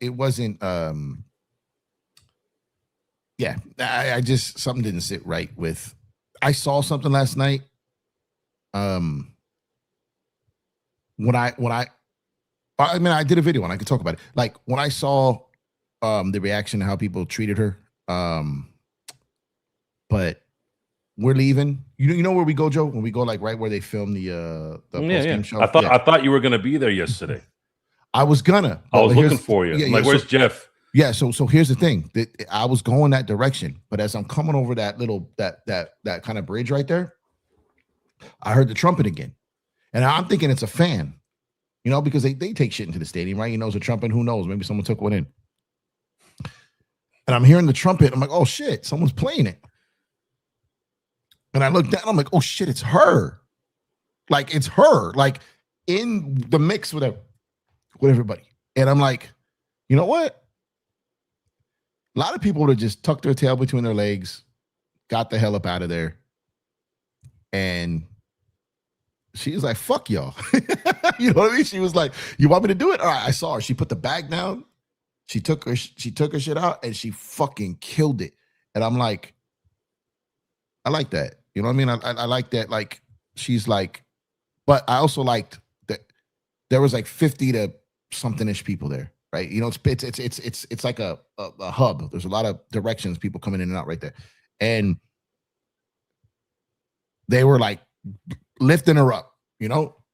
Speaker 2: yeah, I just something didn't sit right with. I saw something last night. When I did a video and I could talk about it. Like when I saw the reaction to how people treated her. But we're leaving. You know where we go, Joe? When we go like right where they film the post-game show.
Speaker 1: I thought you were gonna be there yesterday.
Speaker 2: I was gonna.
Speaker 1: I was looking for you. Yeah, where's Jeff?
Speaker 2: Yeah, so here's the thing. I was going that direction, but as I'm coming over that little that kind of bridge right there, I heard the trumpet again. And I'm thinking it's a fan, because they take shit into the stadium, right? It's a trumpet. Who knows? Maybe someone took one in. And I'm hearing the trumpet. I'm like, oh shit, someone's playing it. And I look down, I'm like, oh shit, it's her. Like it's her, like in the mix with everybody. And I'm like, you know what? A lot of people would have just tucked their tail between their legs, got the hell up out of there. And she was like, fuck y'all. You know what I mean? She was like, you want me to do it? All right, I saw her. She put the bag down. She took her shit out and she fucking killed it. And I'm like, I like that. You know what I mean? I like that. Like, she's like, but I also liked that there was like 50 to something-ish people there, right? It's like a hub. There's a lot of directions, people coming in and out right there. And they were like lifting her up,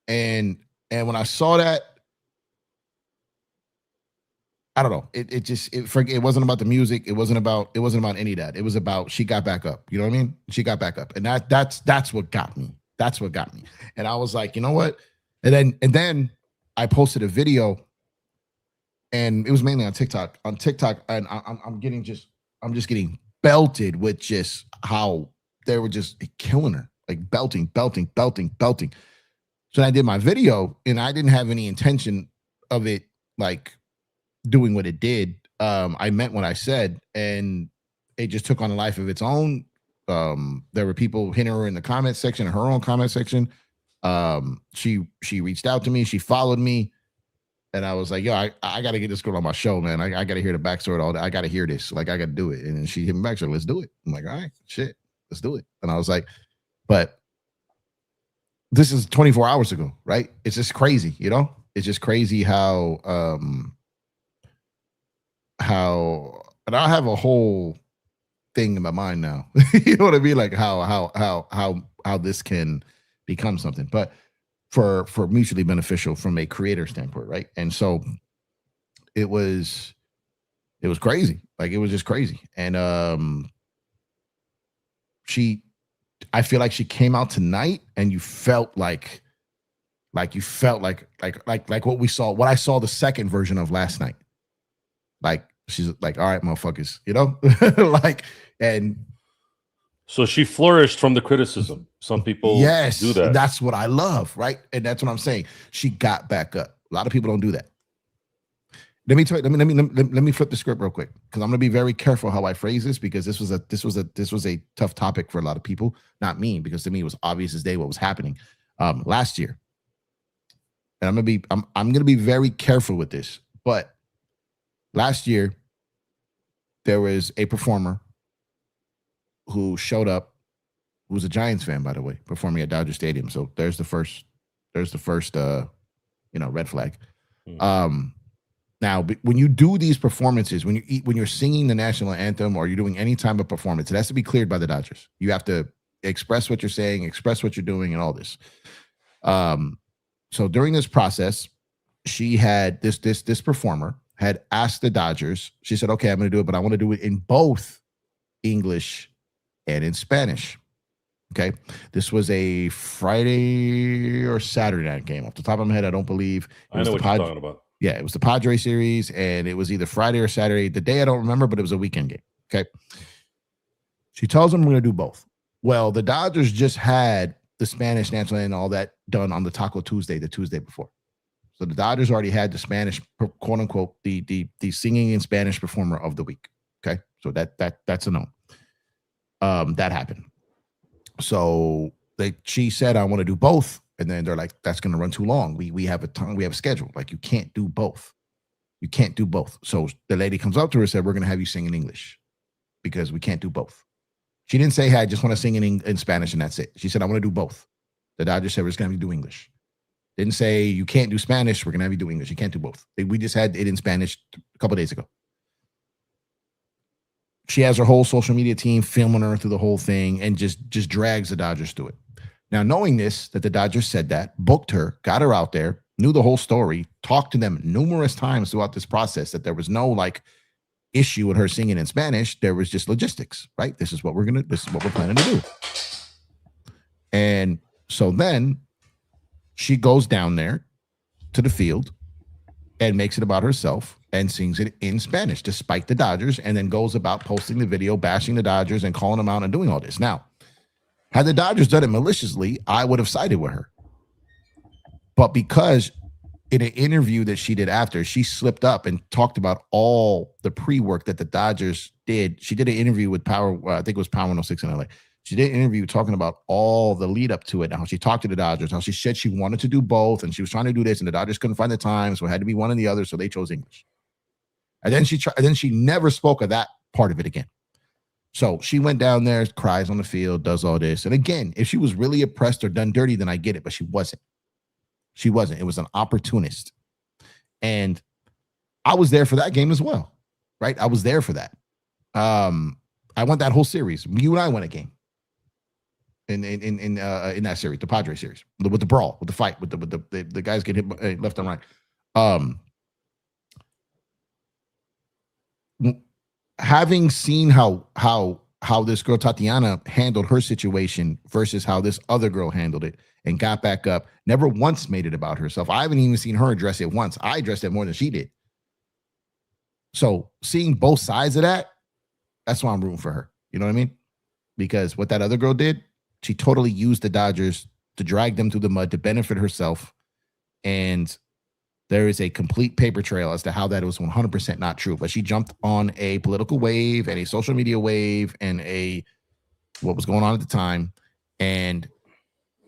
Speaker 2: and when I saw that, I don't know. It wasn't about the music. It wasn't about any of that. It was about she got back up. You know what I mean? She got back up, and that's what got me. That's what got me. And I was like, you know what? And then I posted a video, and it was mainly on TikTok. On TikTok, and I'm just getting belted with just how they were just killing her, like belting. So I did my video, and I didn't have any intention of it like doing what it did. I meant what I said, and it just took on a life of its own. There were people hitting her in the comment section, her own comment section. She reached out to me, she followed me, and I was like, yo, I got to get this girl on my show, man. I got to hear the backstory, all that. I got to hear this. Like, I got to do it. And then she hit me back, so let's do it. I'm like, all right, shit, let's do it. And I was like, but this is 24 hours ago, right? It's just crazy, It's just crazy how and I have a whole thing in my mind now. You know what I mean? Like how this can become something, but for mutually beneficial from a creator standpoint, right? And so it was crazy. Like it was just crazy. And I feel like she came out tonight and you felt like what I saw the second version of last night. Like she's like, all right, motherfuckers, you know, like, and
Speaker 1: So she flourished from the criticism. Some people do
Speaker 2: yes,
Speaker 1: that.
Speaker 2: that's what I love, right? And that's what I'm saying. She got back up. A lot of people don't do that. Let me flip the script real quick because I'm going to be very careful how I phrase this because this was a tough topic for a lot of people, not me, because to me it was obvious as day what was happening last year. And I'm gonna be very careful with this, but last year there was a performer who showed up, who was a Giants fan, by the way, performing at Dodger Stadium. So there's the first red flag. Now, when you do these performances, when you're singing the national anthem or you're doing any type of performance, it has to be cleared by the Dodgers. You have to express what you're saying, express what you're doing, and all this. So during this process, she had this performer had asked the Dodgers. She said, "Okay, I'm going to do it, but I want to do it in both English and in Spanish." Okay, this was a Friday or Saturday night game. Off the top of my head, I don't believe
Speaker 1: I know what you're talking about.
Speaker 2: Yeah, it was the Padre series, and it was either Friday or Saturday. The day I don't remember, but it was a weekend game. Okay, she tells them we're going to do both. Well, the Dodgers just had the Spanish national anthem and all that done on the Taco Tuesday, the Tuesday before. So the Dodgers already had the Spanish, quote unquote, the singing in Spanish performer of the week. Okay, so that's a no. That happened. So she said, "I want to do both," and then they're like, "That's going to run too long. We have a time, we have a schedule. Like you can't do both. You can't do both." So the lady comes up to her and said, "We're going to have you sing in English because we can't do both." She didn't say, "Hey, I just want to sing in Spanish and that's it." She said, "I want to do both." The Dodgers said, "We're just going to have you do English." Didn't say, "You can't do Spanish. We're going to have you do English." You can't do both. We just had it in Spanish a couple of days ago. She has her whole social media team filming her through the whole thing and just drags the Dodgers through it. Now, knowing this, that the Dodgers said that, booked her, got her out there, knew the whole story, talked to them numerous times throughout this process, that there was no issue with her singing in Spanish. There was just logistics, right? This is what we're planning to do. And so then she goes down there to the field and makes it about herself and sings it in Spanish, despite the Dodgers, and then goes about posting the video, bashing the Dodgers and calling them out and doing all this. Now, had the Dodgers done it maliciously, I would have sided with her. But because in an interview that she did after, she slipped up and talked about all the pre-work that the Dodgers did. She did an interview with Power, I think it was Power 106 in LA. She did an interview talking about all the lead up to it, how she talked to the Dodgers, how she said she wanted to do both, and she was trying to do this, and the Dodgers couldn't find the time, so it had to be one or the other, so they chose English. And then she never spoke of that part of it again. So she went down there, cries on the field, does all this. And again, if she was really oppressed or done dirty, then I get it, but she wasn't. She wasn't. It was an opportunist. And I was there for that game as well, right? I was there for that. I went that whole series. You and I went a game in that series, the Padre series, with the brawl, with the fight, with the guys get hit left and right. Having seen how this girl Tatiana handled her situation versus how this other girl handled it and got back up, never once made it about herself. I haven't even seen her address it once. I addressed it more than she did. So seeing both sides of that, that's why I'm rooting for her. You know what I mean? Because what that other girl did, she totally used the Dodgers to drag them through the mud to benefit herself. And there is a complete paper trail as to how that was 100% not true. But she jumped on a political wave and a social media wave and what was going on at the time. And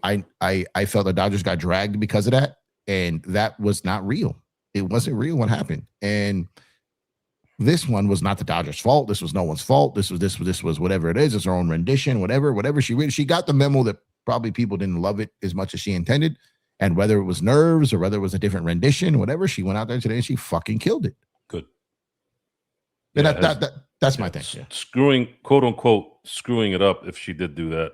Speaker 2: I felt the Dodgers got dragged because of that. And that was not real. It wasn't real what happened. And this one was not the Dodgers' fault. This was no one's fault. This was whatever it is. It's her own rendition, whatever she got the memo that probably people didn't love it as much as she intended. And whether it was nerves or whether it was a different rendition, whatever, she went out there today and she fucking killed it.
Speaker 1: Good.
Speaker 2: Yeah, that's my thing. Yeah.
Speaker 1: Screwing, quote unquote, screwing it up, if she did do that,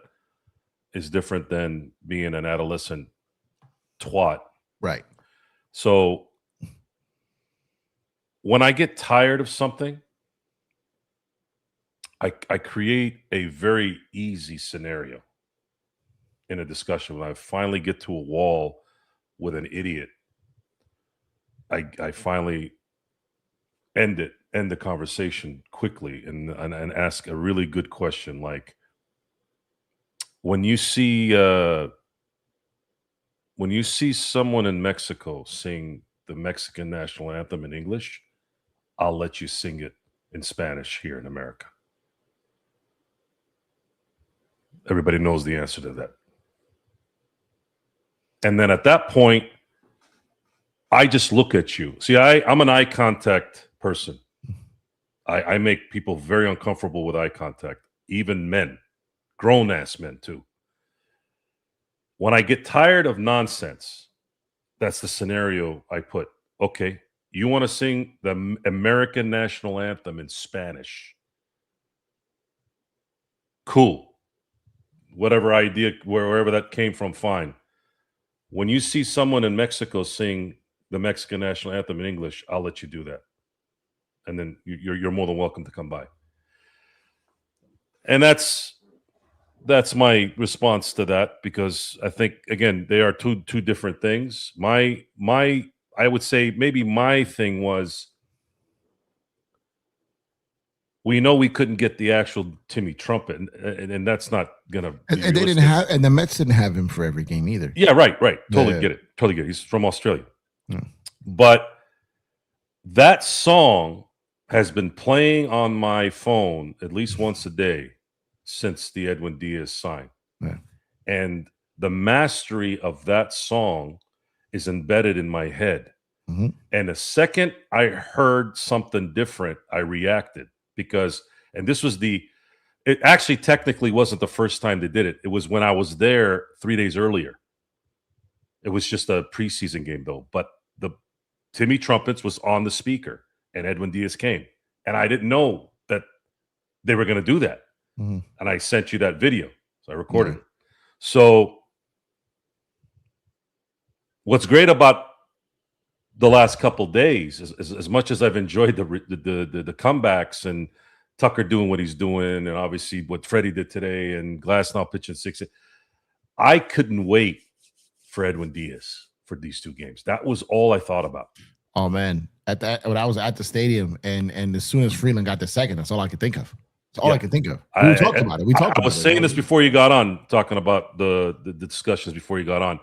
Speaker 1: is different than being an adolescent twat.
Speaker 2: Right.
Speaker 1: So when I get tired of something, I create a very easy scenario in a discussion. When I finally get to a wall with an idiot, I finally end the conversation quickly and ask a really good question, like, when you see someone in Mexico sing the Mexican national anthem in English, I'll let you sing it in Spanish here in America. Everybody knows the answer to that. And then at that point, I just look at you. See, I'm an eye contact person. I make people very uncomfortable with eye contact, even men, grown-ass men too. When I get tired of nonsense, that's the scenario I put. Okay, you want to sing the American national anthem in Spanish? Cool. Whatever idea, wherever that came from, fine. When you see someone in Mexico sing the Mexican national anthem in English, I'll let you do that. And then you're more than welcome to come by. And that's my response to that, because I think, again, they are two different things. My I would say maybe my thing was, we know we couldn't get the actual Timmy Trumpet, and that's not gonna.
Speaker 2: And they didn't have, and the Mets didn't have him for every game either.
Speaker 1: Yeah, right. Totally get it. He's from Australia,
Speaker 2: Yeah.
Speaker 1: But that song has been playing on my phone at least once a day since the Edwin Diaz sign.
Speaker 2: Yeah.
Speaker 1: And the mastery of that song is embedded in my head.
Speaker 2: Mhm.
Speaker 1: And the second I heard something different, I reacted, because, and this was it actually technically wasn't the first time they did it. It was when I was there 3 days earlier. It was just a preseason game though, but the Timmy Trumpets was on the speaker and Edwin Diaz came, and I didn't know that they were going to do that.
Speaker 2: Mhm.
Speaker 1: And I sent you that video. So I recorded it. So what's great about the last couple days is, as much as I've enjoyed the comebacks and Tucker doing what he's doing, and obviously what Freddie did today, and Glasnow pitching 6, I couldn't wait for Edwin Diaz for these 2 games. That was all I thought about.
Speaker 2: Oh man, when I was at the stadium, and as soon as Freeland got the second, that's all I could think of. That's all I could think of. We talked about it.
Speaker 1: I was saying this before you got on, talking about the discussions before you got on.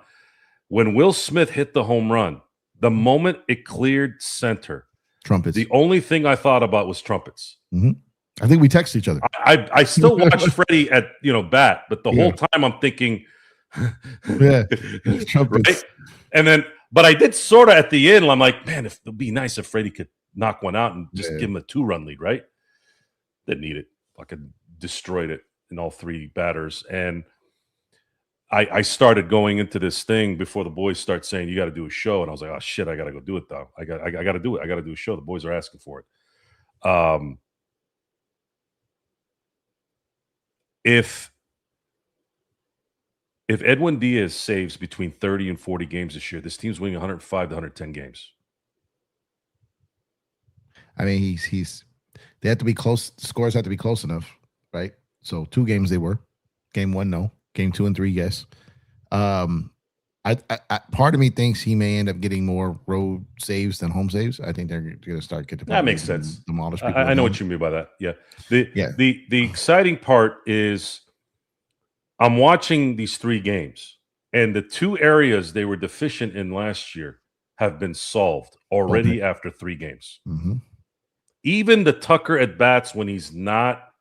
Speaker 1: When Will Smith hit the home run, the moment it cleared center,
Speaker 2: trumpets.
Speaker 1: The only thing I thought about was trumpets.
Speaker 2: Mm-hmm. I think we texted each other.
Speaker 1: I still watch Freddie at bat, but the whole time I'm thinking,
Speaker 2: trumpets.
Speaker 1: Right? And then, but I did sort of at the end. I'm like, man, it'd be nice if Freddie could knock one out and just give him a 2-run lead, right? Didn't need it. Fucking destroyed it in all 3 batters. And I started going into this thing before the boys start saying, you got to do a show. And I was like, oh shit, I got to go do it though. I got to do it. I got to do a show. The boys are asking for it. If Edwin Diaz saves between 30 and 40 games this year, this team's winning 105 to 110 games.
Speaker 2: I mean, they have to be close. Scores have to be close enough, right? So 2 games they were. Game 1, no. Game 2 and 3, yes. I part of me thinks he may end up getting more road saves than home saves. I think they're going to start getting
Speaker 1: that makes sense.
Speaker 2: Demolish
Speaker 1: people. I know what you mean by that. Yeah. The exciting part is I'm watching these 3 games, and the 2 areas they were deficient in last year have been solved already after 3 games.
Speaker 2: Mm-hmm.
Speaker 1: Even the Tucker at bats when he's not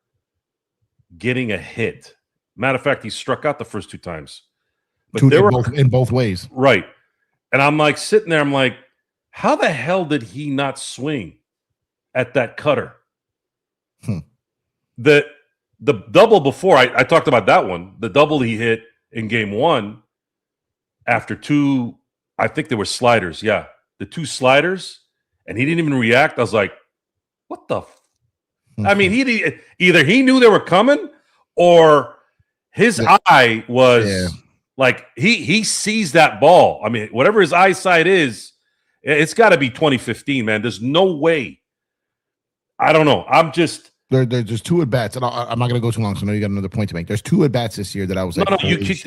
Speaker 1: getting a hit. Matter of fact, he struck out the first 2 times. But
Speaker 2: they were in both ways.
Speaker 1: Right. And I'm like sitting there, I'm like, how the hell did he not swing at that cutter? The double before, I talked about that one, the double he hit in game 1 after 2, I think they were sliders. Yeah. The 2 sliders, and he didn't even react. I was like, what the? I mean, either he knew they were coming, or his eye was like he sees that ball. I mean, whatever his eyesight is, it's got to be 2015, man. There's no way. I don't know. I'm just
Speaker 2: There's two at bats, and I'm not going to go too long, so I know you got another point to make. There's two at bats this year that I was like,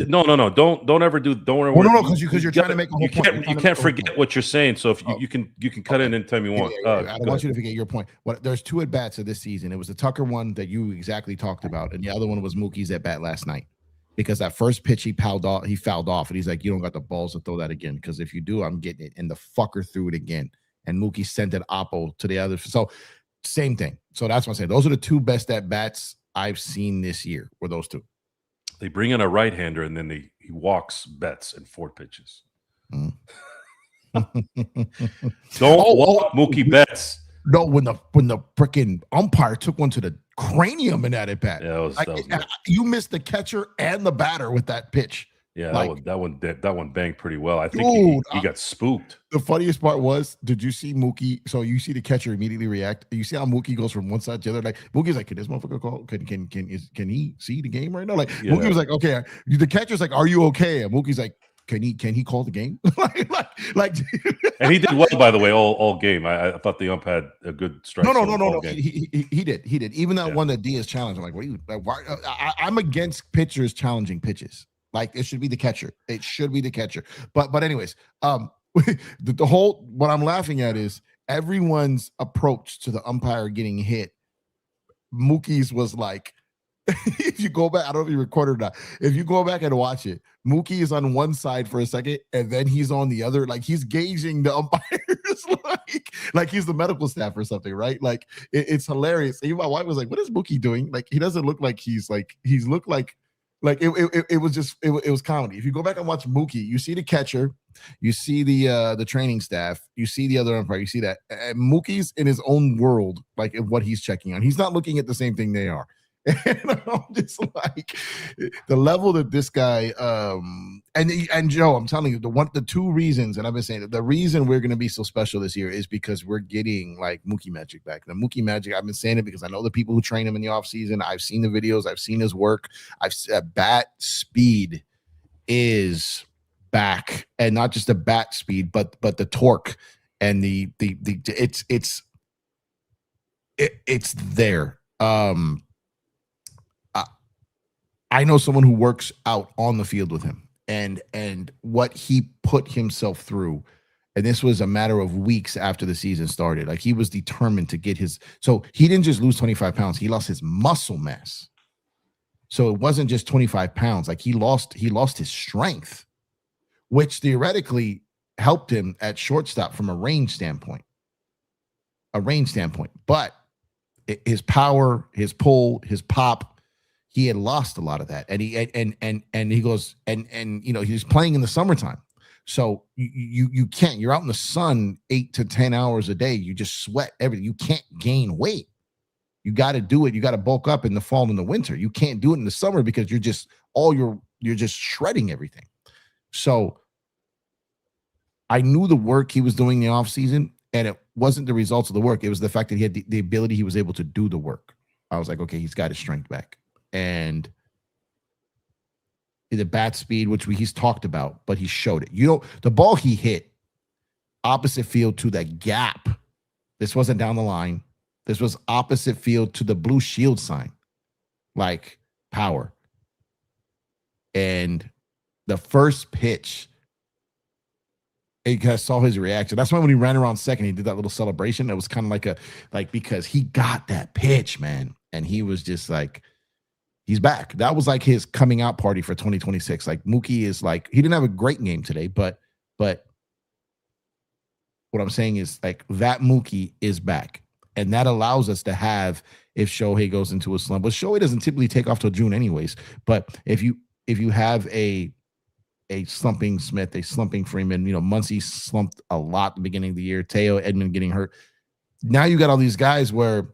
Speaker 1: no, no. Don't ever do. Don't ever.
Speaker 2: Well, no, because you're trying to make a whole point.
Speaker 1: You can't forget what you're saying. So if you can cut in and tell me one.
Speaker 2: I don't want you to forget your point. There's two at bats of this season. It was the Tucker one that you exactly talked about, and the other one was Mookie's at bat last night. Because that first pitch he fouled off, and he's like, "You don't got the balls to throw that again. Because if you do, I'm getting it." And the fucker threw it again, and Mookie sent it oppo to the other. So same thing. So that's what I'm saying. Those are the two best at bats I've seen this year. Were those two?
Speaker 1: They bring in a right-hander, and then he walks Betts in 4 pitches.
Speaker 2: Mm.
Speaker 1: Don't walk Mookie Betts.
Speaker 2: No, when the freaking umpire took one to the cranium in that at bat.
Speaker 1: Yeah,
Speaker 2: you missed the catcher and the batter with that pitch.
Speaker 1: Yeah, that one banged pretty well. I think he got spooked.
Speaker 2: The funniest part was, did you see Mookie? So you see the catcher immediately react. You see how Mookie goes from one side to the other. Like Mookie's like, "Can this motherfucker call? Can he see the game right now?" Like Mookie was like, "Okay." The catcher's like, "Are you okay?" And Mookie's like, Can he call the game? like
Speaker 1: and he did well, by the way, all game. I thought the ump had a good strike.
Speaker 2: No. He did. Even that one that Diaz challenged. I'm like, what are you? Why? I'm against pitchers challenging pitches. Like it should be the catcher. It should be the catcher. But anyways, the whole what I'm laughing at is everyone's approach to the umpire getting hit. Mookie's was like, if you go back, I don't know if you recorded or not. If you go back and watch it, Mookie is on one side for a second, and then he's on the other. Like he's gauging the umpires, like he's the medical staff or something, right? Like it's hilarious. Even my wife was like, "What is Mookie doing?" Like he doesn't look like he's looked like it was just it was comedy. If you go back and watch Mookie, you see the catcher, you see the training staff, you see the other umpire, you see that and Mookie's in his own world, like what he's checking on. He's not looking at the same thing they are. And I'm just like the level that this guy and Joe, I'm telling you, the two reasons, and I've been saying that the reason we're going to be so special this year is because we're getting like Mookie Magic back. The Mookie Magic, I've been saying it because I know the people who train him in the offseason. I've seen the videos, I've seen his work. I've said bat speed is back, and not just the bat speed, but the torque and it's there. I know someone who works out on the field with him, and what he put himself through. And this was a matter of weeks after the season started. Like he was determined to get so he didn't just lose 25 pounds. He lost his muscle mass. So it wasn't just 25 pounds. Like he lost his strength, which theoretically helped him at shortstop from a range standpoint. But his power, his pull, his pop, he had lost a lot of that, and he goes and you know he's playing in the summertime, so you can't. You're out in the sun 8 to 10 hours a day. You just sweat everything. You can't gain weight. You got to do it. You got to bulk up in the fall and the winter. You can't do it in the summer because you're just shredding everything. So I knew the work he was doing in the off season, and it wasn't the results of the work. It was the fact that he had the ability. He was able to do the work. I was like, okay, he's got his strength back. And the bat speed, which he's talked about, but he showed it. You know, the ball he hit opposite field to the gap. This wasn't down the line. This was opposite field to the blue shield sign, like power. And the first pitch, I saw his reaction. That's why when he ran around second, he did that little celebration. It was kind of like because he got that pitch, man. And he was just like, he's back. That was like his coming out party for 2026. Like Mookie is like, he didn't have a great game today, but what I'm saying is like that Mookie is back. And that allows us to have, if Shohei goes into a slump, but Shohei doesn't typically take off till June anyways. But if you have a slumping Smith, a slumping Freeman, you know, Muncy slumped a lot at the beginning of the year, Teo, Edman getting hurt. Now you got all these guys where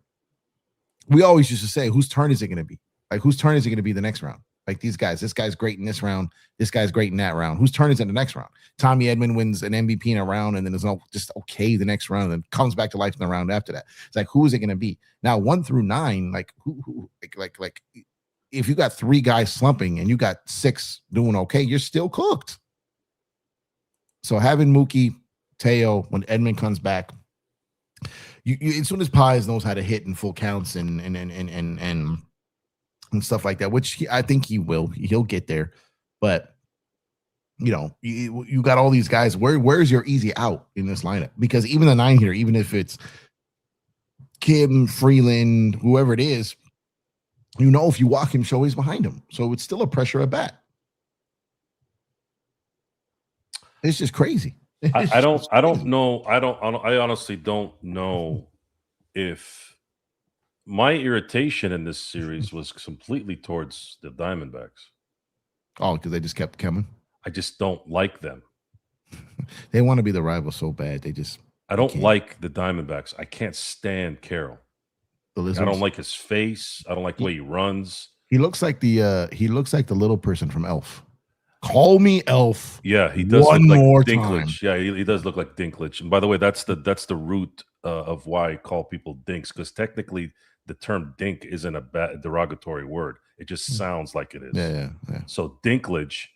Speaker 2: we always used to say, whose turn is it going to be? Like, whose turn is it going to be the next round? Like these guys, this guy's great in this round. This guy's great in that round. Whose turn is it in the next round? Tommy Edman wins an MVP in a round and then is just okay the next round and then comes back to life in the round after that. It's like, who is it going to be? Now, 1 through 9, like who like if you got 3 guys slumping and you got 6 doing okay, you're still cooked. So having Mookie, Teo, when Edman comes back, as soon as Pies knows how to hit in full counts and stuff like that, which I think he will. He'll get there, but you got all these guys. Where's your easy out in this lineup? Because even the 9 hitter, even if it's Kim, Freeland, whoever it is, if you walk him, show he's behind him. So it's still a pressure at bat. It's just crazy.
Speaker 1: I don't know. I honestly don't know if my irritation in this series was completely towards the Diamondbacks.
Speaker 2: Oh, because they just kept coming.
Speaker 1: I just don't like them.
Speaker 2: They want to be the rival so bad.
Speaker 1: I don't like the Diamondbacks. I can't stand Carroll. I don't like his face. I don't like the way he runs.
Speaker 2: He looks like the little person from Elf. Call me Elf.
Speaker 1: Yeah, he does
Speaker 2: one
Speaker 1: look like
Speaker 2: more
Speaker 1: Dinklage.
Speaker 2: time.
Speaker 1: Yeah, he does look like Dinklage. And by the way, that's the root of why I call people dinks, because technically the term dink isn't a bad derogatory word. It just sounds like it is.
Speaker 2: Yeah.
Speaker 1: So Dinklage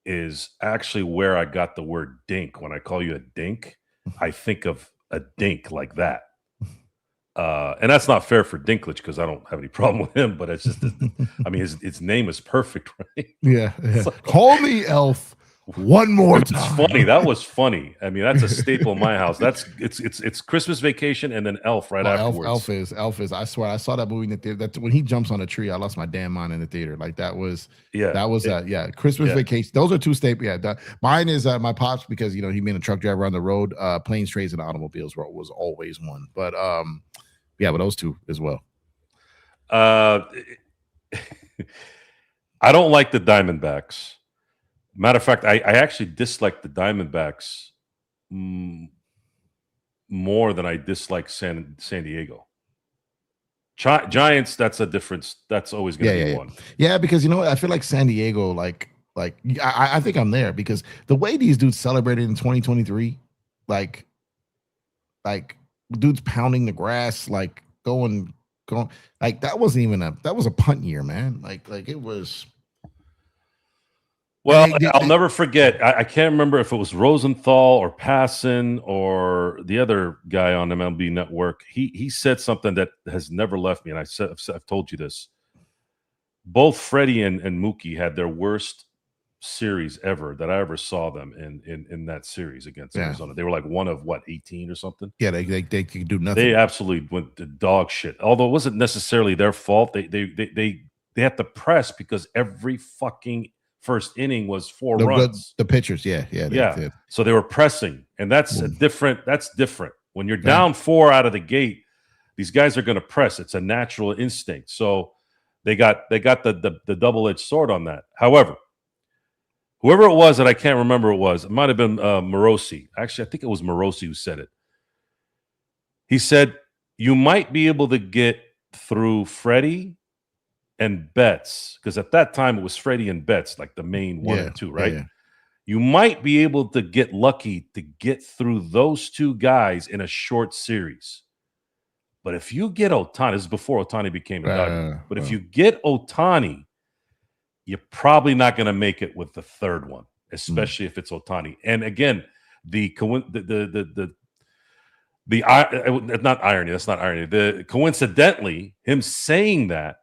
Speaker 1: is actually where I got the word dink. When I call you a dink, I think of a dink like that. And that's not fair for Dinklage because I don't have any problem with him, but it's just, his name is perfect, right?
Speaker 2: Yeah. So, call me Elf one more time.
Speaker 1: It's funny. That was funny. I mean, that's a staple in my house. It's Christmas Vacation and then Elf afterwards.
Speaker 2: Elf is. I swear, I saw that movie in the theater. That's when he jumps on a tree. I lost my damn mind in the theater. Like that was Christmas Vacation. Those are two staples. Yeah, mine is my pops because he being a truck driver on the road. Planes, trains, and automobiles was always one. But but those two as well.
Speaker 1: I don't like the Diamondbacks. Matter of fact, I actually dislike the Diamondbacks more than I dislike San Diego. Giants, that's a difference. That's always going to be one.
Speaker 2: Yeah, because I feel like San Diego, I think I'm there because the way these dudes celebrated in 2023, like dudes pounding the grass, like going, like that wasn't even that was a punt year, man. Like it was.
Speaker 1: Well, I'll never forget. I can't remember if it was Rosenthal or Passan or the other guy on MLB Network. He said something that has never left me, and I've told you this. Both Freddie and Mookie had their worst series ever that I ever saw them in that series against Arizona. They were like one of 18 or something.
Speaker 2: Yeah, they could do nothing.
Speaker 1: They absolutely went to dog shit. Although it wasn't necessarily their fault. They had to press because every fucking first inning was 4 runs.
Speaker 2: The pitchers, yeah.
Speaker 1: So they were pressing, and that's different. That's different. When you're down 4 out of the gate, these guys are going to press. It's a natural instinct. So they got the double-edged sword on that. However, whoever it was that I can't remember it might have been Morosi. Actually, I think it was Morosi who said it. He said, you might be able to get through Freddie and Betts, because at that time it was Freddie and Betts, like the main 1 and 2, right? Yeah. You might be able to get lucky to get through those 2 guys in a short series. But if you get Ohtani, this is before Ohtani became a Dodger, but if you get Ohtani, you're probably not going to make it with the third one, especially if it's Ohtani. And again, not irony. That's not irony. Coincidentally, him saying that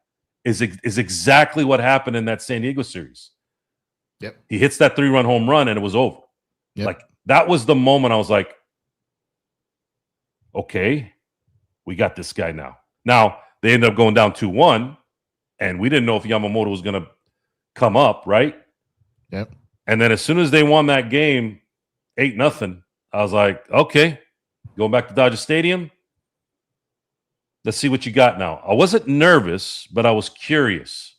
Speaker 1: is exactly what happened in that San Diego series.
Speaker 2: Yep.
Speaker 1: He hits that 3-run home run and it was over.
Speaker 2: Yep.
Speaker 1: Like that was the moment I was like, okay, we got this guy now. Now they ended up going down 2-1, and we didn't know if Yamamoto was going to come up, right?
Speaker 2: Yep.
Speaker 1: And then as soon as they won that game, 8-0, I was like, okay, going back to Dodger Stadium. Let's see what you got now. I wasn't nervous, but I was curious.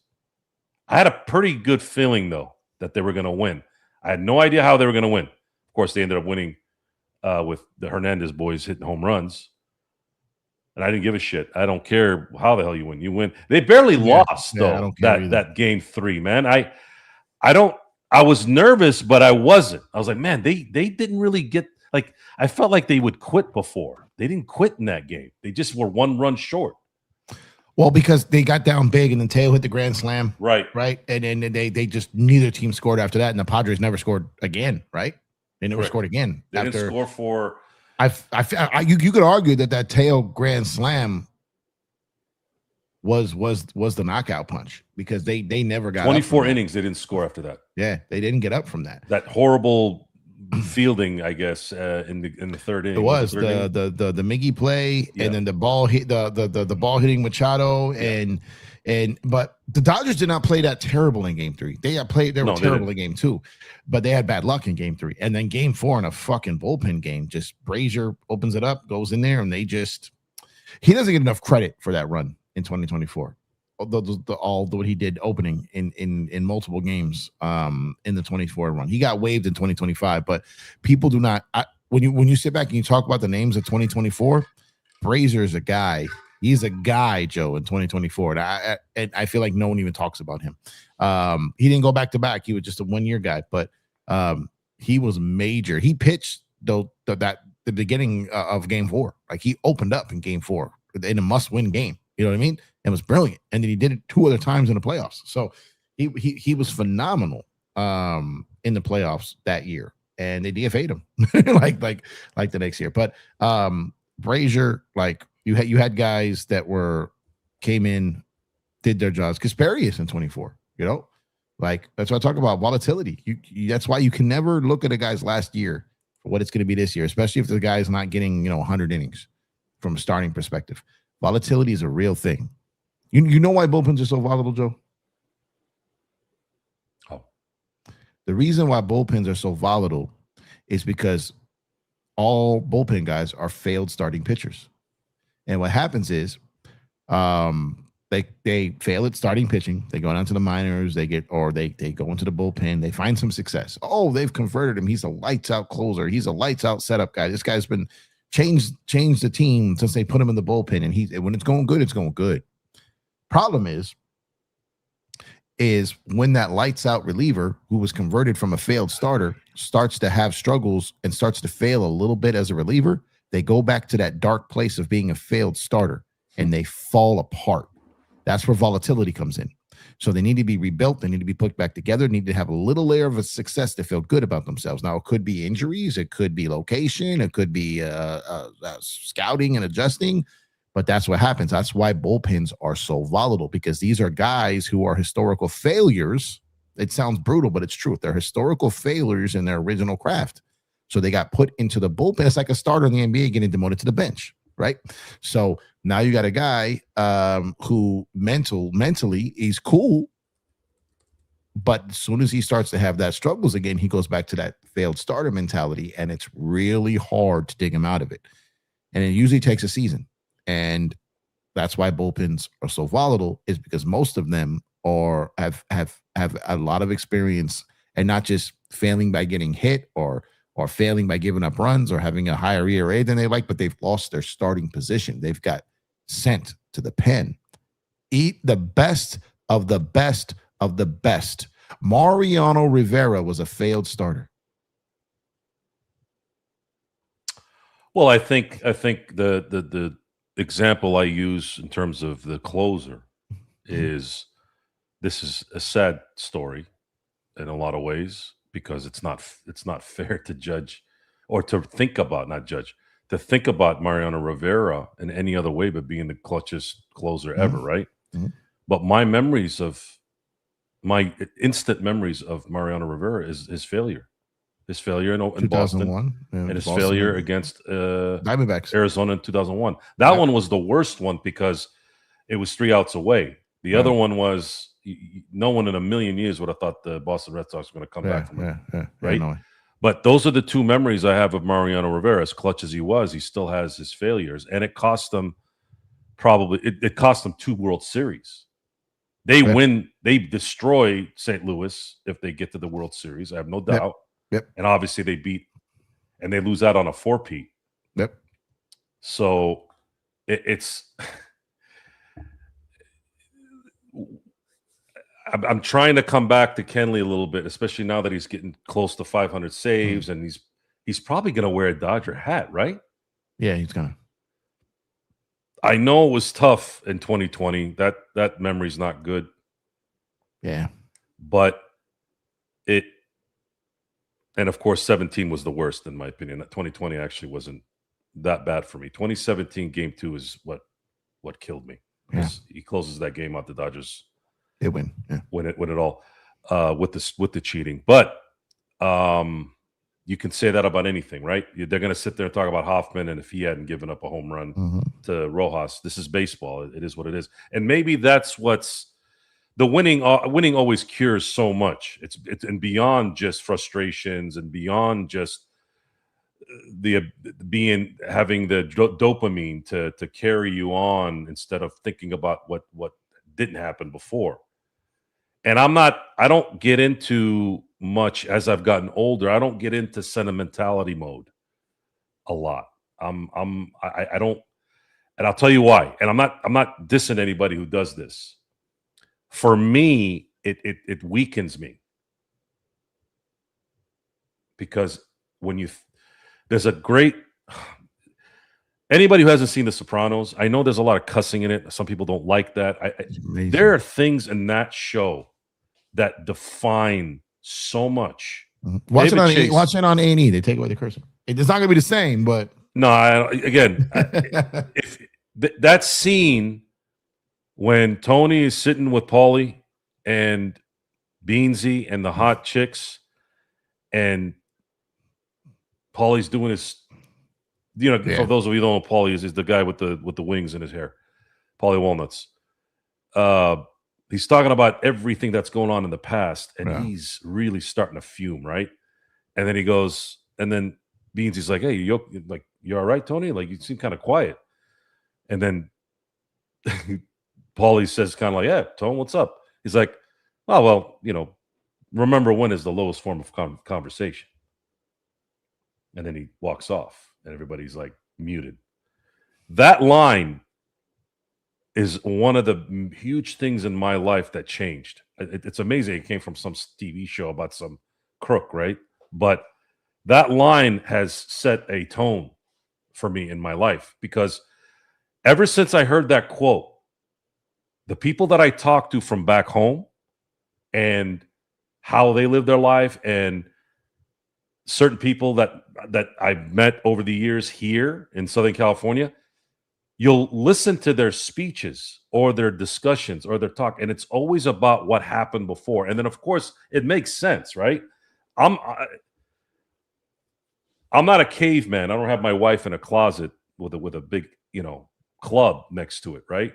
Speaker 1: I had a pretty good feeling, though, that they were going to win. I had no idea how they were going to win. Of course, they ended up winning with the Hernandez boys hitting home runs. And I didn't give a shit. I don't care how the hell you win. You win. They barely lost, though, that game 3, man. I was nervous, but I wasn't. I was like, man, they didn't really get – like, I felt like they would quit before. They didn't quit in that game. They just were 1 run short.
Speaker 2: Well, because they got down big and then Teo hit the grand slam.
Speaker 1: Right.
Speaker 2: And then they just – neither team scored after that, and the Padres never scored again, right? They never scored again.
Speaker 1: They didn't score for
Speaker 2: You could argue that tail grand slam was the knockout punch because they never got
Speaker 1: 24
Speaker 2: up from
Speaker 1: innings. They didn't score after that.
Speaker 2: Yeah, they didn't get up from that.
Speaker 1: That horrible fielding, I guess, in the third inning.
Speaker 2: It was the Miggy play, and then the ball hit the ball hitting Machado, but the Dodgers did not play that terrible in Game 3. They were terrible in Game 2, but they had bad luck in Game 3, and then Game 4 in a fucking bullpen game, just Brazier opens it up, goes in there, and he doesn't get enough credit for that run in 2024. All what he did opening in multiple games in the 24 run. He got waived in 2025, but people do not. When you sit back and you talk about the names of 2024, Brazier is a guy. He's a guy, Joe, in 2024, and I feel like no one even talks about him. He didn't go back to back. He was just a 1-year guy, but he was major. He pitched the beginning of Game 4. Like he opened up in Game 4 in a must-win game. You know what I mean? It was brilliant, and then he did it 2 other times in the playoffs. So he was phenomenal in the playoffs that year, and they DFA'd him like the next year. But Brazier, like you had guys that came in, did their jobs. Kasperius in 24, you know, like that's what I talk about volatility. That's why you can never look at a guy's last year for what it's going to be this year, especially if the guy's not getting 100 innings from a starting perspective. Volatility is a real thing. You know why bullpens are so volatile, Joe?
Speaker 1: Oh.
Speaker 2: The reason why bullpens are so volatile is because all bullpen guys are failed starting pitchers. And what happens is they fail at starting pitching. They go down to the minors, they go into the bullpen, they find some success. Oh, they've converted him. He's a lights out closer. He's a lights out setup guy. This guy's been changed the team since they put him in the bullpen, and when it's going good, it's going good. Problem is when that lights out reliever who was converted from a failed starter starts to have struggles and starts to fail a little bit as a reliever, they go back to that dark place of being a failed starter and they fall apart. That's where volatility comes in. So they need to be rebuilt. They need to be put back together. They need to have a little layer of a success to feel good about themselves. Now, it could be injuries. It could be location. It could be scouting and adjusting. But that's what happens. That's why bullpens are so volatile, because these are guys who are historical failures. It sounds brutal, but it's true. They're historical failures in their original craft. So they got put into the bullpen. It's like a starter in the NBA getting demoted to the bench, right? So now you got a guy who mentally he's cool, but as soon as he starts to have that struggles again, he goes back to that failed starter mentality, and it's really hard to dig him out of it. And it usually takes a season. And that's why bullpens are so volatile, is because most of them have a lot of experience, and not just failing by getting hit or failing by giving up runs or having a higher ERA than they like, but they've lost their starting position. They've got sent to the pen. Eat the best of the best of the best. Mariano Rivera was a failed starter.
Speaker 1: Well, I think the example I use in terms of the closer is, this is a sad story in a lot of ways, because it's not fair to judge, or to think about, not judge, to think about Mariano Rivera in any other way but being the clutchest closer ever, right? Mm-hmm. But my instant memories of Mariano Rivera is his failure. His failure in Boston, and his failure against
Speaker 2: Diamondbacks,
Speaker 1: Arizona in 2001. That one was the worst one because it was 3 outs away. The other one was, no one in a million years would have thought the Boston Red Sox were going to come back from it, right? No. But those are the two memories I have of Mariano Rivera. As clutch as he was, he still has his failures, and it cost them it cost them 2 World Series. They win, they destroy St. Louis if they get to the World Series. I have no doubt.
Speaker 2: Yep.
Speaker 1: And obviously they beat, and they lose out on a 4-peat.
Speaker 2: Yep.
Speaker 1: So it's I'm trying to come back to Kenley a little bit, especially now that he's getting close to 500 saves, and he's probably going to wear a Dodger hat, right?
Speaker 2: Yeah, he's going to.
Speaker 1: I know it was tough in 2020. That memory's not good.
Speaker 2: Yeah.
Speaker 1: But and of course 17 was the worst in my opinion. 2020 actually wasn't that bad for me. 2017 Game 2 is what killed me.
Speaker 2: Yeah.
Speaker 1: He closes that game out. The Dodgers
Speaker 2: They win. Yeah.
Speaker 1: win it all with the cheating. But you can say that about anything, right? They're going to sit there and talk about Hoffman, and if he hadn't given up a home run to Rojas, this is baseball. It is what it is, and maybe that's what's the winning. Winning always cures so much. It's and beyond just frustrations and beyond just the having the dopamine to carry you on instead of thinking about what didn't happen before. And I don't get into much as I've gotten older. I don't get into sentimentality mode a lot. I don't, and I'll tell you why. And I'm not dissing anybody who does this. For me, it weakens me because when there's a great anybody who hasn't seen The Sopranos, I know there's a lot of cussing in it. Some people don't like that. There are things in that show that define so much.
Speaker 2: Watch it on A&E. They take away the cursor. It's not going to be the same, but
Speaker 1: no. If that scene when Tony is sitting with Paulie and Beansy and the hot chicks, and Paulie's doing his, for those of you who don't know, Paulie is the guy with the wings in his hair, Paulie Walnuts. He's talking about everything that's going on in the past, and he's really starting to fume, right? And then he goes, and then Beansy's like, "Hey, you all right, Tony? Like, you seem kind of quiet." And then Paulie says, kind of like, "Yeah, Tone, what's up?" He's like, "Oh, well, remember when is the lowest form of conversation." And then he walks off, and everybody's like muted. That line is one of the huge things in my life that changed. It's amazing. It came from some TV show about some crook, right? But that line has set a tone for me in my life because ever since I heard that quote, the people that I talk to from back home and how they live their life and certain people that I've met over the years here in Southern California, you'll listen to their speeches or their discussions or their talk, and it's always about what happened before. And then, of course, it makes sense, right? I'm not a caveman. I don't have my wife in a closet with a big, club next to it, right?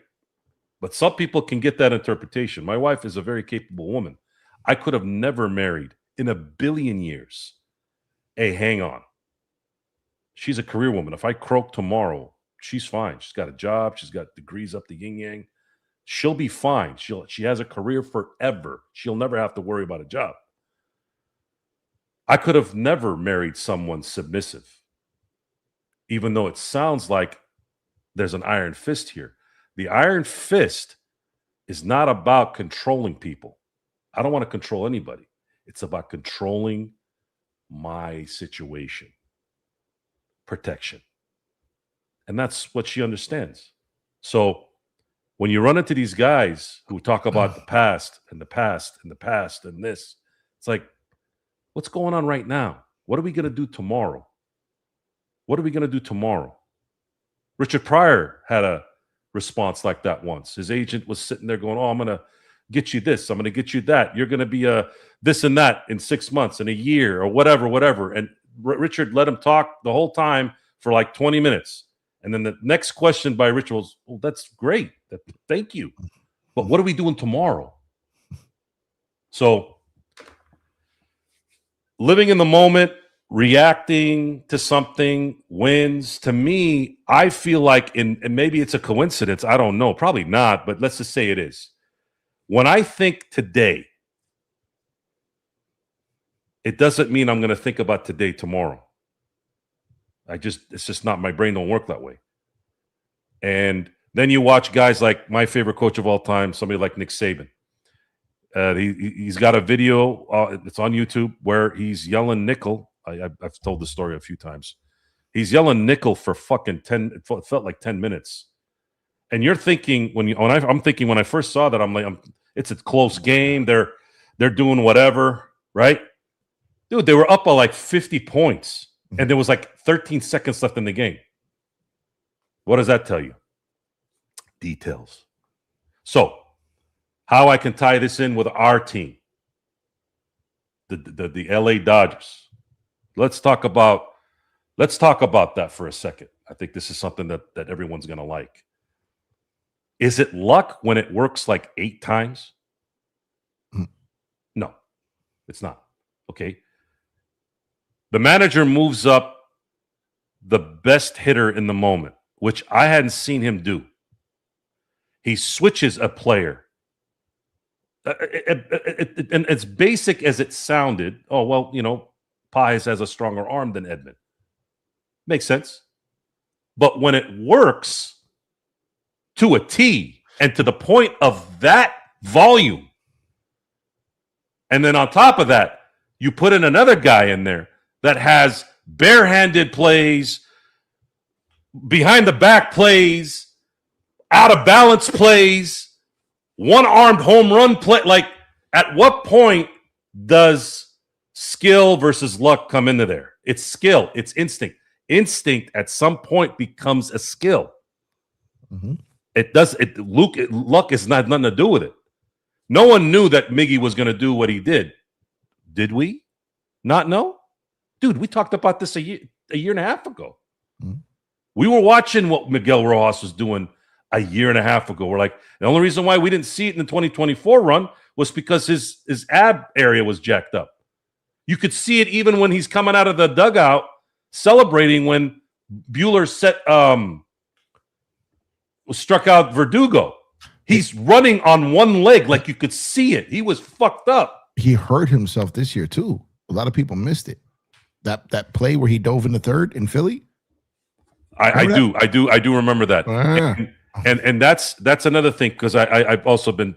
Speaker 1: But some people can get that interpretation. My wife is a very capable woman. I could have never married in a billion years. Hey, hang on. She's a career woman. If I croak tomorrow, she's fine. She's got a job. She's got degrees up the yin yang. She'll be fine. She has a career forever. She'll never have to worry about a job. I could have never married someone submissive, even though it sounds like there's an iron fist here. The iron fist is not about controlling people. I don't want to control anybody. It's about controlling my situation. Protection. And that's what she understands. So when you run into these guys who talk about the past and the past and the past and this, it's like, what's going on right now? What are we going to do tomorrow? What are we going to do tomorrow? Richard Pryor had a response like that once. His agent was sitting there going, "Oh, I'm going to get you this. I'm going to get you that. You're going to be a this and that in 6 months, in a year, or whatever. And Richard let him talk the whole time for like 20 minutes. And then the next question by Richard was, "Well, that's great. Thank you. But what are we doing tomorrow?" So living in the moment, reacting to something wins. To me, I feel like, and maybe it's a coincidence, I don't know, probably not, but let's just say it is. When I think today, it doesn't mean I'm going to think about today tomorrow. It's just not, my brain don't work that way. And then you watch guys like my favorite coach of all time, somebody like Nick Saban. He's got a video, it's on YouTube, where he's yelling nickel. I've told the story a few times. He's yelling nickel for fucking 10, it felt like 10 minutes. And you're thinking, I'm thinking when I first saw that, I'm like, it's a close game. They're doing whatever, right? Dude, they were up by like 50 points. And there was like 13 seconds left in the game. What does that tell you? Details. So, how I can tie this in with our team, the LA Dodgers. Let's talk about that for a second. I think this is something that everyone's going to like. Is it luck when it works like 8 times? No, it's not. Okay. The manager moves up the best hitter in the moment, which I hadn't seen him do. He switches a player. And as basic as it sounded, oh, well, you know, Páez has a stronger arm than Edman. Makes sense. But when it works to a T and to the point of that volume, and then on top of that, you put in another guy in there that has barehanded plays, behind the back plays, out of balance plays, one-armed home run play. Like, at what point does skill versus luck come into there? It's skill. It's instinct. Instinct at some point becomes a skill.
Speaker 2: Mm-hmm.
Speaker 1: Luck has nothing to do with it. No one knew that Miggy was going to do what he did. Did we not know? Dude, we talked about this a year and a half ago. Mm-hmm. We were watching what Miguel Rojas was doing a year and a half ago. We're like, the only reason why we didn't see it in the 2024 run was because his ab area was jacked up. You could see it even when he's coming out of the dugout celebrating when Buehler struck out Verdugo. He's running on one leg, like you could see it. He was fucked up.
Speaker 2: He hurt himself this year too. A lot of people missed it. That play where he dove in the third in Philly.
Speaker 1: I do remember that. And that's another thing, because I've also been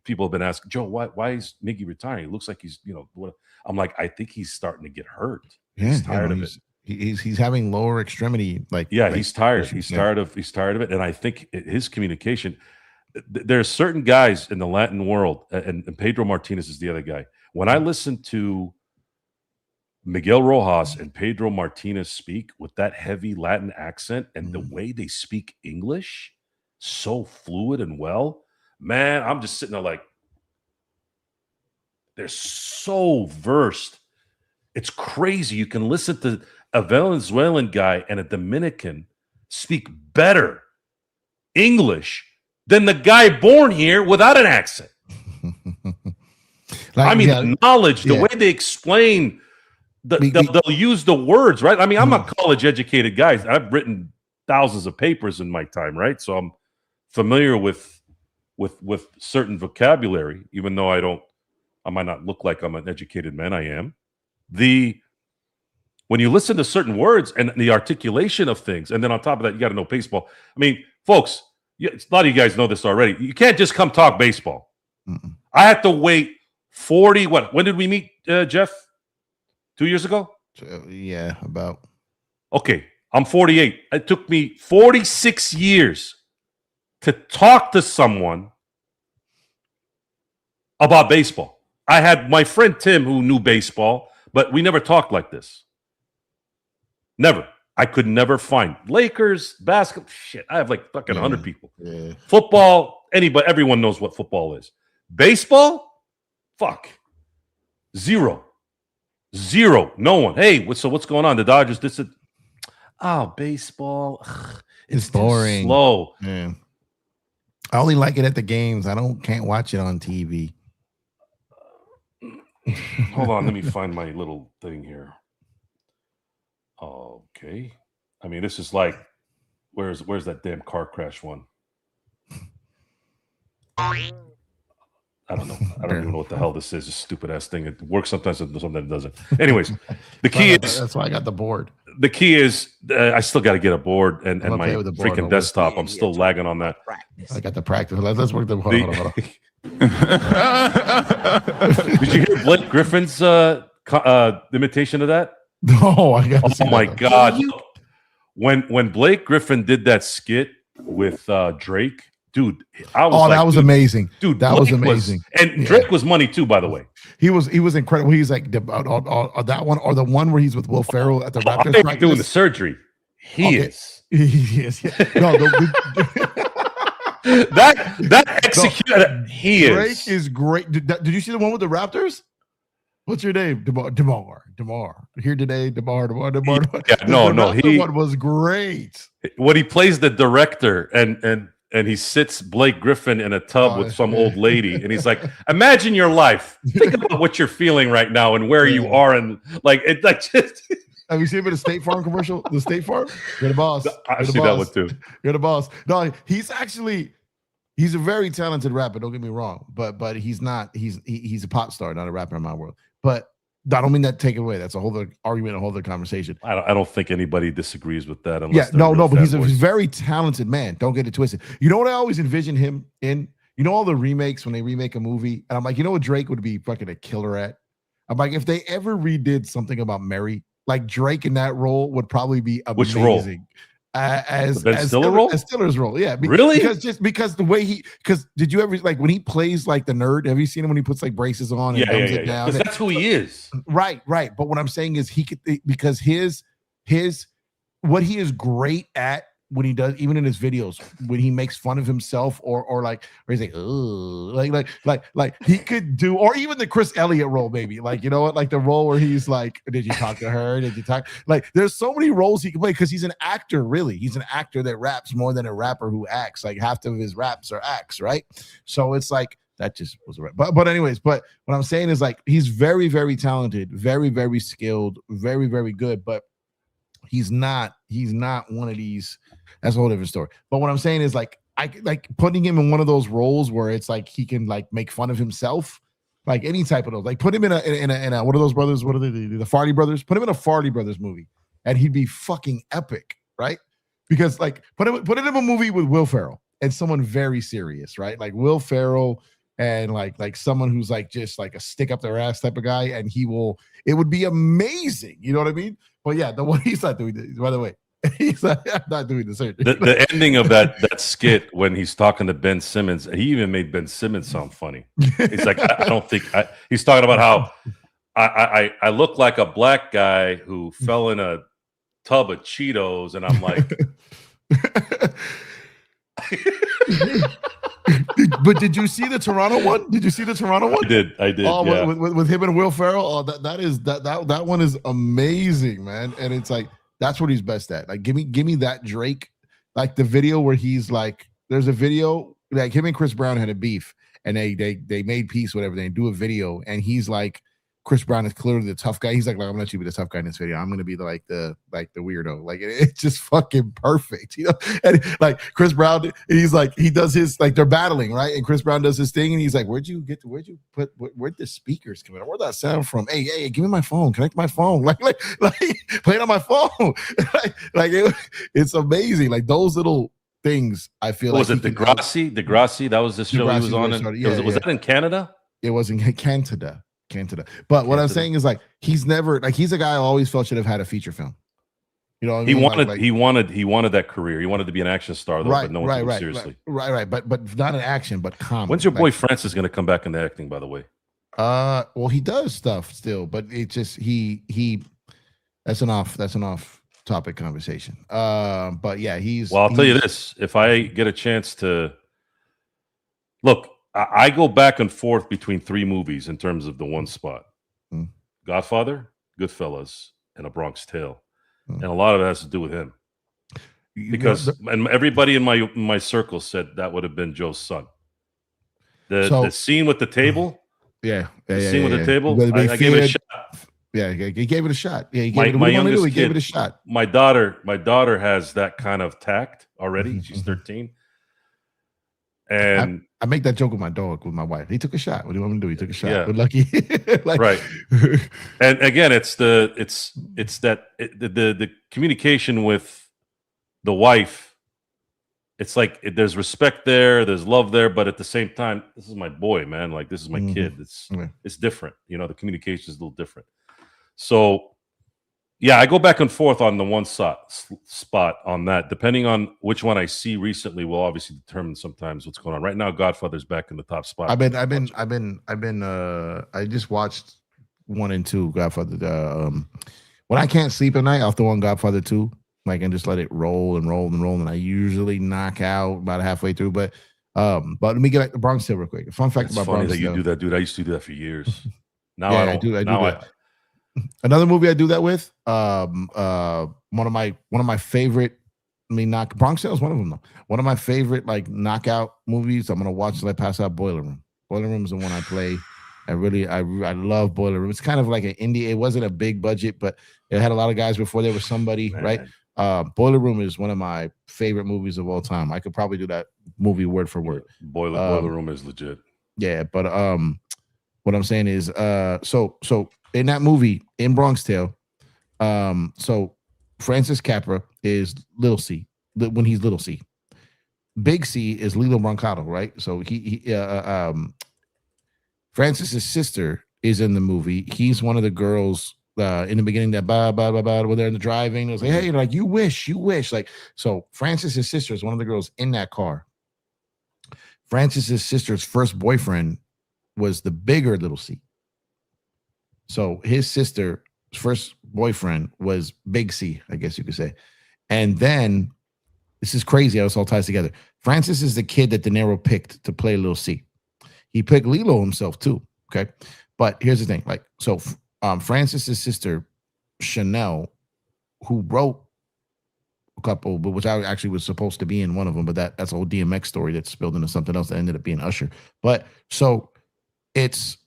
Speaker 1: people have been asking, Joe, why is Miggy retiring? It looks like he's, you know, what? I'm like, I think he's starting to get hurt.
Speaker 2: Yeah,
Speaker 1: he's tired of it.
Speaker 2: He's having lower extremity.
Speaker 1: He's tired. He's tired of it. And I think his communication. There are certain guys in the Latin world, and Pedro Martinez is the other guy. When I listen to Miguel Rojas and Pedro Martinez speak with that heavy Latin accent and the way they speak English, so fluid and well, man, I'm just sitting there like, they're so versed. It's crazy. You can listen to a Venezuelan guy and a Dominican speak better English than the guy born here without an accent. The knowledge, the way they explain, they'll use the words, right? I mean, I'm a college-educated guy. I've written thousands of papers in my time, right? So I'm familiar with certain vocabulary, even though I might not look like I'm an educated man. I am. When you listen to certain words and the articulation of things, and then on top of that, you got to know baseball. I mean, folks, a lot of you guys know this already. You can't just come talk baseball. Mm-mm. I had to wait 40. When did we meet, Jeff? 2 years ago?
Speaker 2: Yeah, about.
Speaker 1: Okay, I'm 48. It took me 46 years to talk to someone about baseball. I had my friend Tim who knew baseball, but we never talked like this. Never. I could never find Lakers, basketball. Shit, I have like fucking 100 people. Yeah. Football, everyone knows what football is. Baseball? Fuck. Zero. No one. Hey, what's going on? The Dodgers, baseball. Ugh,
Speaker 2: it's boring.
Speaker 1: Slow.
Speaker 2: Yeah. I only like it at the games. Can't watch it on TV.
Speaker 1: Hold on, let me find my little thing here. Okay. I mean, this is like, where's that damn car crash one? I don't know. I don't even know what the hell this is. This stupid ass thing. It works sometimes, sometimes it doesn't. Anyways, the key is
Speaker 2: that's why I got the board.
Speaker 1: The key is I still got to get a board and my freaking desktop. I'm still lagging on that.
Speaker 2: I got the practice. Let's work the. Hold on.
Speaker 1: Did you hear Blake Griffin's imitation of that?
Speaker 2: No, I got.
Speaker 1: Oh my God! When Blake Griffin did that skit with Drake, dude,
Speaker 2: that was amazing,
Speaker 1: dude.
Speaker 2: That was amazing.
Speaker 1: And Drake was money too, by the way.
Speaker 2: He was incredible. He's like that one or the one where he's with Will Ferrell at the Raptors practice.
Speaker 1: Doing the surgery. He is.
Speaker 2: Yes, yeah. No,
Speaker 1: that executed. He
Speaker 2: Drake is great. Did you see the one with the Raptors? What's your name? Demar. Here today, Demar.
Speaker 1: Yeah,
Speaker 2: The Raptor one was great.
Speaker 1: When he plays the director and he sits Blake Griffin in a tub with some old lady, and he's like, "Imagine your life. Think about what you're feeling right now and where you are." And like it, like just.
Speaker 2: Have you seen the State Farm commercial? The State Farm? You're the boss.
Speaker 1: I see that one too.
Speaker 2: You're the boss. No, he's a very talented rapper. Don't get me wrong, but he's not. He's a pop star, not a rapper in my world. But I don't mean that take away. That's a whole other argument, a whole other conversation.
Speaker 1: I don't think anybody disagrees with that.
Speaker 2: But he's a very talented man. Don't get it twisted. You know what I always envision him in? You know all the remakes when they remake a movie, and I'm like, you know what Drake would be fucking a killer at? I'm like, if they ever redid something about Mary, like Drake in that role would probably be amazing.
Speaker 1: Which role?
Speaker 2: As
Speaker 1: Ben Stiller role?
Speaker 2: As Stiller's role, yeah.
Speaker 1: Really?
Speaker 2: Because the way did you ever like when he plays like the nerd? Have you seen him when he puts like braces on and dumbs it down?
Speaker 1: Because that's who he is.
Speaker 2: Right. But what I'm saying is he could, because his what he is great at when he does, even in his videos, when he makes fun of himself or he's like, oh, like he could do, or even the Chris Elliott role, maybe like, you know what, like the role where he's like, did you talk to her? Did you talk? Like, there's so many roles he can play because he's an actor, really. He's an actor that raps more than a rapper who acts. Like half of his raps are acts, right? So it's like, that just was right. But anyways, but what I'm saying is like, he's very, very talented, very, very skilled, very, very good, but he's not one of these. That's a whole different story. But what I'm saying is like, I like putting him in one of those roles where it's like he can like make fun of himself, like any type of those. Like put him in a what are those brothers? What are they? The Farley brothers. Put him in a Farley brothers movie, and he'd be fucking epic, right? Because like put him in a movie with Will Ferrell and someone very serious, right? Like Will Ferrell and like someone who's like just like a stick up their ass type of guy, and it would be amazing. You know what I mean? But yeah, the one he's not doing this, by the way. He's like, I'm not doing the surgery.
Speaker 1: The ending of that skit when he's talking to Ben Simmons, he even made Ben Simmons sound funny. He's like, I don't think he's talking about how I look like a black guy who fell in a tub of Cheetos, and I'm like,
Speaker 2: but did you see the Toronto one? Did you see the Toronto one?
Speaker 1: I did.
Speaker 2: Oh,
Speaker 1: yeah.
Speaker 2: with him and Will Ferrell. Oh, that one is amazing, man. And it's like, that's what he's best at. Like, give me that Drake, like the video where he's like, there's a video like him and Chris Brown had a beef, and they made peace, whatever. They do a video, and he's like, Chris Brown is clearly the tough guy. He's like, I'm gonna let you be the tough guy in this video. I'm gonna be the weirdo. Like it's just fucking perfect, you know. And like Chris Brown, he's like, he does his like they're battling, right? And Chris Brown does his thing, and he's like, where'd you where'd the speakers come in? Where'd that sound from? Hey, give me my phone. Connect my phone. Like play it on my phone. It's amazing. Like those little things. I feel
Speaker 1: was it Degrassi? That was the show he was on. Was that in Canada?
Speaker 2: It was in Canada. But what I'm saying is like he's never like he's a guy I always felt should have had a feature film. You know what I mean?
Speaker 1: He wanted that career. He wanted to be an action star though, but no one took him seriously.
Speaker 2: Right. But not an action, but comedy.
Speaker 1: When's your boy Francis going to come back into acting, by the way?
Speaker 2: Well, he does stuff still, but it's just he that's an off topic conversation. But yeah, I'll
Speaker 1: tell you this. If I get a chance to look, I go back and forth between three movies in terms of the one spot. Godfather, Goodfellas, and A Bronx Tale. And a lot of it has to do with him. Because and everybody in my circle said that would have been Joe's son. The scene with the table.
Speaker 2: The
Speaker 1: scene with the table. I gave it a shot.
Speaker 2: Yeah, he gave it a shot. Yeah, he
Speaker 1: gave
Speaker 2: it a shot.
Speaker 1: My daughter has that kind of tact already. She's 13. And
Speaker 2: I make that joke with my dog, with my wife. He took a shot. What do you want me to do? He took a shot. Yeah. Good lucky.
Speaker 1: Right. And again, the communication with the wife. It's like there's respect there, there's love there, but at the same time, this is my boy, man. Like this is my kid. It's different. You know, the communication is a little different. So yeah, I go back and forth on the one spot on that. Depending on which one I see recently will obviously determine sometimes what's going on. Right now, Godfather's back in the top spot. I just watched 1 and 2 Godfather. When I can't sleep at night, I'll throw on Godfather 2.
Speaker 2: like, and just let it roll and roll and roll. And I usually knock out about halfway through. But let me get back to Bronx Tale real quick. A fun fact
Speaker 1: It's
Speaker 2: about
Speaker 1: funny
Speaker 2: Bronx
Speaker 1: that you
Speaker 2: Tale.
Speaker 1: do that, dude. I used to do that for years. Now I
Speaker 2: Yeah,
Speaker 1: don't.
Speaker 2: I do
Speaker 1: Now
Speaker 2: that. Another movie I do that with. One of my favorite. I mean, Bronx Tale is one of them though. One of my favorite like knockout movies. I'm gonna watch till I pass out. Boiler Room. Boiler Room is the one I play. I love Boiler Room. It's kind of like an indie. It wasn't a big budget, but it had a lot of guys before there was somebody,
Speaker 1: Man.
Speaker 2: right? Boiler Room is one of my favorite movies of all time. I could probably do that movie word for word.
Speaker 1: Boiler Room is legit.
Speaker 2: Yeah, but what I'm saying is so in that movie in Bronx Tale, so Francis Capra is Little C when he's Little C. Big C is Lilo Brancato, right? So Francis's sister is in the movie. He's one of the girls in the beginning that when they're in the driving. It was like, hey, like you wish. Like, so Francis's sister is one of the girls in that car. Francis's sister's first boyfriend was the bigger Little C. So his sister's first boyfriend was Big C, I guess you could say. And then this is crazy how this all ties together. Francis is the kid that De Niro picked to play Little C. He picked Lilo himself too. Okay. But here's the thing. Like, so Francis's sister, Chanel, who wrote a couple, but which I actually was supposed to be in one of them, but that's a whole DMX story that spilled into something else that ended up being Usher. But so it's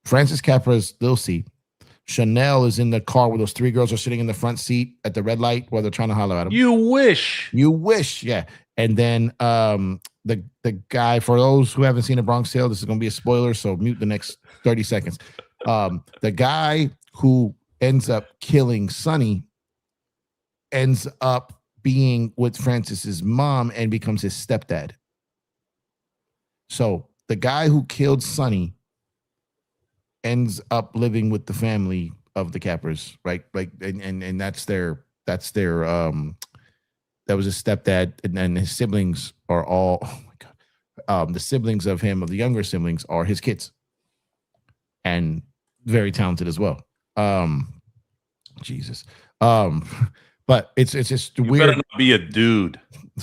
Speaker 2: Francis Capra's Lil C. Chanel is in the car where those three girls are sitting in the front seat at the red light while they're trying to holler at him.
Speaker 1: You wish,
Speaker 2: yeah. And then the guy, for those who haven't seen a Bronx Tale, this is going to be a spoiler, so mute the next 30 seconds. The guy who ends up killing Sonny ends up being with Francis's mom and becomes his stepdad. So the guy who killed Sonny ends up living with the family of the Cappers, right? Like, and that's their that was his stepdad, and then his siblings are all, oh my God. The siblings of him, of the younger siblings, are his kids. And very talented as well. Jesus. But it's just
Speaker 1: you
Speaker 2: weird.
Speaker 1: better not be a dude.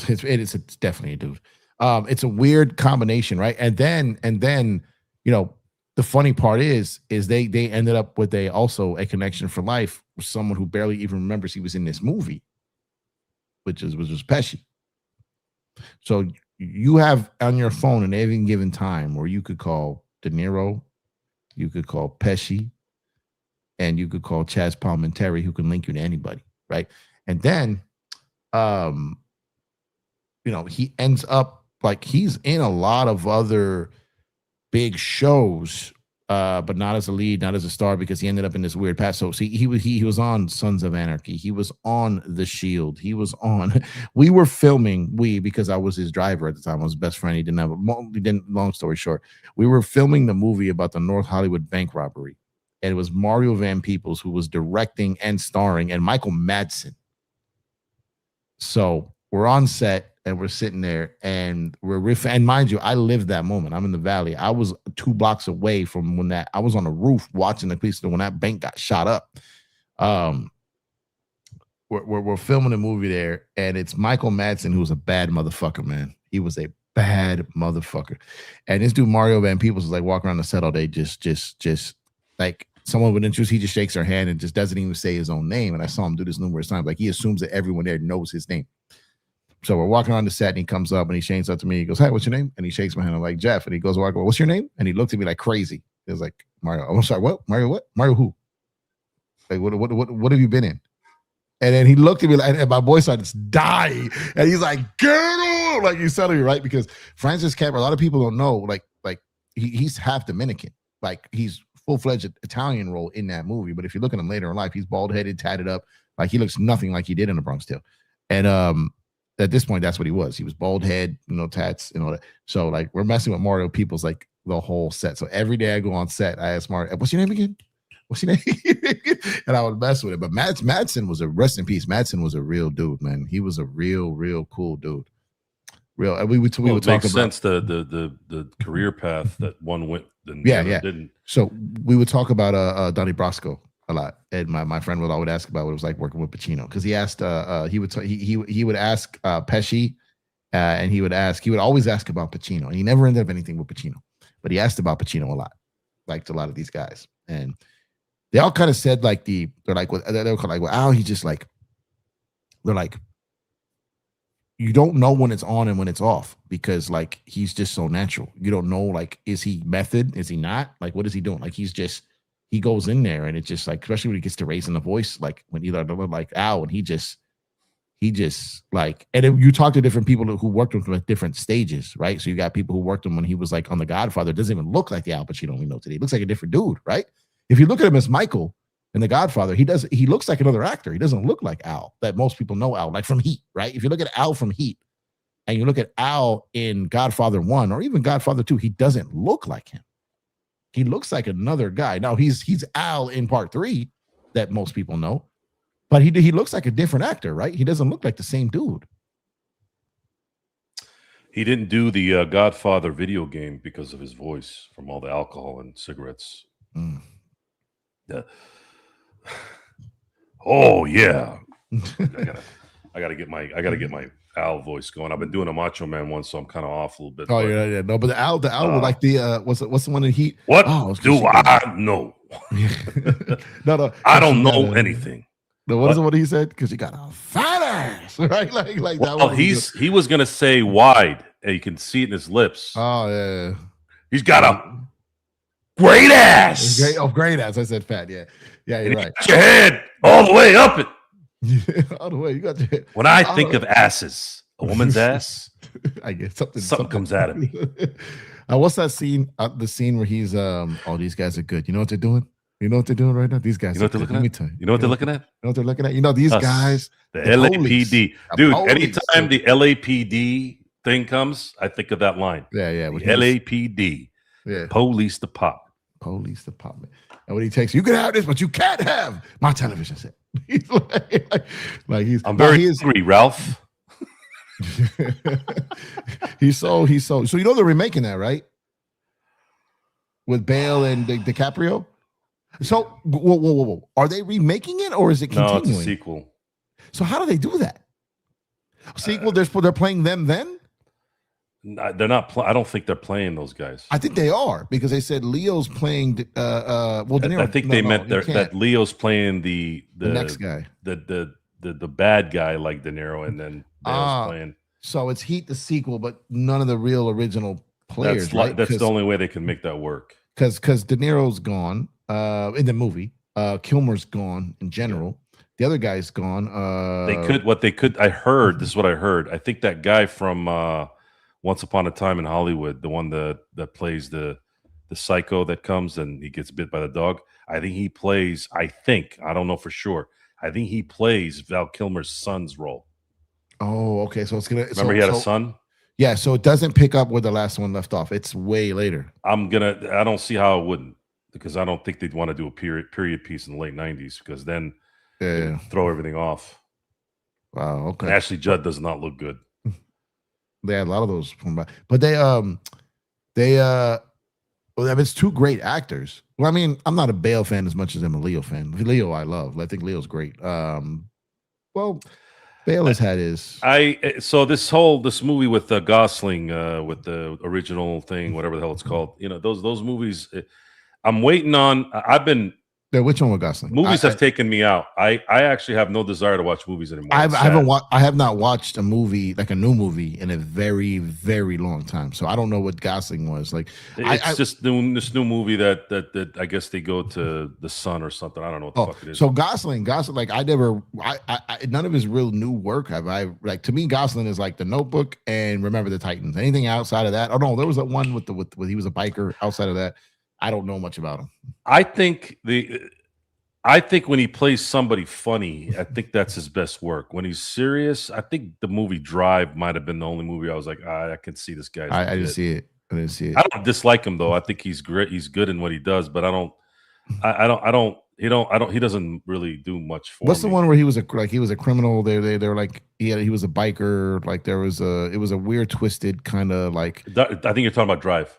Speaker 2: It's definitely a dude. It's a weird combination, right? And then, you know, the funny part is they ended up with a connection for life with someone who barely even remembers he was in this movie, which was Pesci. So you have on your phone an any given time where you could call De Niro, you could call Pesci, and you could call Chaz Palminteri, who can link you to anybody, right? And then, you know, he ends up like he's in a lot of other big shows, but not as a lead, not as a star, because he ended up in this weird path. So see, he was on Sons of Anarchy. He was on The Shield. He was on. We were filming. Because I was his driver at the time. I was his best friend. He didn't have long story short, we were filming the movie about the North Hollywood bank robbery, and it was Mario Van Peebles who was directing and starring, and Michael Madsen. So we're on set. And we're sitting there, and and mind you, I lived that moment. I'm in the valley. I was 2 blocks away from when I was on the roof watching the police when that bank got shot up. We're filming a movie there, and it's Michael Madsen, who's a bad motherfucker, man. He was a bad motherfucker. And this dude Mario Van Peebles is like walking around the set all day, just like someone would introduce, he just shakes her hand and just doesn't even say his own name. And I saw him do this numerous times. Like he assumes that everyone there knows his name. So we're walking around the set, and he comes up and he shakes up to me. He goes, "Hey, what's your name?" And he shakes my hand. I'm like, "Jeff." And he goes, "What's your name?" And he looked at me like crazy. He was like, "Mario." I'm sorry, what? Mario what? Mario who? Like, what have you been in? And then he looked at me like, and my boy started dying. And he's like, "Girl," like you're telling me, right? Because Francis Capra, a lot of people don't know, like he's half Dominican. Like he's full-fledged Italian role in that movie. But if you look at him later in life, he's bald-headed, tatted up. Like he looks nothing like he did in The Bronx Tale. And at this point, that's what he was. He was bald head, tats and all that. So like we're messing with Mario Peoples like the whole set. So every day I go on set, I ask Mario, "What's your name again? What's your name?" And I would mess with it. But Madsen was rest in peace. Madsen was a real dude, man. He was a real cool dude. Real. We would talk about
Speaker 1: sense the career path that one went and
Speaker 2: yeah.
Speaker 1: didn't.
Speaker 2: So we would talk about Donnie Brasco. a lot. And my friend would always ask about what it was like working with Pacino, because he asked he would ask Pesci, and he would always ask about Pacino, and he never ended up anything with Pacino, but he asked about Pacino a lot, liked a lot of these guys, and they all kind of said like they're like well, Al, he's just like, they're like, you don't know when it's on and when it's off, because like he's just so natural. You don't know, like, is he method? Is he not? Like, what is he doing? Like, he goes in there, and it's just like, especially when he gets to raising the voice, like when you like Al, and he just like, and then you talk to different people who worked with him at different stages, right? So you got people who worked him when he was like on The Godfather. It doesn't even look like the Al Pacino we know today. He looks like a different dude, right? If you look at him as Michael in The Godfather, he looks like another actor. He doesn't look like Al that most people know Al, like from Heat, right? If you look at Al from Heat and you look at Al in Godfather 1 or even Godfather 2, he doesn't look like him. He looks like another guy. Now he's Al in Part 3 that most people know, but he looks like a different actor, right? He doesn't look like the same dude.
Speaker 1: He didn't do the Godfather video game because of his voice from all the alcohol and cigarettes. Yeah. Oh yeah. I gotta get my Al voice going. I've been doing a Macho Man one, so I'm kind of off a little bit.
Speaker 2: Oh yeah. No, but the Al was like the what's the one in Heat?
Speaker 1: What do I know?
Speaker 2: No,
Speaker 1: I don't know anything.
Speaker 2: No, what is it? What he said? Because he got a fat ass, right? Like that.
Speaker 1: Well, he was gonna say wide, and you can see it in his lips.
Speaker 2: Oh yeah.
Speaker 1: He's got a great ass.
Speaker 2: Great ass. I said fat. Yeah, you're right.
Speaker 1: Got your head all the way up it.
Speaker 2: All the way. You got your head.
Speaker 1: When I think of asses, a woman's ass,
Speaker 2: I get
Speaker 1: something comes out of me.
Speaker 2: What's that scene? The scene where he's these guys are good. You know what they're doing? You know what they're doing right now? These guys.
Speaker 1: You know what they're looking at? You know what they're looking at?
Speaker 2: You know what they're looking at? You know these guys.
Speaker 1: The LAPD, dude. Anytime the LAPD thing comes, I think of that line.
Speaker 2: Yeah.
Speaker 1: LAPD. Yeah. Police department.
Speaker 2: Police department. And when he takes, you can have this, but you can't have my television set. He's
Speaker 1: I'm very angry, Ralph.
Speaker 2: he's so. So you know they're remaking that, right? With Bale and DiCaprio. So whoa. Are they remaking it or is it continuing?
Speaker 1: No, it's a sequel.
Speaker 2: So how do they do that? Sequel? They're playing them then?
Speaker 1: They're not. I don't think they're playing those guys.
Speaker 2: I think they are, because they said Leo's playing. De Niro.
Speaker 1: I think they meant that Leo's playing the
Speaker 2: next guy,
Speaker 1: the bad guy like De Niro, and then Bale's playing.
Speaker 2: So it's Heat the sequel, but none of the real original players.
Speaker 1: That's the only way they can make that work.
Speaker 2: Because De Niro's gone in the movie. Kilmer's gone in general. The other guy's gone. I heard. This is what I heard. I think that guy from Once Upon a Time in Hollywood, the one that plays the psycho that comes and he gets bit by the dog. I think he plays. I don't know for sure. I think he plays Val Kilmer's son's role. Oh, okay. So it's gonna.
Speaker 1: Remember, he had a son.
Speaker 2: Yeah. So it doesn't pick up where the last one left off. It's way later.
Speaker 1: I don't see how it wouldn't, because I don't think they'd want to do a period piece in the late '90s, because then throw everything off.
Speaker 2: Wow. Okay.
Speaker 1: And Ashley Judd does not look good.
Speaker 2: They had a lot of those from back, but it's two great actors. Well, I mean, I'm not a Bale fan as much as I'm a Leo fan. Leo, I love. I think Leo's great. Well, Bale has had his.
Speaker 1: So this movie with Gosling, with the original thing, whatever the hell it's called. You know, those movies. I'm waiting on.
Speaker 2: Which one with Gosling?
Speaker 1: Movies have taken me out. I actually have no desire to watch movies anymore.
Speaker 2: I have not watched a movie, like a new movie, in a very, very long time. So I don't know what Gosling was like.
Speaker 1: It's just this new movie that I guess they go to the sun or something. I don't know what the fuck it is.
Speaker 2: So Gosling, like none of his real new work have I like. To me, Gosling is like The Notebook and Remember the Titans. Anything outside of that? Oh no, there was that one with he was a biker. Outside of that, I don't know much about him. I think
Speaker 1: when he plays somebody funny, I think that's his best work. When he's serious, I think the movie Drive might have been the only movie I was like, I can see this guy.
Speaker 2: I didn't see it.
Speaker 1: I don't dislike him though. I think he's great. He's good in what he does, but he doesn't really do much for me.
Speaker 2: What's the one where he was a criminal? They were like he was a biker. Like it was a weird, twisted kind of like.
Speaker 1: I think you're talking about Drive.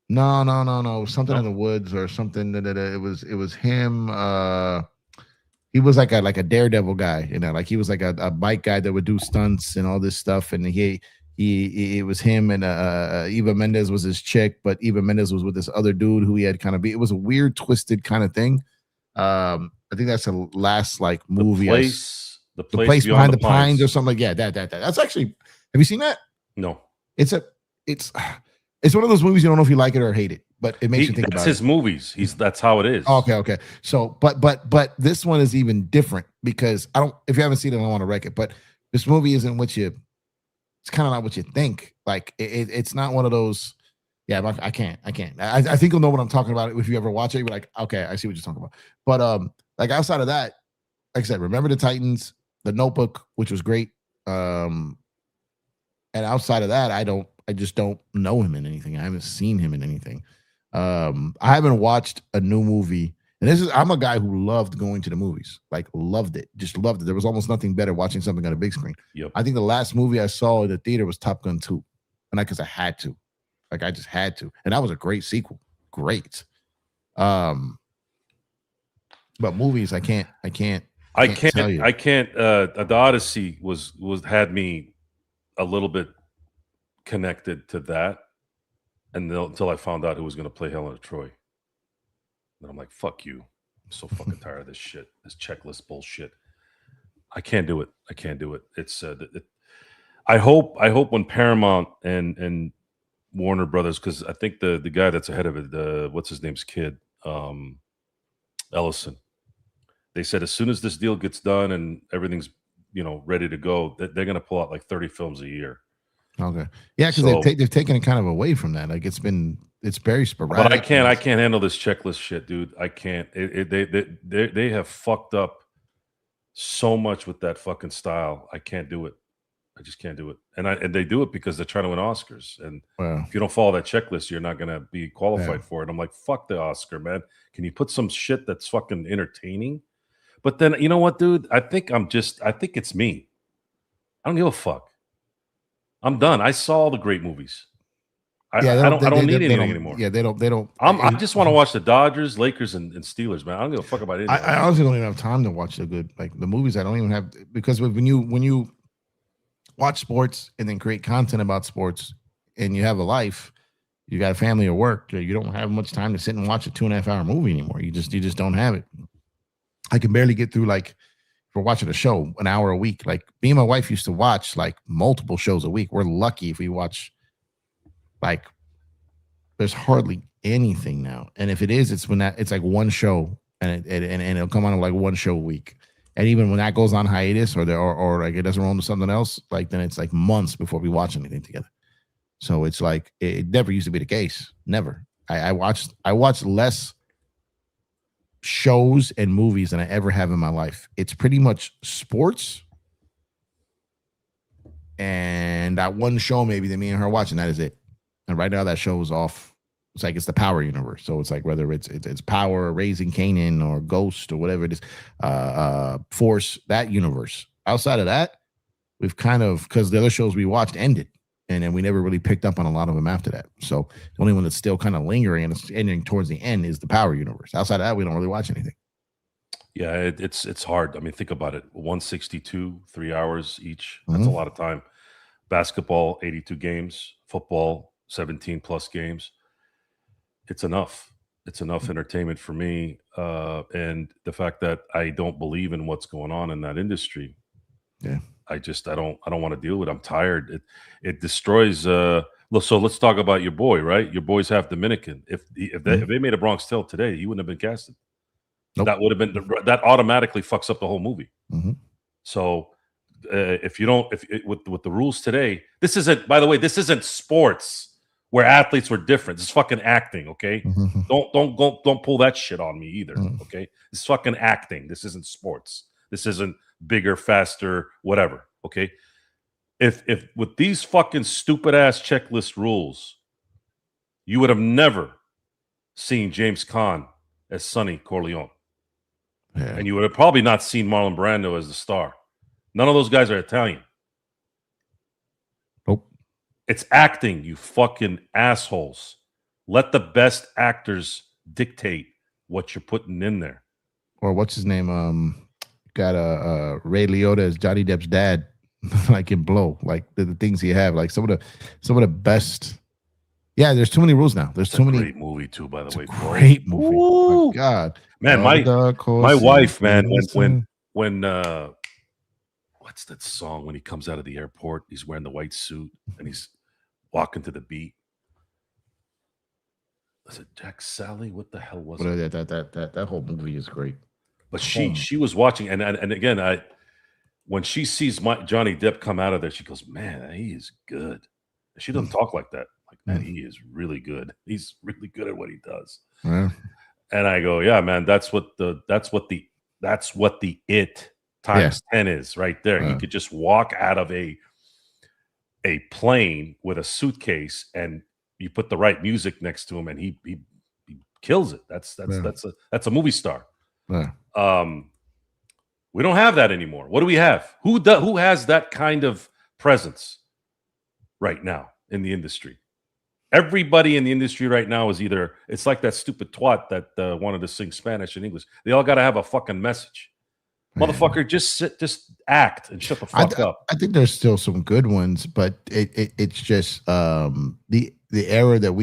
Speaker 2: No. Something in the woods or something. It was him. he was like a daredevil guy, you know, like he was like a bike guy that would do stunts and all this stuff. And it was him and Eva Mendes was his chick, but Eva Mendes was with this other dude who he had kind of it was a weird, twisted kind of thing. I think that's the last like movie.
Speaker 1: The
Speaker 2: place behind the pines or
Speaker 1: pines.
Speaker 2: something like that. That's actually. Have you seen that?
Speaker 1: No.
Speaker 2: It's one of those movies you don't know if you like it or hate it, but it makes you think about it.
Speaker 1: That's his movies. That's how it is.
Speaker 2: Okay. So, but this one is even different because if you haven't seen it, I don't want to wreck it. But this movie isn't what you. It's kind of not what you think. Like it's not one of those. Yeah, I can't. I think you'll know what I'm talking about if you ever watch it. You're like, okay, I see what you're talking about. But like outside of that, like I said, Remember the Titans, The Notebook, which was great. And outside of that, I just don't know him in anything. I haven't seen him in anything. I haven't watched a new movie. And I'm a guy who loved going to the movies, like loved it, just loved it. There was almost nothing better watching something on a big screen.
Speaker 1: Yep.
Speaker 2: I think the last movie I saw in the theater was Top Gun 2. And because I had to. Like I just had to. And that was a great sequel. Great. But movies, I can't tell you.
Speaker 1: The Odyssey had me a little bit connected to that, and until I found out who was going to play Helena Troy. And I'm like, fuck you. I'm so fucking tired of this shit, this checklist bullshit. I can't do it. It's I hope when Paramount and Warner Brothers, because I think the guy that's ahead of it, what's his name's kid, Ellison. They said as soon as this deal gets done and everything's ready to go, they're going to pull out like 30 films a year.
Speaker 2: Okay, yeah, because they've taken it kind of away from that. Like it's very sporadic.
Speaker 1: But I can't handle this checklist shit, dude. I can't. They have fucked up so much with that fucking style. I can't do it. I just can't do it. And they do it because they're trying to win Oscars. And if you don't follow that checklist, you're not going to be qualified for it. I'm like, fuck the Oscar, man. Can you put some shit that's fucking entertaining? But then, you know what, dude? I think it's me. I don't give a fuck. I'm done. I saw all the great movies. I don't need anything anymore.
Speaker 2: Yeah, they don't.
Speaker 1: I just want to watch the Dodgers, Lakers, and Steelers, man. I don't give a fuck about anything.
Speaker 2: I honestly don't even have time to watch the movies. I don't even have, because when you watch sports and then create content about sports and you have a life, you got a family or work, you don't have much time to sit and watch a 2.5 hour movie anymore. You just don't have it. I can barely get through, like, if we're watching a show, an hour a week. Like, me and my wife used to watch like multiple shows a week. We're lucky if we watch, like, there's hardly anything now. And if it is, it's like one show and it'll come on like one show a week. And even when that goes on hiatus or like it doesn't roll into something else, like then it's like months before we watch anything together. So it's like it never used to be the case. Never. I watched less shows and movies than I ever have in my life. It's pretty much sports and that one show maybe that me and her watch, and that is it. And right now that show is off. It's like it's the Power universe. So it's like whether it's Power or Raising Canaan or Ghost or whatever it is, Force, that universe. Outside of that, we've kind of, because the other shows we watched ended, and then we never really picked up on a lot of them after that. So the only one that's still kind of lingering and it's ending towards the end is the Power universe. Outside of that, we don't really watch anything.
Speaker 1: Yeah, it's hard. I mean, think about it. 162, 3 hours each. That's a lot of time. Basketball, 82 games. Football, 17 plus games. It's enough. It's enough entertainment for me. And the fact that I don't believe in what's going on in that industry.
Speaker 2: Yeah.
Speaker 1: I don't want to deal with it. I'm tired. It destroys. So let's talk about your boy, right? Your boy's half Dominican. If they made a Bronx Tale today, he wouldn't have been casted. Nope. That would have been that automatically fucks up the whole movie. Mm-hmm. So with the rules today, this isn't. By the way, this isn't sports where athletes were different. This is fucking acting. Okay, mm-hmm. Don't pull that shit on me either. Mm-hmm. Okay, this is fucking acting. This isn't sports. This isn't bigger, faster, whatever. Okay, if with these fucking stupid ass checklist rules, you would have never seen James Caan as Sonny Corleone. Yeah. And you would have probably not seen Marlon Brando as the star. None of those guys are Italian.
Speaker 2: Nope.
Speaker 1: It's acting, you fucking assholes. Let the best actors dictate what you're putting in there.
Speaker 2: Or what's his name? got Ray Liotta as Johnny Depp's dad, like in Blow, like the things he have, like some of the best. Yeah, there's too many rules now. There's
Speaker 1: It's
Speaker 2: too
Speaker 1: a
Speaker 2: many.
Speaker 1: great movie too, by the way.
Speaker 2: Great movie. Oh my God,
Speaker 1: Man,
Speaker 2: all the
Speaker 1: my
Speaker 2: dark
Speaker 1: my
Speaker 2: horses.
Speaker 1: wife, man,
Speaker 2: Listen.
Speaker 1: when what's that song when he comes out of the airport? He's wearing the white suit and he's walking to the beat. Was it Jack Sally? What the hell was it?
Speaker 2: That whole movie is great.
Speaker 1: But she was watching, and again, when she sees Johnny Depp come out of there, she goes, "Man, he is good." She doesn't talk like that. Like, man, he is really good. He's really good at what he does.
Speaker 2: Yeah.
Speaker 1: And I go, "Yeah, man, that's what the it times 10 is right there. He could just walk out of a plane with a suitcase, and you put the right music next to him, and he kills it. That's a movie star."
Speaker 2: Yeah.
Speaker 1: We don't have that anymore. What do we have? Who has that kind of presence right now in the industry? Everybody in the industry right now is either, it's like that stupid twat that wanted to sing Spanish and English. They all got to have a fucking message. Motherfucker, just act and shut the fuck up.
Speaker 2: I think there's still some good ones, but it's just the era that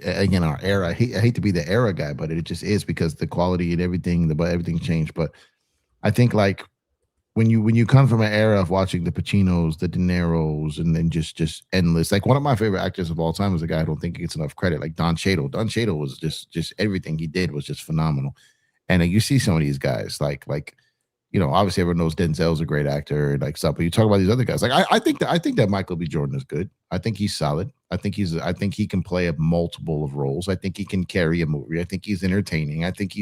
Speaker 2: again, our era. I hate to be the era guy, but it just is, because the quality and everything changed. But I think, like, when you come from an era of watching the Pacinos, the De Niros, and then just endless. Like, one of my favorite actors of all time was a guy I don't think he gets enough credit, like Don Cheadle. Don Cheadle was just everything he did was just phenomenal. And you see some of these guys, like obviously everyone knows Denzel's a great actor and like stuff, but you talk about these other guys. Like, I think that Michael B. Jordan is good. I think he's solid. I think he can play a multiple of roles. I think he can carry a movie. I think he's entertaining. I think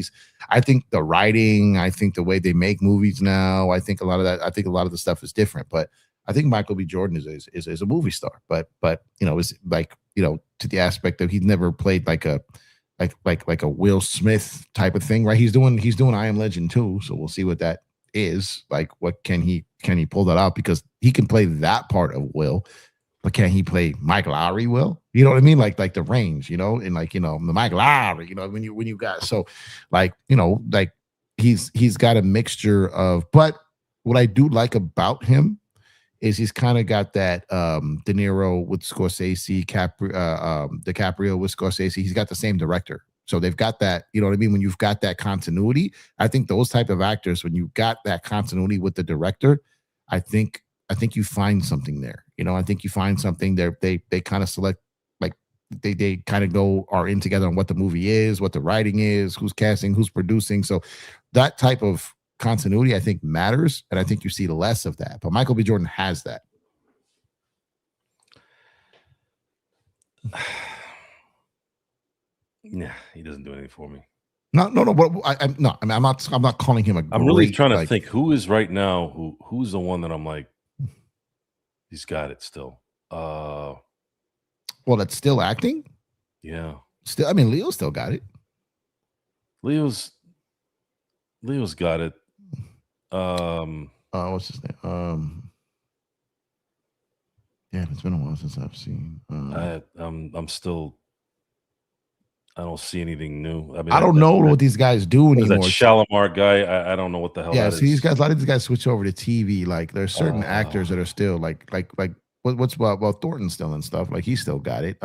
Speaker 2: the writing, I think the way they make movies now, I think a lot of the stuff is different. But I think Michael B. Jordan is a movie star. But it's like, to the aspect of he's never played like a Will Smith type of thing, right? He's doing I Am Legend too, so we'll see what that is like. What can he pull that out? Because he can play that part of Will, but can he play Mike Lowry Will? You know what I mean? Like the range, and like, the Mike Lowry, when you got, so like, like he's got a mixture of, but what I do like about him is he's kind of got that De Niro with Scorsese, DiCaprio with Scorsese. He's got the same director. So they've got that, you know what I mean? When you've got that continuity, I think those type of actors, when you've got that continuity with the director, I think you find something there. I think you find something there. They kind of select, like they kind of are in together on what the movie is, what the writing is, who's casting, who's producing. So that type of continuity, I think, matters, and I think you see less of that. But Michael B. Jordan has that.
Speaker 1: Yeah, he doesn't do anything for me.
Speaker 2: No. But I'm not calling him a.
Speaker 1: I'm really trying to think who is right now. Who's the one that I'm like, he's got it still.
Speaker 2: Well, that's still acting.
Speaker 1: Yeah.
Speaker 2: Still, I mean, Leo still got it.
Speaker 1: Leo's got it.
Speaker 2: What's his name? Yeah, it's been a while since I've seen.
Speaker 1: I'm still. I don't see anything new. I mean,
Speaker 2: I don't know what these guys do anymore.
Speaker 1: That Shalimar guy, I don't know what the hell.
Speaker 2: Yeah,
Speaker 1: that
Speaker 2: see,
Speaker 1: is.
Speaker 2: a lot of these guys switch over to TV. Like, there's certain actors that are still like what's about Thornton still and stuff. Like, he's still got it.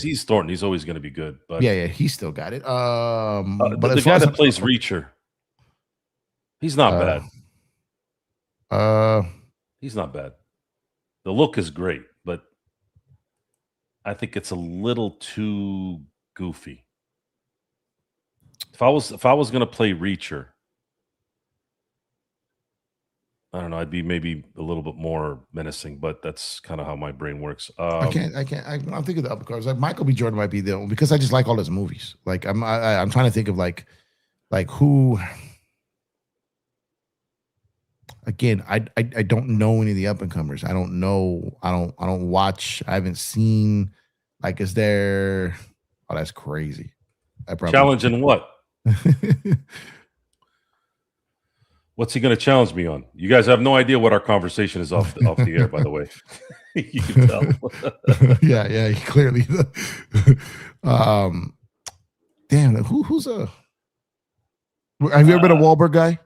Speaker 1: He's Thornton. He's always going to be good. But
Speaker 2: yeah, he's still got it.
Speaker 1: But the guy that plays Reacher, he's not bad. He's not bad. The look is great, but I think it's a little too goofy. If I was going to play Reacher, I don't know, I'd be maybe a little bit more menacing, but that's kind of how my brain works.
Speaker 2: I'm thinking of the upper cards. Like, Michael B. Jordan might be the one, because I just like all his movies. Like, I'm trying to think of like who. Again, I don't know any of the up and comers. I don't know. I don't watch. I haven't seen. Like, is there? Oh, that's crazy.
Speaker 1: Challenging what? What's he going to challenge me on? You guys have no idea what our conversation is off the air, by the way. You can tell.
Speaker 2: yeah, clearly. Damn, who's a? Have you ever been a Wahlberg guy?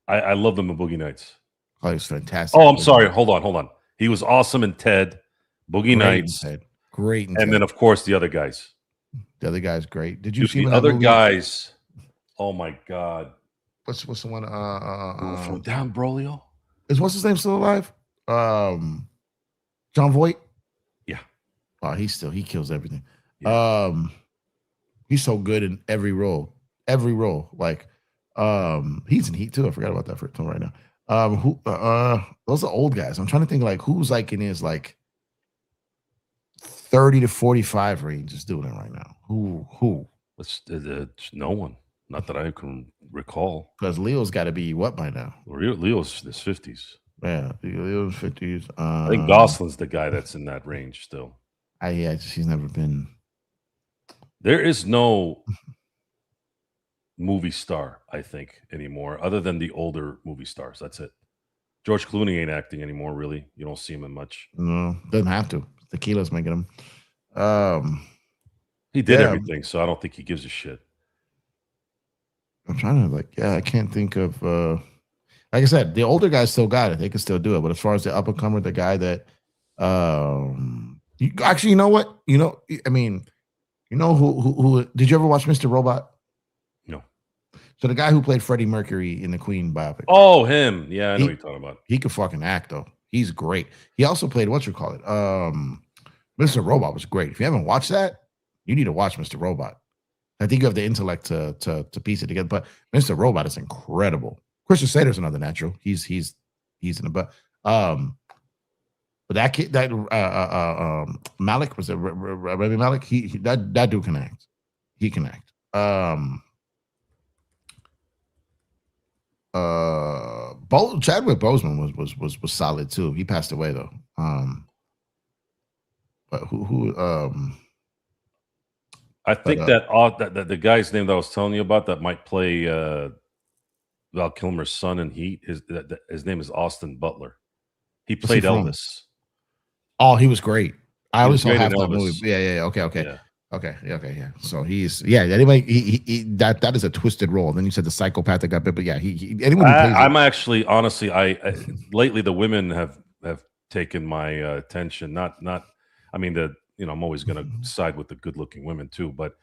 Speaker 1: I love him in Boogie Nights.
Speaker 2: Oh, he was fantastic.
Speaker 1: Oh, I'm sorry. Hold on. He was awesome in Ted, Boogie
Speaker 2: Great
Speaker 1: Nights,
Speaker 2: in Ted. Great in
Speaker 1: and
Speaker 2: Ted.
Speaker 1: then of course the other guys.
Speaker 2: The other guy's great. Did you
Speaker 1: Dude,
Speaker 2: see him
Speaker 1: the
Speaker 2: in that
Speaker 1: other
Speaker 2: movie?
Speaker 1: guys. Oh my god.
Speaker 2: What's the one?
Speaker 1: From Down Brolio?
Speaker 2: What's his name still alive? John Voight.
Speaker 1: Yeah.
Speaker 2: Oh, he kills everything.
Speaker 1: Yeah.
Speaker 2: He's so good in every role. Like, he's in Heat too. I forgot about that for right now. Those are old guys. I'm trying to think like who's like in his like 30 to 45 range is doing it right now. Who?
Speaker 1: It's no one. Not that I can recall.
Speaker 2: Because Leo's got to be what by now?
Speaker 1: Leo's in his 50s.
Speaker 2: Yeah, Leo's 50s.
Speaker 1: I think Goslin's the guy that's in that range still.
Speaker 2: He's never been.
Speaker 1: There is no movie star, I think, anymore, other than the older movie stars. That's it. George Clooney ain't acting anymore, really. You don't see him in much.
Speaker 2: No, doesn't have to. Tequila's making him.
Speaker 1: He did everything, so I don't think he gives a shit.
Speaker 2: I'm trying to I can't think of like I said, the older guys still got it. They can still do it. But as far as the up and comer, the guy that you know what? I mean, who did you ever watch Mr. Robot?
Speaker 1: No.
Speaker 2: So the guy who played Freddie Mercury in the Queen biopic.
Speaker 1: Oh, him. Yeah, I know what you're talking about.
Speaker 2: He could fucking act though. He's great. He also played Mr. Robot was great. If you haven't watched that, you need to watch Mr. Robot. I think you have the intellect to piece it together. But Mr. Robot is incredible. Christian Slater's another natural. He's in the but that kid Malik was it Remy Malik? He that dude can act. He can act. Chadwick Boseman was solid too. He passed away though. But who
Speaker 1: I think that the guy's name that I was telling you about that might play Val Kilmer's son in Heat. His name is Austin Butler. He played Elvis.
Speaker 2: Oh, he was great. I always saw half that
Speaker 1: Elvis.
Speaker 2: movie. Yeah. Okay.
Speaker 1: Yeah.
Speaker 2: Okay. So anyway, he that is a twisted role. Then you said the psychopath that got bit, but yeah,
Speaker 1: I'm actually honestly, I lately the women have taken my attention. Not. I mean I'm always going to side with the good-looking women too, but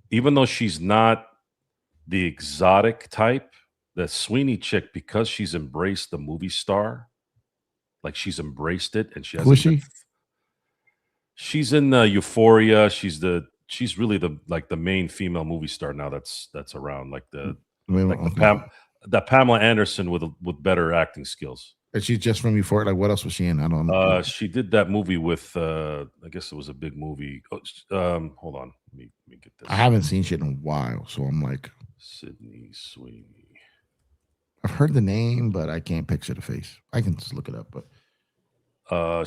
Speaker 1: even though she's not the exotic type, the Sweeney chick, because she's embraced the movie star, like she's embraced it, and she has.
Speaker 2: Who is she?
Speaker 1: She's in Euphoria. She's really the main female movie star now that's around, the Pamela Anderson with better acting skills.
Speaker 2: And she's just from Euphoria. Like, what else was she in? I don't know.
Speaker 1: She did that movie with I guess it was a big movie. Hold on, let me get this.
Speaker 2: I haven't seen shit in a while, so I'm like
Speaker 1: Sydney Sweeney.
Speaker 2: I've heard the name, but I can't picture the face. I can just look it up.
Speaker 1: But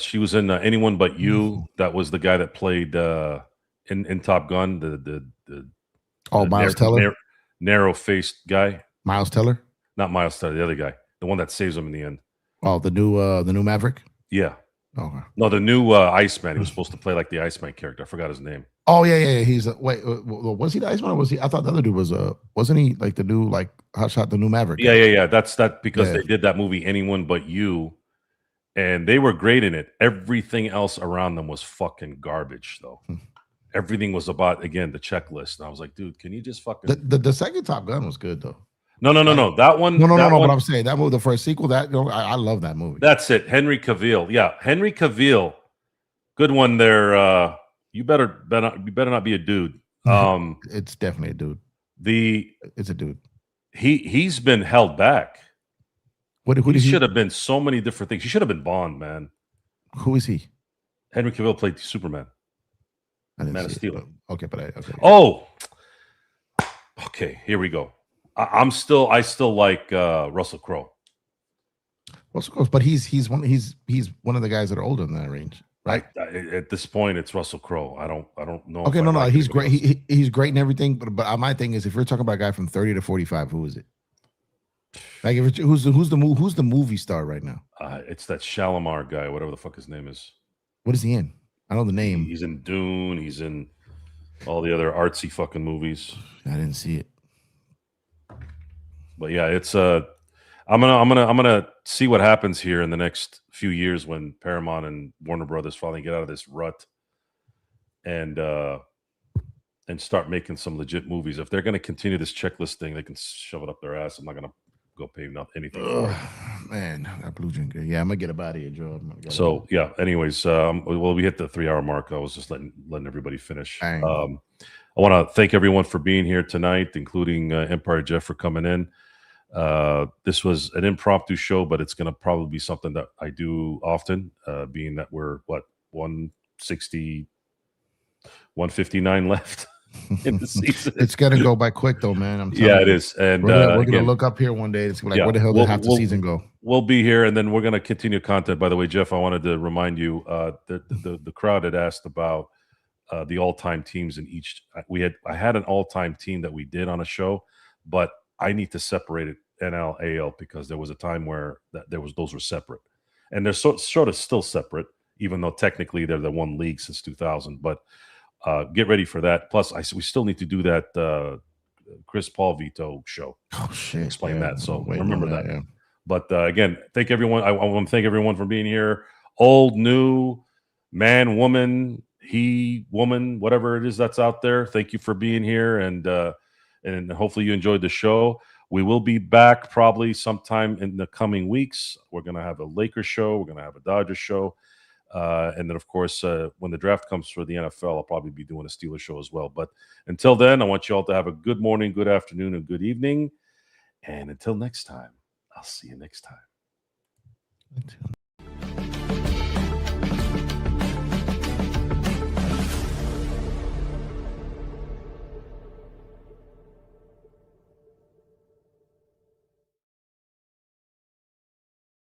Speaker 1: she was in Anyone But You. That was the guy that played in Top Gun. The
Speaker 2: Miles Teller,
Speaker 1: narrow-faced guy.
Speaker 2: Miles Teller,
Speaker 1: not Miles Teller, the other guy, the one that saves him in the end.
Speaker 2: Oh, the new Maverick.
Speaker 1: Yeah.
Speaker 2: Okay.
Speaker 1: No, the new Iceman. He was supposed to play like the Iceman character. I forgot his name.
Speaker 2: Oh yeah. He's wait. Was he the Iceman or was he? I thought the other dude was wasn't he like the new hotshot, the new Maverick?
Speaker 1: Yeah. That's because they did that movie Anyone But You, and they were great in it. Everything else around them was fucking garbage, though. Everything was about, again, the checklist. And I was like, dude, can you just fucking
Speaker 2: the second Top Gun was good though.
Speaker 1: No. That one.
Speaker 2: No. But I'm saying that movie, the first sequel, I love that movie.
Speaker 1: That's it. Henry Cavill. Yeah, Henry Cavill. Good one there. You better not be a dude.
Speaker 2: It's definitely a dude. It's a dude.
Speaker 1: He's been held back.
Speaker 2: Who
Speaker 1: he should have been so many different things. He should have been Bond, man.
Speaker 2: Who is he?
Speaker 1: Henry Cavill played Superman.
Speaker 2: Man
Speaker 1: of Steel.
Speaker 2: Okay, but okay.
Speaker 1: Oh, okay. Here we go. I still like Russell Crowe.
Speaker 2: Russell Crowe, but he's one of the guys that are older in that range, right?
Speaker 1: At this point, it's Russell Crowe. I don't know.
Speaker 2: Okay, no, he's great. He's great in everything. But my thing is, if we're talking about a guy from 30 to 45, who is it? Like, who's the movie star right now?
Speaker 1: It's that Shalimar guy, whatever the fuck his name is.
Speaker 2: What is he in? I know the name.
Speaker 1: He's in Dune. He's in all the other artsy fucking movies.
Speaker 2: I didn't see it.
Speaker 1: But yeah, it's I'm gonna see what happens here in the next few years when Paramount and Warner Brothers finally get out of this rut and start making some legit movies. If they're gonna continue this checklist thing, they can shove it up their ass. I'm not gonna go pay anything for it.
Speaker 2: Man, that blue drink. Yeah, I'm gonna get up out of here, Joe.
Speaker 1: So yeah. Anyways, well, we hit the 3-hour mark. I was just letting everybody finish. I want to thank everyone for being here tonight, including Empire Jeff for coming in. This was an impromptu show, but it's going to probably be something that I do often, being that we're 160, 159 left in the season.
Speaker 2: It's going to go by quick though, man. I'm telling you.
Speaker 1: It is. And
Speaker 2: we're going to look up here one day. It's like, where the hell did half the season go?
Speaker 1: We'll be here, and then we're going to continue content. By the way, Jeff, I wanted to remind you that the crowd had asked about the all-time teams in each. I had an all-time team that we did on a show, but I need to separate it NL, AL, because there was a time where those were separate, and they're sort of still separate, even though technically they're the one league since 2000. But get ready for that. Plus, we still need to do that Chris Paul veto show.
Speaker 2: Oh shit!
Speaker 1: Explain that. So remember that.
Speaker 2: Yeah.
Speaker 1: But again, thank everyone. I want to thank everyone for being here. Old, new, man, woman, he, woman, whatever it is that's out there. Thank you for being here, and hopefully you enjoyed the show. We will be back probably sometime in the coming weeks. We're going to have a Lakers show. We're going to have a Dodgers show. And then, of course, when the draft comes for the NFL, I'll probably be doing a Steelers show as well. But until then, I want you all to have a good morning, good afternoon, and good evening. And until next time, I'll see you next time.